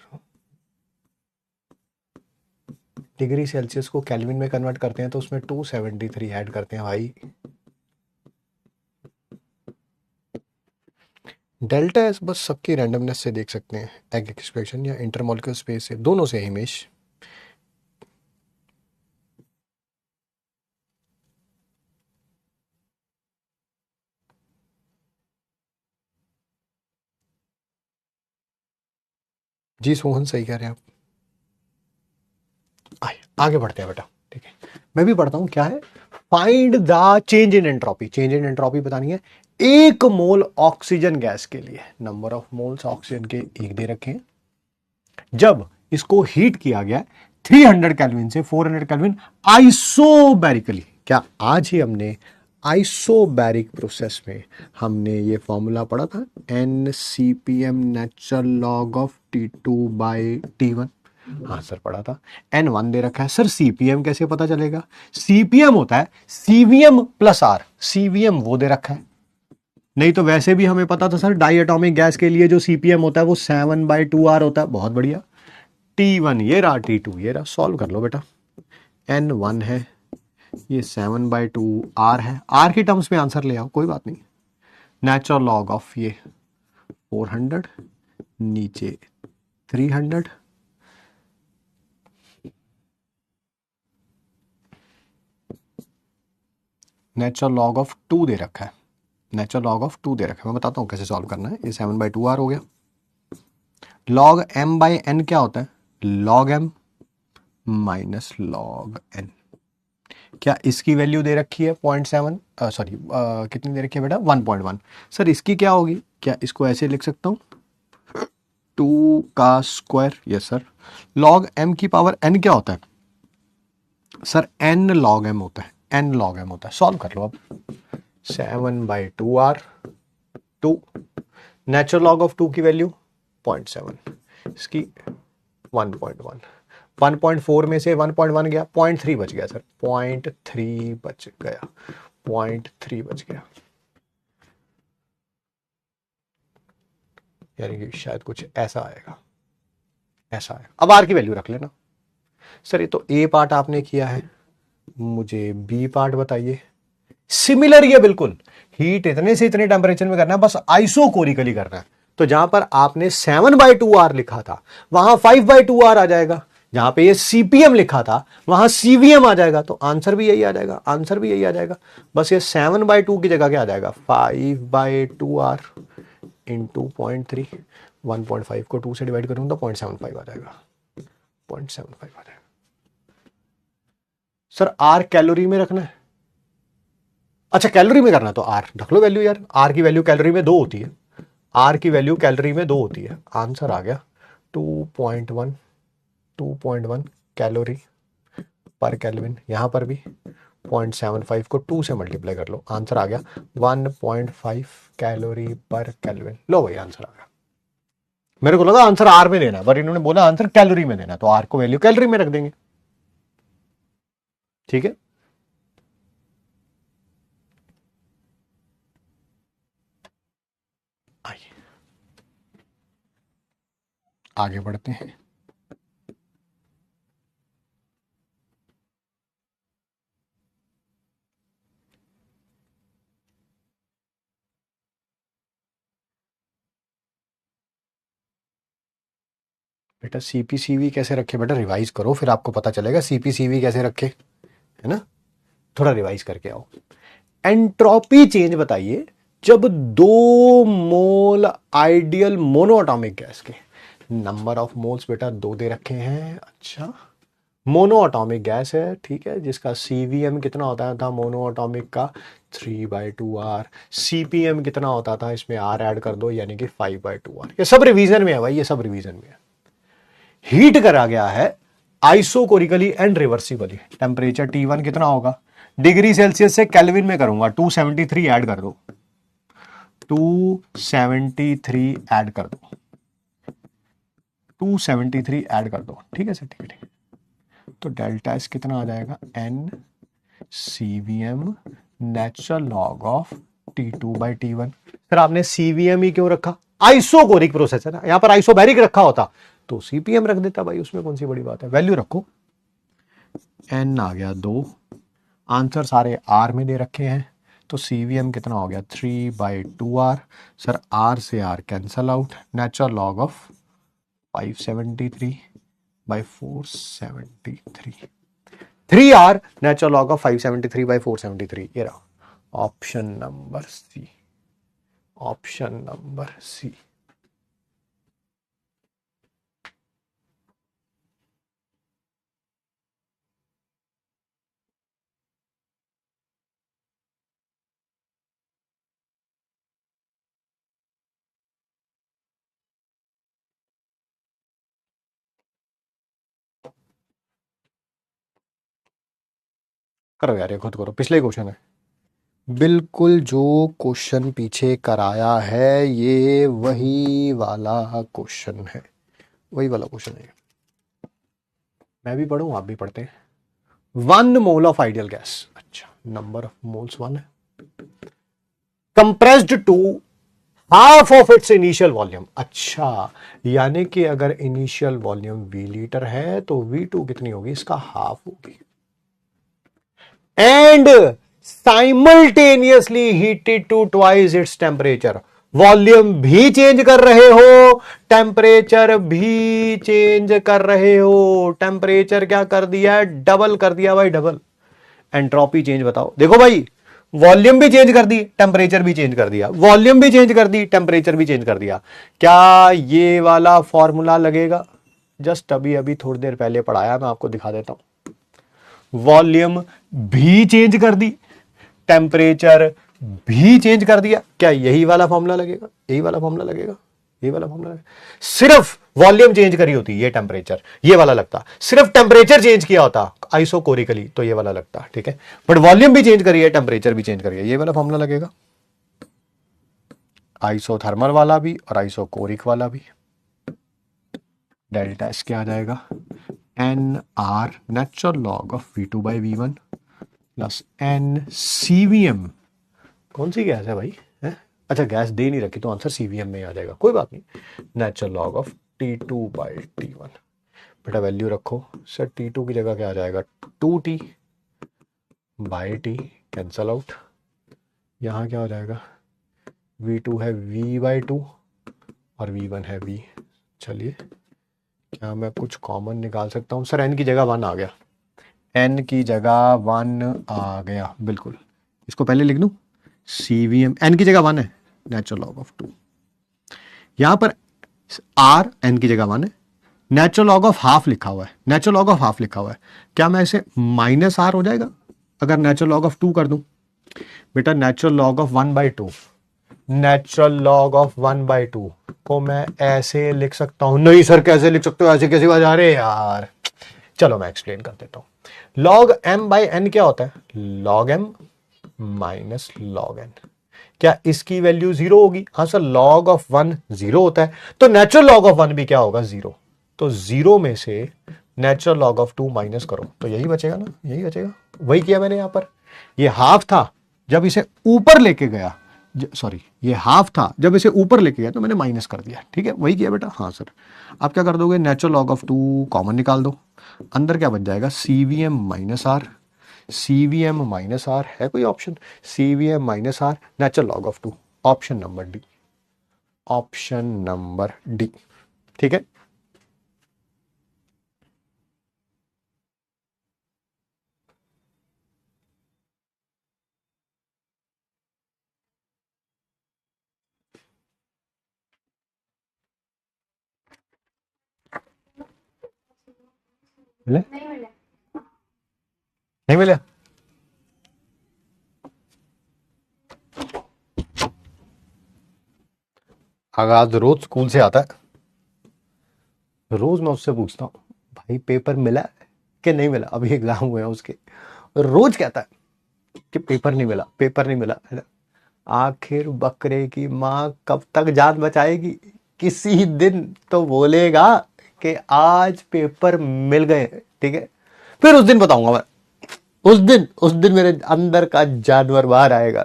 डिग्री सेल्सियस को केल्विन में कन्वर्ट करते हैं तो उसमें 273 ऐड करते हैं भाई। डेल्टा एस बस सबकी रैंडमनेस से देख सकते हैं, एग एक्सप्रेशन या इंटरमॉलिक्यूलर स्पेस से, दोनों से हिमेश। जी सोहन सही कह रहे हैं आप। आगे बढ़ते हैं बेटा, ठीक है। मैं भी पढ़ता हूं, क्या है, find the change in entropy. Change in entropy बतानी है 1 मोल ऑक्सीजन गैस के लिए। नंबर ऑफ मोल्स ऑक्सीजन के 1 दे रखे हैं, जब इसको हीट किया गया 300 केल्विन से 400 केल्विन आइसोबैरिकली। क्या आज ही हमने आइसोबैरिक प्रोसेस में हमने ये फॉर्मूला पढ़ा था, n C P M natural log of T2/T1। हाँ सर पढ़ा था। N1 दे रखा है सर, सीपीएम कैसे पता चलेगा? सीपीएम होता है सीवीएम प्लस आर, सीवीएम वो दे रखा है। नहीं तो वैसे भी हमें पता था सर, डाई एटॉमिक गैस के लिए जो सीपीएम होता है वो 7/2R होता है। बहुत बढ़िया। T1 ये रहा, T2 ये रहा, सॉल्व कर लो बेटा। N1 है, ये 7/2R है, आर की टर्म्स में आंसर ले आओ, कोई बात नहीं। नेचुरल लॉग ऑफ ये 400, नीचे 300, नेचुरल लॉग ऑफ 2 दे रखा है, नेचुरल लॉग ऑफ 2 दे रखा है। मैं बताता हूँ कैसे सॉल्व करना है। ये 7/2R हो गया। लॉग m/n क्या होता है? Log m minus log n। क्या इसकी वैल्यू दे रखी है 0.7, सॉरी कितनी दे रखी है बेटा? 1.1। सर इसकी क्या होगी? क्या इसको ऐसे लिख सकता हूँ, 2 का square. Yes sir. Log m की पावर n क्या होता है सर? n लॉग m होता है, n लॉग m होता है। सॉल्व कर लो अब। 7/2R 2, नेचुरल लॉग ऑफ 2 की वैल्यू 0.7, इसकी 1.1, 1.4 में से 1.1 गया, 0.3 बच गया सर, 0.3 बच गया, 0.3 बच गया। यानी कि शायद कुछ ऐसा आएगा, ऐसा आएगा। अब आर की वैल्यू रख लेना। सर ये तो ए पार्ट आपने किया है, मुझे बी पार्ट बताइए। सिमिलर ये बिल्कुल, हीट इतने से इतने टेम्परेचर में करना है, बस आइसोकोरिकली करना है। तो जहां पर आपने 7/2R लिखा था वहां 5/2R आ जाएगा, जहां पे ये सीपीएम लिखा था वहां सीवीएम आ जाएगा। तो आंसर भी यही आ जाएगा, आंसर भी यही आ जाएगा। बस ये 7/2 की जगह क्या आ जाएगा? 5/2R into 0.3। 1.5 को 2 से डिवाइड करूँ तो 0.75 आ जाएगा, 0.75 आ जाएगा। सर आर कैलोरी में रखना है? अच्छा कैलोरी में करना, तो आर रख लो वैल्यू यार। आर की वैल्यू कैलोरी में 2 होती है, आर की वैल्यू कैलोरी में 2 होती है। आंसर आ गया 2.1, 2.1 कैलोरी पर केल्विन। यहां पर भी 0.75 को 2 से मल्टीप्लाई कर लो, आंसर आ गया 1.5 कैलोरी पर केल्विन। लो भाई आंसर आ गया। मेरे को लगा आंसर आर में देना है, पर इन्होंने बोला आंसर कैलोरी में देना, तो आर को वैल्यू कैलोरी में रख देंगे। ठीक है, आइए आगे बढ़ते हैं। बेटा सीपीसीवी कैसे रखे? बेटा रिवाइज करो, फिर आपको पता चलेगा सीपीसीवी कैसे रखे, है ना? थोड़ा रिवाइज करके आओ। एंट्रोपी चेंज बताइए जब 2 मोल आइडियल मोनोअटॉमिक गैस के, नंबर ऑफ मोल्स बेटा 2 दे रखे हैं। अच्छा मोनोअटॉमिक गैस है, ठीक है, जिसका सीवीएम कितना होता था मोनोअटॉमिक का? 3/2R। सीपीएम कितना होता था? इसमें आर ऐड कर दो, यानी कि 5/2R। ये सब रिवीजन में है भाई, ये सब रिवीजन में है। हीट करा गया है आइसोकोरिकली एंड रिवर्सिबली। टेम्परेचर T1 कितना होगा? डिग्री सेल्सियस से केल्विन में करूंगा, 273 ऐड कर दो, 273 ऐड कर दो, 273 ऐड कर दो। ठीक है सर, ठीक है ठीक है। तो डेल्टा एस कितना आ जाएगा? N CVM natural log of T2/T1। Sir आपने सीवीएम ही क्यों रखा? आइसोकोरिक प्रोसेस है ना, यहां पर आइसोबैरिक रखा होता तो सीपीएम रख देता भाई, उसमें कौन सी बड़ी बात है। वैल्यू रखो, एन आ गया 2, आंसर सारे आर में दे रखे हैं, तो सीवीएम कितना हो गया? 3/2R। सर आर से R cancel out, natural log of 573/473, 3R natural log of 573/473। ये रहा option number C, option number C. करो यार, ये खुद करो, पिछले क्वेश्चन है। बिल्कुल जो क्वेश्चन पीछे कराया है ये वही वाला क्वेश्चन है, वही वाला क्वेश्चन है। मैं भी पढ़ूं, आप भी पढ़ते हैं। 1 मोल ऑफ आइडियल गैस, अच्छा नंबर ऑफ मोल्स 1 है, compressed to half of its initial volume. अच्छा, यानी कि अगर इनिशियल वॉल्यूम V लीटर है तो V2 कितनी होगी, इसका हाफ होगी। And simultaneously heated to twice its temperature, volume भी चेंज कर रहे हो, टेम्परेचर भी चेंज कर रहे हो। टेम्परेचर क्या कर दिया है, डबल कर दिया भाई, डबल। एंट्रोपी चेंज बताओ। देखो भाई, वॉल्यूम भी चेंज कर दी, टेम्परेचर भी चेंज कर दिया, वॉल्यूम भी चेंज कर दी, टेम्परेचर भी चेंज कर दिया। क्या ये वाला फॉर्मूला लगेगा? जस्ट अभी अभी थोड़ी देर पहले पढ़ाया, मैं आपको दिखा देता हूं। वॉल्यूम भी चेंज कर दी, टेम्परेचर भी चेंज कर दिया, क्या यही वाला फॉर्मूला लगेगा? यही वाला फॉर्मूला लगेगा, यही वाला फॉर्मूला लगेगा। सिर्फ वॉल्यूम चेंज करी होती ये टेम्परेचर, ये वाला लगता। सिर्फ टेम्परेचर चेंज किया होता आइसोकोरिकली तो ये वाला लगता, ठीक है। बट वॉल्यूम भी चेंज करी है, टेम्परेचर भी चेंज करी है, ये वाला फॉर्मूला लगेगा। आइसोथर्मल वाला भी और आइसोकोरिक वाला भी। डेल्टा एस क्या आ जाएगा, n R natural log of V2 by V1 plus n CVM। कौन सी गैस है भाई, है? अच्छा गैस दे नहीं रखी तो आंसर CVM में आ जाएगा, कोई बात नहीं। Natural log of T2 by T1। बेटा वैल्यू रखो सर, T2 की जगह क्या आ जाएगा, 2T by T, cancel out. यहाँ क्या हो जाएगा, V2 है V बाई 2 और V1 है V। चलिए, क्या मैं कुछ कॉमन निकाल सकता हूँ सर? n की जगह 1 आ गया, n की जगह 1 आ गया, बिल्कुल। इसको पहले लिख दूं, CVM n की जगह 1 है, नेचुरल लॉग ऑफ 2। यहां पर r n की जगह 1 है, नेचुरल लॉग ऑफ हाफ लिखा हुआ है, नेचुरल लॉग ऑफ हाफ लिखा हुआ है। क्या मैं इसे माइनस r हो जाएगा अगर नेचुरल लॉग ऑफ 2 कर दूं? बेटा natural log of 1/2, natural log of 1/2 को मैं ऐसे लिख सकता हूं। नहीं सर कैसे लिख सकते हो, ऐसे कैसे बात आ रहे यार। चलो मैं एक्सप्लेन कर देता हूं। लॉग m बाई n क्या होता है, log m minus log n। क्या इसकी वैल्यू 0 होगी? हाँ सर, लॉग ऑफ 1 0 होता है, तो नेचुरल लॉग ऑफ 1 भी क्या होगा, 0। तो 0 में से नेचुरल लॉग ऑफ 2 माइनस करो तो यही बचेगा ना, यही बचेगा। वही किया मैंने यहां पर। ये हाफ था, जब इसे ऊपर लेके गया, सॉरी ये हाफ था, जब इसे ऊपर लेके गया तो मैंने माइनस कर दिया, ठीक है, वही किया बेटा। हाँ सर, आप क्या कर दोगे, नेचुरल लॉग ऑफ 2 कॉमन निकाल दो, अंदर क्या बच जाएगा, CVM minus R. CVM minus R है कोई option, CVM minus R natural log of 2, option number D, option number D, ठीक है। मिले नहीं मिले? आगाज रोज स्कूल से आता है, रोज मैं उससे पूछता हूँ भाई पेपर मिला कि नहीं मिला, अभी एग्जाम हुए हैं उसके, रोज कहता है कि पेपर नहीं मिला, पेपर नहीं मिला, है ना। आखिर बकरे की माँ कब तक जान बचाएगी, किसी दिन तो बोलेगा कि आज पेपर मिल गए, ठीक है। फिर उस दिन बताऊंगा मैं, उस दिन मेरे अंदर का जानवर बाहर आएगा।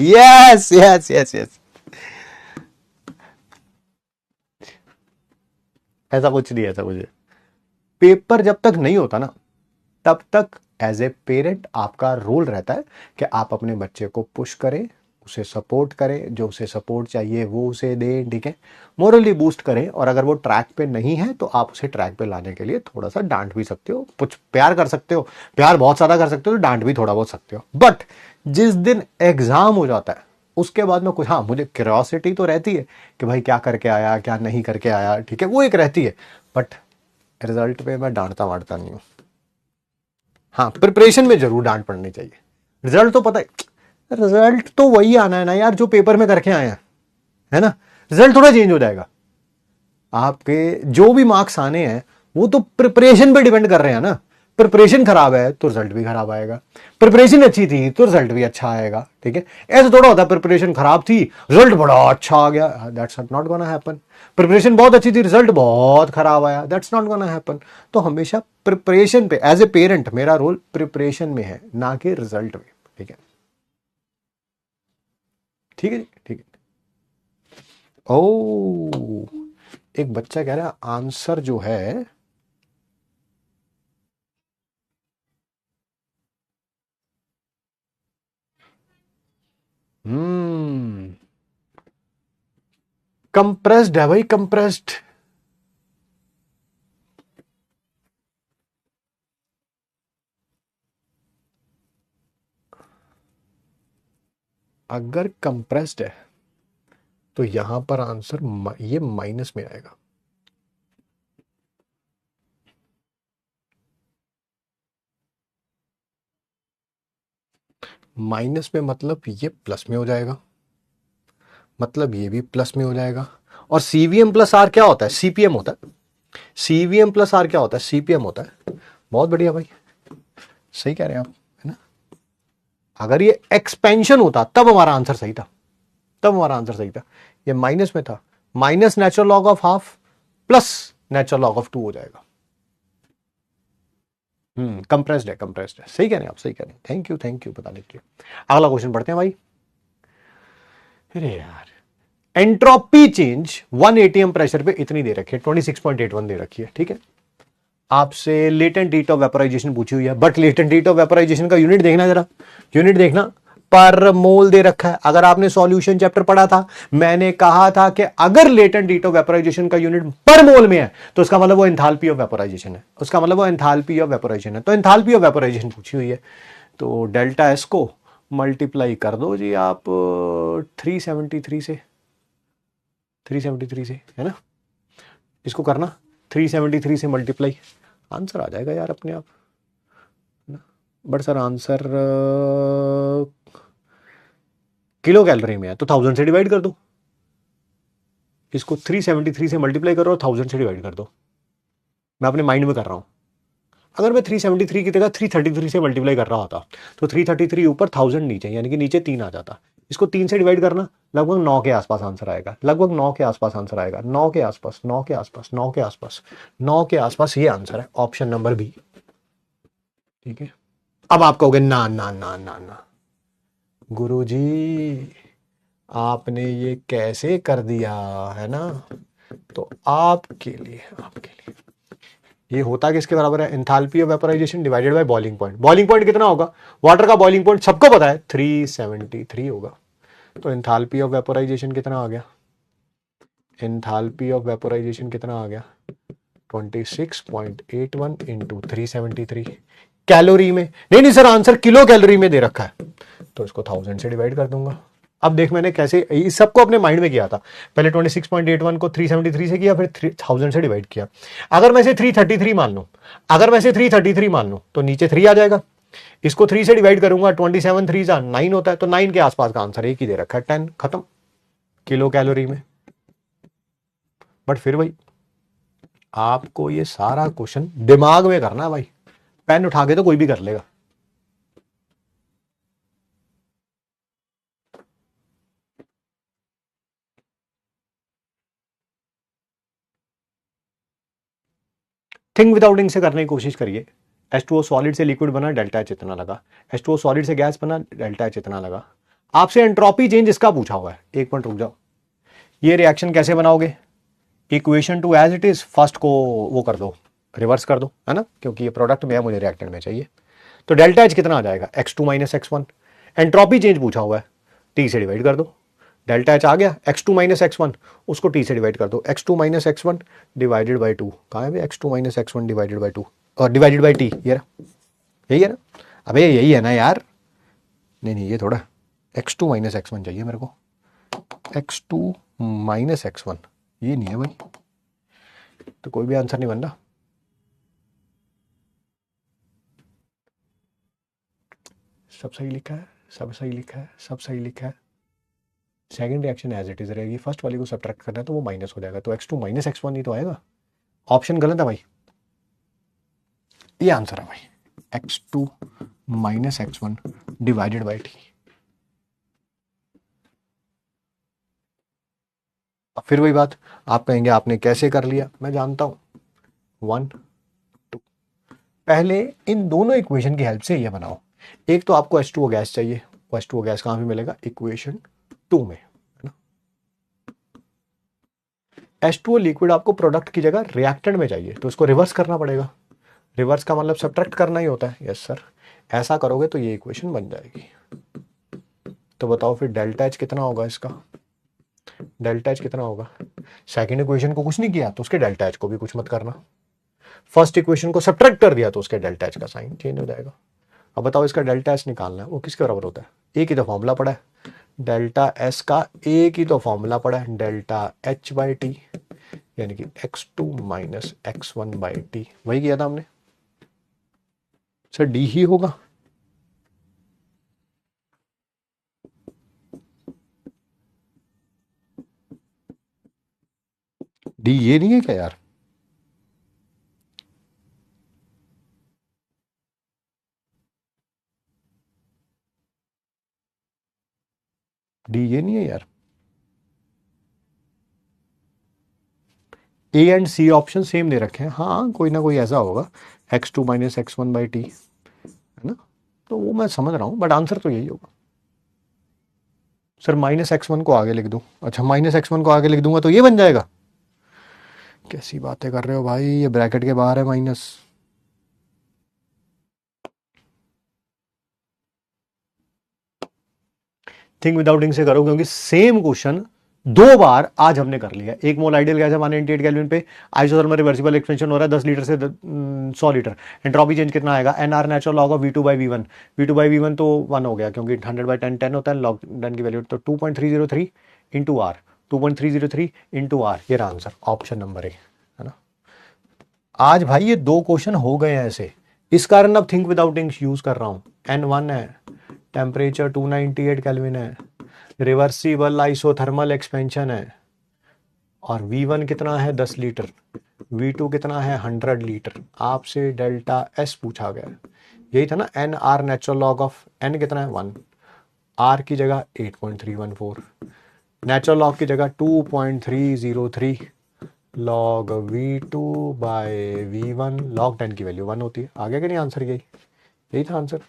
Yes yes yes yes. ऐसा कुछ नहीं, ऐसा कुछ नहीं। पेपर जब तक नहीं होता ना, तब तक एज ए पेरेंट आपका रोल रहता है कि आप अपने बच्चे को पुश करें, उसे सपोर्ट करें, जो उसे सपोर्ट चाहिए वो उसे दें, ठीक है, मोरली बूस्ट करें। और अगर वो ट्रैक पे नहीं है तो आप उसे ट्रैक पे लाने के लिए थोड़ा सा डांट भी सकते हो, कुछ प्यार कर सकते हो, प्यार बहुत ज्यादा कर सकते हो तो डांट भी थोड़ा बहुत सकते हो। बट जिस दिन एग्जाम हो जाता है उसके बाद में कुछ, हाँ मुझे क्यूरियोसिटी तो रहती है कि भाई क्या करके आया क्या नहीं करके आया, ठीक है, वो एक रहती है। बट रिजल्ट पे मैं डांटता वाटता नहीं हूँ। हाँ प्रिपरेशन में जरूर डांट पड़नी चाहिए, रिजल्ट तो पता है, रिजल्ट तो वही आना है ना यार जो पेपर में करके आए हैं, है ना। रिजल्ट थोड़ा चेंज हो जाएगा, आपके जो भी मार्क्स आने हैं वो तो प्रिपरेशन पे डिपेंड कर रहे हैं ना। प्रिपरेशन खराब है तो रिजल्ट भी खराब आएगा, प्रिपरेशन अच्छी थी तो रिजल्ट भी अच्छा आएगा, ठीक है। ऐसा थोड़ा होता प्रिपरेशन खराब थी रिजल्ट बड़ा अच्छा आ गया, that's not gonna happen. Preparation बहुत अच्छी थी रिजल्ट बहुत खराब आया, दैट्स नॉट गोना हैपन। तो हमेशा प्रिपरेशन पे, एज ए पेरेंट मेरा रोल प्रिपरेशन में है, ना कि रिजल्ट में, ठीक है। ठीक है जी, ठीक है। ओ, एक बच्चा कह रहा है आंसर जो है कंप्रेस्ड है भाई, कंप्रेस्ड। अगर कंप्रेस्ड है तो यहां पर आंसर ये माइनस में आएगा। माइनस में मतलब ये प्लस में हो जाएगा, मतलब ये भी प्लस में हो जाएगा। और सीवीएम प्लस आर क्या होता है? सीपीएम होता है। सीवीएम प्लस आर क्या होता है? सीपीएम होता है। बहुत बढ़िया भाई, सही कह रहे हैं आप, है ना। अगर ये एक्सपेंशन होता तब हमारा आंसर सही था, तब हमारा आंसर सही था। ये माइनस में था, minus natural log of half plus natural log of 2 हो जाएगा। कंप्रेस्ड है, कंप्रेस्ड है, सही कह रहे हैं आप, सही कह रहे हैं। थैंक यू, थैंक यू बताने के लिए। अगला क्वेश्चन पढ़ते हैं भाई। अरे यार, एंट्रोपी चेंज 1 एटीएम प्रेशर पे इतनी दे रखी है, 26.81 दे रखी है, ठीक है। आपसे लेटेंट हीट ऑफ वेपोराइजेशन पूछी हुई है, but latent heat of vaporisation का यूनिट देखना, जरा यूनिट देखना, पर मोल दे रखा है। अगर आपने सॉल्यूशन चैप्टर पढ़ा था, मैंने कहा था कि अगर लेटेंट हीट ऑफ वेपोराइजेशन का यूनिट पर मोल में है तो उसका मतलब वो एंथैल्पी ऑफ वेपोराइजेशन है, उसका मतलब वो एंथैल्पी ऑफ वेपोराइजेशन है। तो एंथैल्पी ऑफ वेपोराइजेशन पूछी हुई है, तो डेल्टा एस को मल्टीप्लाई कर दो जी आप 373 से, 373 से, है ना। इसको करना 373 से मल्टीप्लाई, आंसर आ जाएगा यार अपने आप। But sir answer kilo calorie में है तो 1000 से डिवाइड कर दो। इसको 373 से मल्टीप्लाई करो और 1000 से डिवाइड कर दो। मैं अपने माइंड में कर रहा हूं। अगर मैं 373 की जगह 333 से मल्टीप्लाई कर रहा होता तो 333 ऊपर 1000 नीचे, यानी कि नीचे 3 आ जाता। इसको 3 से डिवाइड करना, लगभग 9 के आसपास आंसर आएगा, लगभग 9 के आसपास आंसर आएगा, 9 के आसपास, 9 के आसपास, 9 के आसपास, 9 के आसपास ये आंसर है, ऑप्शन नंबर बी, ठीक है। अब आप कहोगे ना ना ना ना ना गुरुजी आपने ये कैसे कर दिया, है ना। तो आपके लिए ये होता किसके बराबर है? Enthalpy of vaporisation divided by boiling point. Boiling point कितना होगा? वाटर का बॉइलिंग पॉइंट सबको पता है 373 होगा। तो एंथैल्पी ऑफ वेपोराइजेशन कितना आ गया? एंथैल्पी ऑफ वेपोराइजेशन कितना आ गया? 26.81 इंटू 373 कैलोरी में। नहीं नहीं सर, आंसर किलो कैलोरी में दे रखा है, तो इसको 1000 से डिवाइड कर दूंगा। अब देख मैंने कैसे इस सबको अपने माइंड में किया था। पहले 26.81 को 373 से किया, फिर 1000 से डिवाइड किया। अगर मैं इसे 333 मान लूं, अगर मैं इसे 333 मान लूं तो नीचे 3 आ जाएगा। इसको 3 से डिवाइड करूंगा, 27 3 9 होता है, तो 9 के आसपास का आंसर एक ही दे रखा है, 10, खत्म, किलो कैलोरी में। बट फिर भाई आपको ये सारा क्वेश्चन दिमाग में करना है भाई, पेन उठा के तो कोई भी कर लेगा। थिंक विदाउट इंक से करने की कोशिश करिए। H2O सॉलिड से लिक्विड बना, डेल्टा एच इतना लगा। H2O सॉलिड से गैस बना, डेल्टा एच इतना लगा। आपसे एंट्रोपी चेंज इसका पूछा हुआ है, एक मिनट रुक जाओ। ये रिएक्शन कैसे बनाओगे? Equation two as it is, first को वो कर दो, रिवर्स कर दो, है ना, क्योंकि ये प्रोडक्ट में है, मुझे रिएक्टेंट में चाहिए। तो डेल्टा एच कितना आ जाएगा? x2 minus x one. Entropy change पूछा हुआ है, टी से डिवाइड कर दो। डेल्टा एच आ गया, x2 माइनस एक्स वन, उसको टी से डिवाइड कर दो। x2 minus x one divided by 2, कहाँ है x2 minus x one divided by 2 और डिवाइडेड बाई टी, ये रहा, यही है ना। अबे यही है ना यार, नहीं नहीं ये थोड़ा x2 माइनस एक्स वन चाहिए मेरे को, x2 माइनस एक्स वन, ये नहीं है भाई, तो कोई भी आंसर नहीं बन रहा। सब सही लिखा है, सब सही लिखा है, सब सही लिखा है। Second reaction as it is रहेगी, फर्स्ट वाली को सब्ट्रैक्ट करना है तो वो माइनस हो जाएगा, तो x2 माइनस एक्स वन ही तो आएगा। ऑप्शन गलत है भाई, ये आंसर है भाई, x2 minus x1 divided by t। अब फिर वही बात, आप कहेंगे आपने कैसे कर लिया, मैं जानता हूं, 1 2। पहले इन दोनों इक्वेशन की हेल्प से ये बनाओ। एक तो आपको H2O गैस चाहिए, वो H2O गैस कहां पे मिलेगा, इक्वेशन 2 में, है ना। H2O लिक्विड आपको प्रोडक्ट की जगह रिएक्टेंट में चाहिए, तो इसको रिवर्स करना पड़ेगा। रिवर्स का मतलब सब्ट्रैक्ट करना ही होता है, यस सर। ऐसा करोगे तो ये इक्वेशन बन जाएगी। तो बताओ फिर डेल्टा एच कितना होगा इसका, डेल्टा एच कितना होगा। सेकंड इक्वेशन को कुछ नहीं किया तो उसके डेल्टा एच को भी कुछ मत करना। फर्स्ट इक्वेशन को सब्ट्रैक्ट कर दिया तो उसके डेल्टा एच का साइन चेंज हो जाएगा। अब बताओ इसका डेल्टा एच निकालना है, वो किसके बराबर होता है, एक ही तो फॉर्मूला पड़ा है डेल्टा एस का, एक ही तो फॉर्मूला पड़ा है डेल्टा एच बाई टी, यानी कि x2 minus x1 by T, वही किया था हमने। सर डी ही होगा, डी ये नहीं है क्या यार, डी ये नहीं है यार। A and C option same दे रखे हैं, हाँ कोई ना कोई ऐसा होगा, x2 minus x1 by T, है ना। तो वो मैं समझ रहा हूँ, बट आंसर तो यही होगा। सर माइनस x1 को आगे लिख दूं, अच्छा माइनस x1 को आगे लिख दूंगा तो ये बन जाएगा, कैसी बातें कर रहे हो भाई, ये ब्रैकेट के बाहर है माइनस। थिंक विदाउट इंक से करो, क्योंकि सेम क्वेश्चन दो बार आज हमने कर लिया। एक मोल आइडियल गैस है 198 केल्विन पे, आइसोथर्मल रिवर्सिबल एक्सपेंशन हो रहा है 10 लीटर से 100 लीटर, एंट्रोपी चेंज कितना आएगा, n R natural log of V two by V one, V two by V one तो 1 हो गया क्योंकि 100/10 10 होता है, लॉग 10 की वैल्यू तो 2.303 इंटू आर, 2.303 इंटू आर, ये रहा आंसर, ऑप्शन नंबर ए, है ना। आज भाई ये दो क्वेश्चन हो गए हैं ऐसे, इस कारण अब थिंक विदाउट इंक यूज कर रहा हूं। N1 है, टेम्परेचर 298 केल्विन है, रिवर्सिबल आइसोथर्मल एक्सपेंशन है, और V1 कितना है 10 लीटर, V2 कितना है 100 लीटर। आपसे डेल्टा एस पूछा गया, यही था ना, n R natural log of n कितना है 1, आर की जगह 8.314, नेचुरल लॉग की जगह 2.303 log V2 by V1, log 10 की वैल्यू 1 होती है, आगे कि नहीं आंसर, यही यही था आंसर।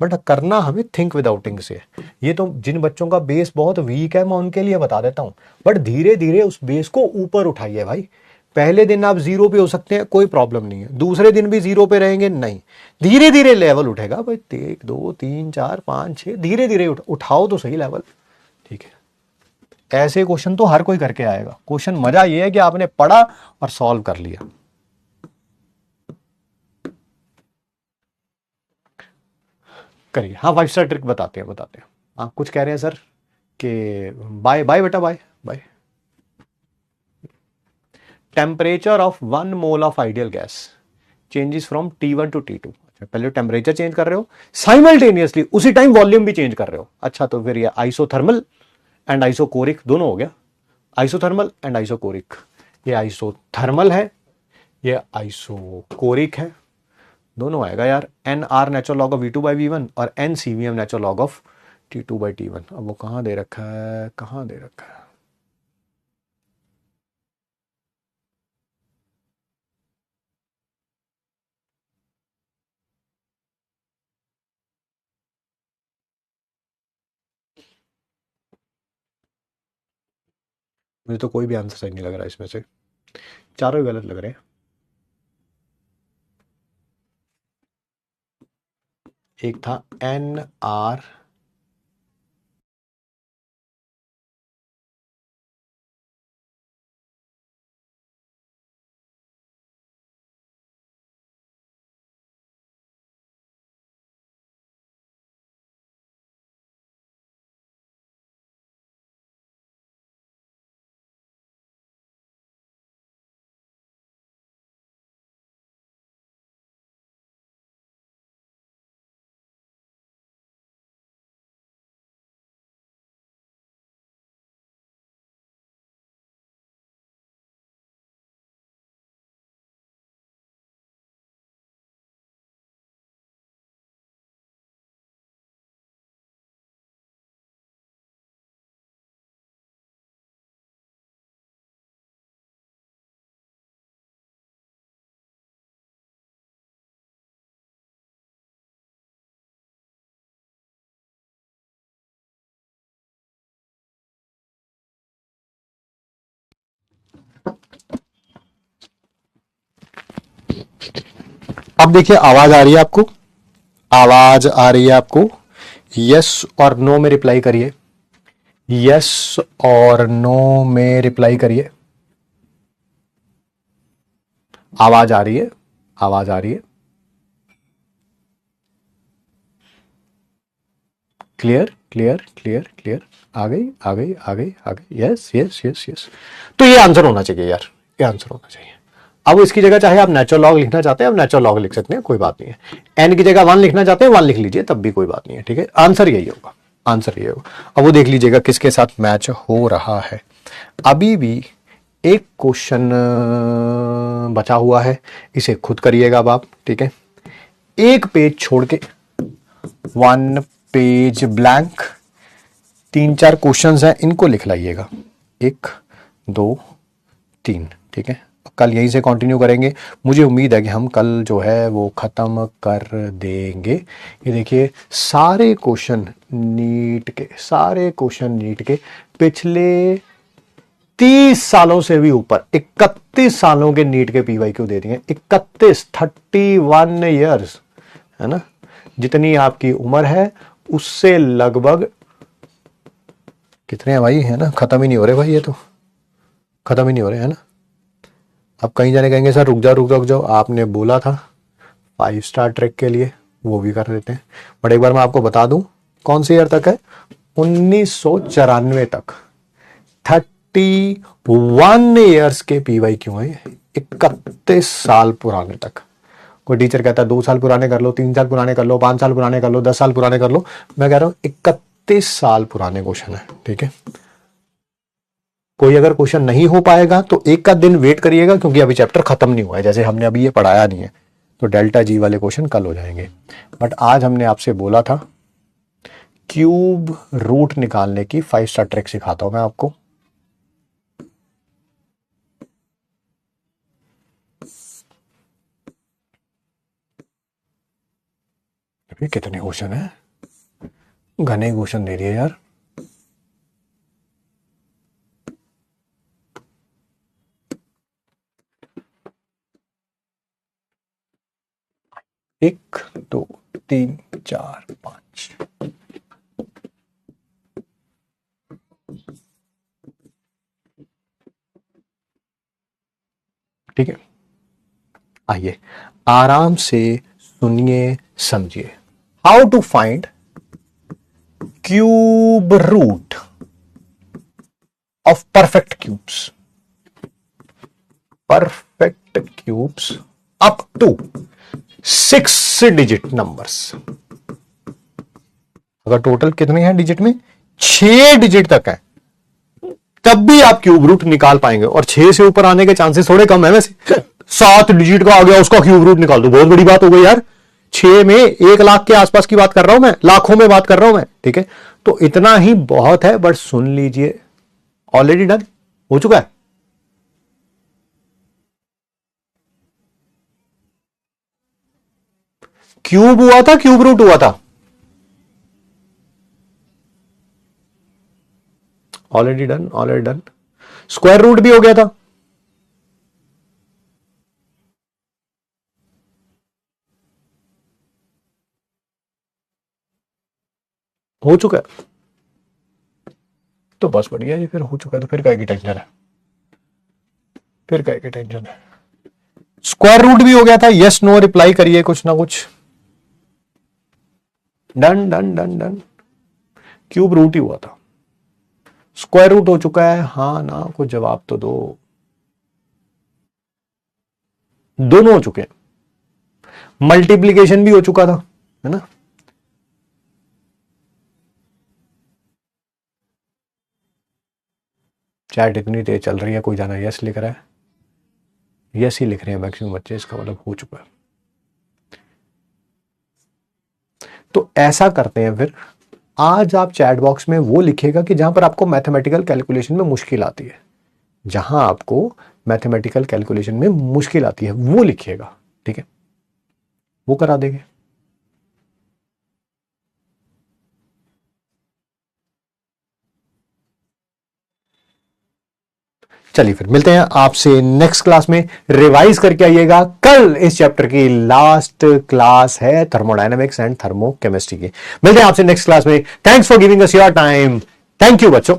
बट करना हमें थिंक विदाउटिंग से। ये तो जिन बच्चों का बेस बहुत वीक है मैं उनके लिए बता देता हूं, बट धीरे धीरे उस बेस को ऊपर उठाइए भाई। पहले दिन आप जीरो पे हो सकते हैं, कोई प्रॉब्लम नहीं है, दूसरे दिन भी जीरो पे रहेंगे नहीं, धीरे धीरे लेवल उठेगा भाई, 1 2 3 4 5 6, धीरे धीरे उठाओ तो सही लेवल, ठीक है। ऐसे क्वेश्चन तो हर कोई करके आएगा, क्वेश्चन मजा ये है कि आपने पढ़ा और सॉल्व कर लिया। करिए, हाँ 5 स्टार ट्रिक बताते हैं, बताते हैं। हाँ कुछ कह रहे हैं सर कि बाय बाय बेटा, bye bye. Temperature of 1 mole of ideal gas changes from T1 to T2। अच्छा पहले टेम्परेचर चेंज कर रहे हो, साइमल्टेनियसली उसी टाइम वॉल्यूम भी चेंज कर रहे हो, अच्छा तो फिर ये आइसोथर्मल एंड आइसोकोरिक दोनों हो गया, आइसोथर्मल एंड आइसोकोरिक, ये आइसोथर्मल है, ये आइसोकोरिक है, दोनों आएगा यार। N R natural log of V2 by V1 और n CVM natural log of T2 by T1। अब वो कहां दे रखा है, कहां दे रखा है, मुझे तो कोई भी आंसर सही नहीं लग रहा इसमें से, चारों ही गलत लग रहे हैं। एक था एन आर अब देखिए आवाज आ रही है आपको, आवाज आ रही है आपको, यस और नो में रिप्लाई करिए, यस और नो में रिप्लाई करिए। आवाज आ रही है, आवाज आ रही है, क्लियर क्लियर क्लियर क्लियर, आ गई आ गई आ गई आ गई, यस यस यस यस। तो ये आंसर होना चाहिए यार, ये आंसर होना चाहिए। अब इसकी जगह चाहे आप नेचुरल लॉग लिखना चाहते हैं, आप नेचुरल लॉग लिख सकते हैं, कोई बात नहीं है। एन की जगह 1 लिखना चाहते हैं 1 लिख लीजिए, तब भी कोई बात नहीं है, ठीक है। आंसर यही होगा, आंसर यही होगा। अब वो देख लीजिएगा किसके साथ मैच हो रहा है। अभी भी एक क्वेश्चन बचा हुआ है, इसे खुद करिएगा अब आप, ठीक है। एक पेज छोड़ के, 1 पेज ब्लैंक, 3-4 क्वेश्चंस हैं, इनको लिख लाइएगा, 1 2 3, ठीक है। कल यहीं से कंटिन्यू करेंगे, मुझे उम्मीद है कि हम कल जो है वो ख़त्म कर देंगे। ये देखिए सारे क्वेश्चन नीट के, सारे क्वेश्चन नीट के पिछले 30 सालों से भी ऊपर, 31 सालों के नीट के पीवाई क्यू दे दिए, 31 ईयर्स, है ना। जितनी आपकी उम्र है उससे लगभग, कितने हैं भाई, है ना, खत्म ही नहीं हो रहे भाई, ये तो खत्म ही नहीं हो रहे, है ना। अब कहीं जाने कहेंगे सर रुक जाओ रुक जाओ रुक जाओ, आपने बोला था 5 स्टार ट्रैक के लिए, वो भी कर देते हैं। बट एक बार मैं आपको बता दूं कौन से ईयर तक है, 1994 तक, 31 ईयर्स के पीवाई क्यों है, 31 साल पुराने तक। कोई टीचर कहता है 2 साल पुराने कर लो, 3 साल पुराने कर लो, 5 साल पुराने कर लो, 10 साल पुराने कर लो, मैं कह रहा हूं 31 साल पुराने क्वेश्चन है, ठीक है। कोई अगर क्वेश्चन नहीं हो पाएगा तो एक का दिन वेट करिएगा, क्योंकि अभी चैप्टर खत्म नहीं हुआ है, जैसे हमने अभी ये पढ़ाया नहीं है, तो डेल्टा जी वाले क्वेश्चन कल हो जाएंगे। बट आज हमने आपसे बोला था क्यूब रूट निकालने की 5 स्टार ट्रिक सिखाता हूं मैं आपको। अभी कितने क्वेश्चन है, घने क्वेश्चन दे रही है यार। एक 2 3 4 5, ठीक है। आइए आराम से सुनिए समझिए। How to find cube root of perfect cubes, perfect cubes up to 6 digit numbers. अगर टोटल कितने हैं डिजिट में, 6 डिजिट तक है, तब भी आप क्यूब रूट निकाल पाएंगे। और 6 से ऊपर आने के चांसेस थोड़े कम है वैसे। 7 डिजिट का आ गया उसका क्यूब रूट निकाल दो, बहुत बड़ी बात हो गई यार। 6 में 1 लाख के आसपास की बात कर रहा हूं मैं, लाखों में बात कर रहा हूं मैं, ठीक है। तो इतना ही बहुत है, बट सुन लीजिए, ऑलरेडी डन हो चुका है। क्यूब हुआ था, क्यूब रूट हुआ था, already done already done. Square root भी हो गया था, हो चुका है। तो बस बढ़िया जी, फिर हो चुका है तो फिर काय की टेंशन है, फिर काय की टेंशन है। स्क्वायर रूट भी हो गया था, यस नो रिप्लाई करिए कुछ ना कुछ। Done done done done, cube root ही हुआ था। स्क्वायर रूट हो चुका है, हाँ ना, कुछ जवाब तो दो। दोनों हो चुके हैं, मल्टीप्लीकेशन भी हो चुका था, है ना। चैट इतनी तेज चल रही है, कोई जाना यस लिख रहा है, यस ही लिख रहे हैं मैक्सिमम बच्चे, इसका मतलब हो चुका है। तो ऐसा करते हैं फिर, आज आप चैट बॉक्स में वो लिखिएगा कि जहां पर आपको मैथमेटिकल कैलकुलेशन में मुश्किल आती है, जहां आपको मैथमेटिकल कैलकुलेशन में मुश्किल आती है वो लिखिएगा, ठीक है, वो करा देंगे। चलिए फिर मिलते हैं आपसे नेक्स्ट क्लास में। रिवाइज करके आइएगा, कल इस चैप्टर की लास्ट क्लास है थर्मोडायनेमिक्स एंड थर्मोकेमिस्ट्री की। मिलते हैं आपसे नेक्स्ट क्लास में। Thanks for giving us your time. Thank you बच्चों।